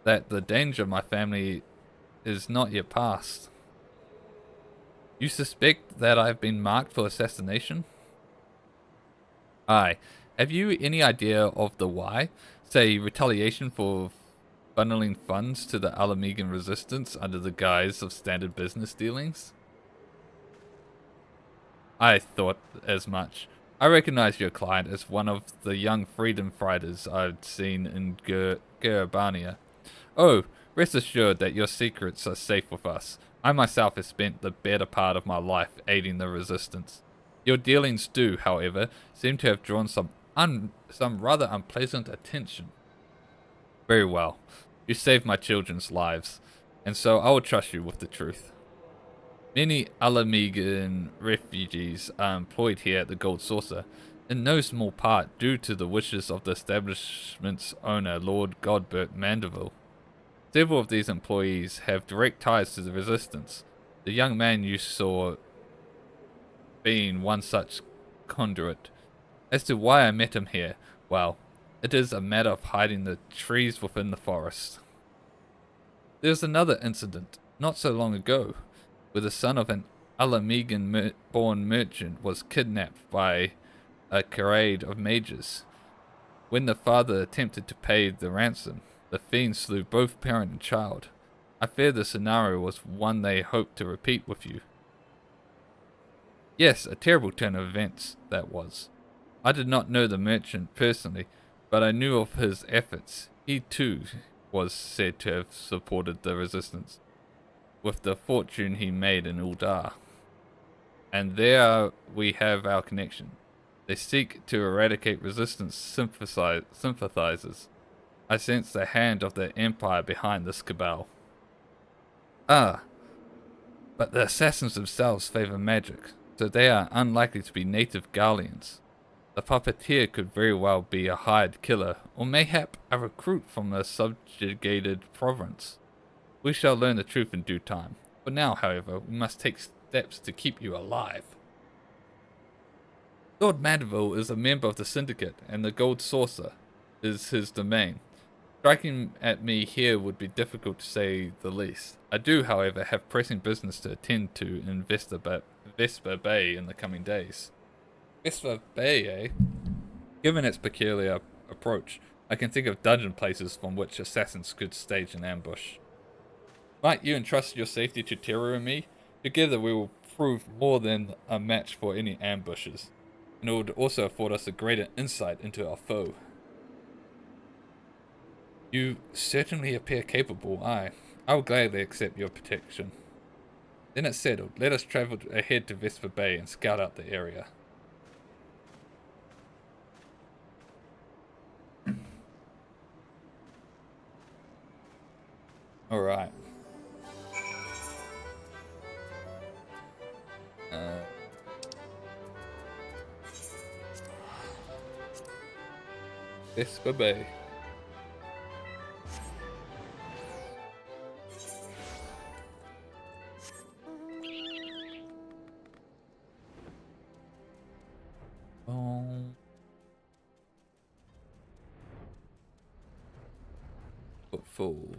the danger of my family is not yet past. You suspect that I've been marked for assassination? Aye. Have you any idea of the why? Say, retaliation for funneling funds to the Alamegan resistance under the guise of standard business dealings? I thought as much. I recognize your client as one of the young freedom fighters I've seen in Gerabania. Oh, rest assured that your secrets are safe with us. I myself have spent the better part of my life aiding the resistance. Your dealings do, however, seem to have drawn some rather unpleasant attention. Very well. You saved my children's lives, and so I will trust you with the truth. Many Alamegan refugees are employed here at the Gold Saucer, in no small part due to the wishes of the establishment's owner, Lord Godbert Mandeville. Several of these employees have direct ties to the resistance, the young man you saw being one such conduit. As to why I met him here, well, it is a matter of hiding the trees within the forest. There's another incident, not so long ago, where the son of an Alamegan-born merchant was kidnapped by a charade of mages. When the father attempted to pay the ransom, the fiends slew both parent and child. I fear the scenario was one they hoped to repeat with you. Yes, a terrible turn of events, that was. I did not know the merchant personally, but I knew of his efforts. He too was said to have supported the resistance, with the fortune he made in Uldar. And there we have our connection. They seek to eradicate resistance sympathizers. I sense the hand of the Empire behind this cabal. Ah, but the assassins themselves favor magic, so they are unlikely to be native Garleans. The puppeteer could very well be a hired killer, or mayhap a recruit from a subjugated province. We shall learn the truth in due time. For now, however, we must take steps to keep you alive. Lord Mandeville is a member of the Syndicate, and the Gold Saucer is his domain. Striking at me here would be difficult to say the least. I do, however, have pressing business to attend to in Vesper Bay in the coming days. Vesper Bay, eh? Given its peculiar approach, I can think of dungeon places from which assassins could stage an ambush. Might you entrust your safety to Teru and me? Together we will prove more than a match for any ambushes, and it would also afford us a greater insight into our foe. You certainly appear capable, I will gladly accept your protection. Then it's settled. Let us travel ahead to Vesper Bay and scout out the area. Alright. Vesper Bay. Footfall.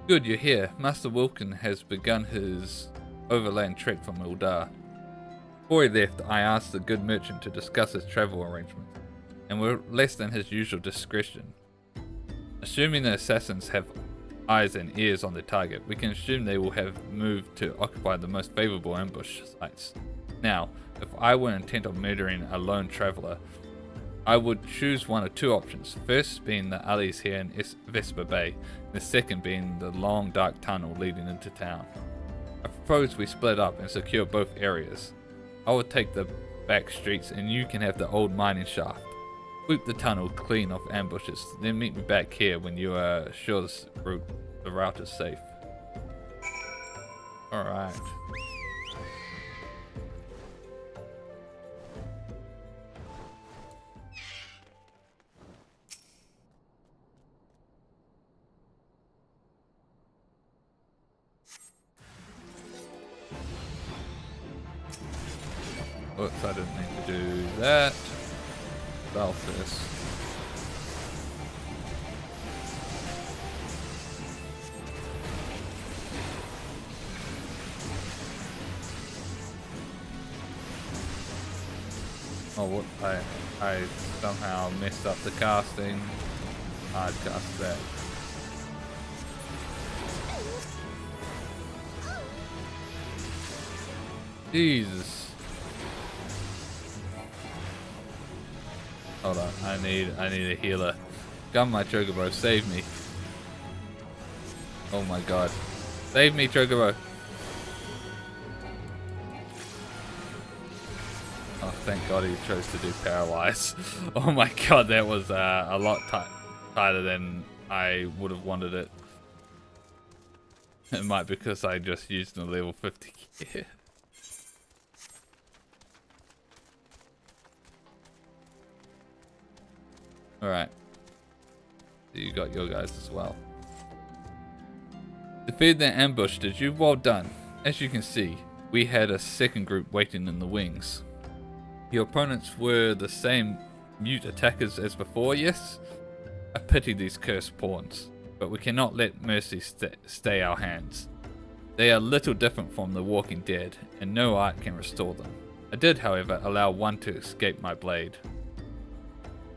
Good, you're here. Master Wilkin has begun his overland trek from Uldar. Before he left, I asked the good merchant to discuss his travel arrangements, and were less than his usual discretion. Assuming the assassins have eyes and ears on their target, we can assume they will have moved to occupy the most favorable ambush sites. Now, if I were intent on murdering a lone traveler, I would choose one of two options, first being the alleys here in Vesper Bay, and the second being the long dark tunnel leading into town. I propose we split up and secure both areas. I will take the back streets and you can have the old mining shaft. Sweep the tunnel clean of ambushes, then meet me back here when you are sure this route the route is safe. Alright. Oops, I didn't mean to do that. Spell first. Oh, what? I somehow messed up the casting. I'd cast that. Jesus. Hold on, I need a healer. Come, my Chocobo, save me. Oh my god. Save me, Chocobo. Oh, thank god he chose to do Paralyze. Oh my god, that was a lot tighter than I would have wanted it. It might be because I just used the level 50 gear. Alright. So you got your guys as well. Defeated their ambush, did you? Well done. As you can see, we had a second group waiting in the wings. Your opponents were the same mute attackers as before, yes? I pity these cursed pawns, but we cannot let mercy stay our hands. They are little different from the walking dead, and no art can restore them. I did, however, allow one to escape my blade.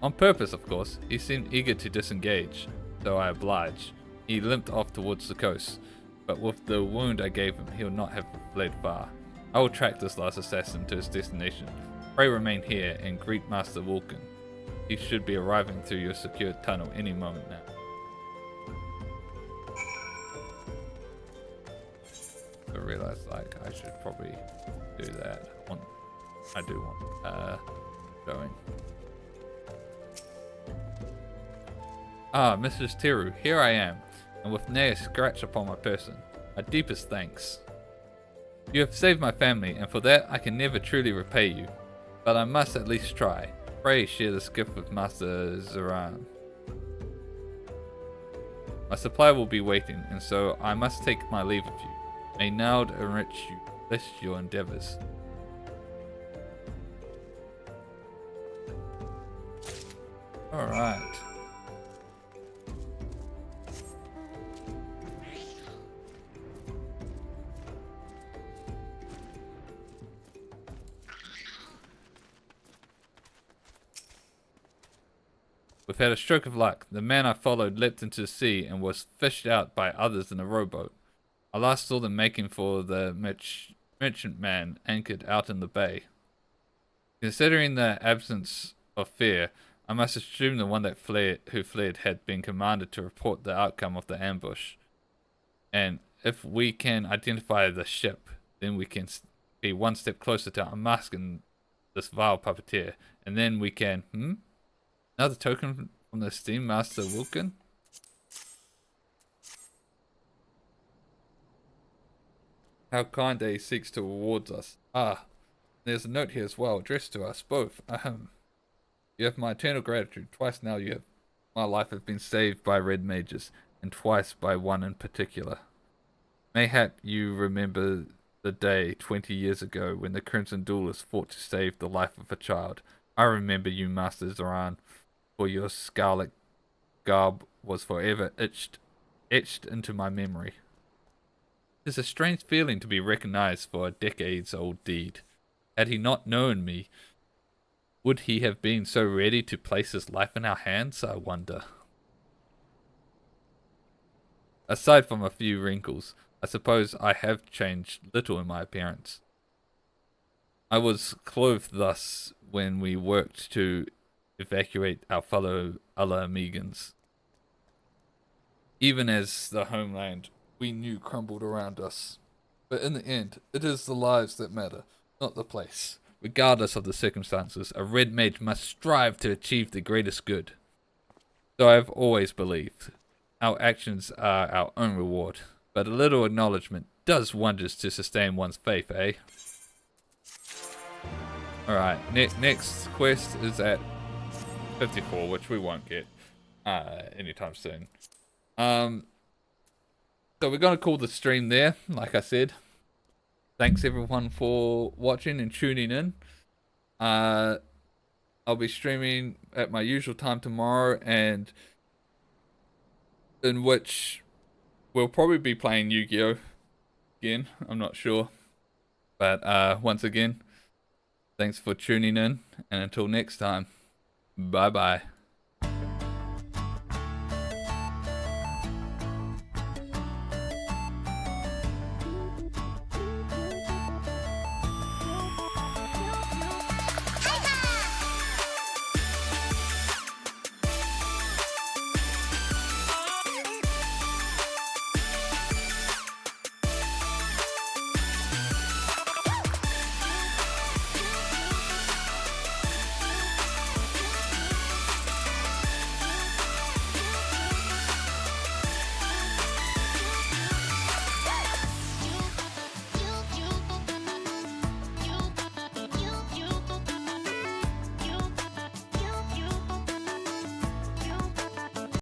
On purpose, of course. He seemed eager to disengage, so I obliged. He limped off towards the coast, but with the wound I gave him, he'll not have fled far. I will track this last assassin to his destination. Pray remain here and greet Master Vulcan. He should be arriving through your secured tunnel any moment now. I realized, like, I should probably do that. I do want going. Ah, Mrs. Teru, here I am, and with nay a scratch upon my person. My deepest thanks. You have saved my family, and for that I can never truly repay you. But I must at least try. Pray share this gift with Master Zoran. My supply will be waiting, and so I must take my leave of you. May Nald enrich you, bless your endeavors. Alright. We've had a stroke of luck. The man I followed leapt into the sea and was fished out by others in a rowboat. I last saw them making for the merchantman anchored out in the bay. Considering the absence of fear, I must assume the one who fled had been commanded to report the outcome of the ambush. And if we can identify the ship, then we can be one step closer to unmasking this vile puppeteer. And then we can... Another token from the Steam Master Vulcan? How kind that he seeks to reward us. Ah, there's a note here as well, addressed to us both. You have my eternal gratitude. Twice now my life has been saved by red mages, and twice by one in particular. Mayhap you remember the day 20 years ago when the Crimson Duelist fought to save the life of a child. I remember you, Master Zoran, for your scarlet garb was forever etched into my memory. It is a strange feeling to be recognized for a decades-old deed. Had he not known me, would he have been so ready to place his life in our hands, I wonder? Aside from a few wrinkles, I suppose I have changed little in my appearance. I was clothed thus when we worked to evacuate our fellow Alamegans. Even as the homeland we knew crumbled around us. But in the end, it is the lives that matter, not the place. Regardless of the circumstances, a red mage must strive to achieve the greatest good. So I have always believed. our actions are our own reward, but a little acknowledgement does wonders to sustain one's faith, eh? Alright, next quest is at 54, which we won't get anytime soon. So we're going to call the stream there, like I said. Thanks everyone for watching and tuning in. I'll be streaming at my usual time tomorrow, and in which we'll probably be playing Yu-Gi-Oh! Again. I'm not sure. But once again, thanks for tuning in, and until next time, bye-bye.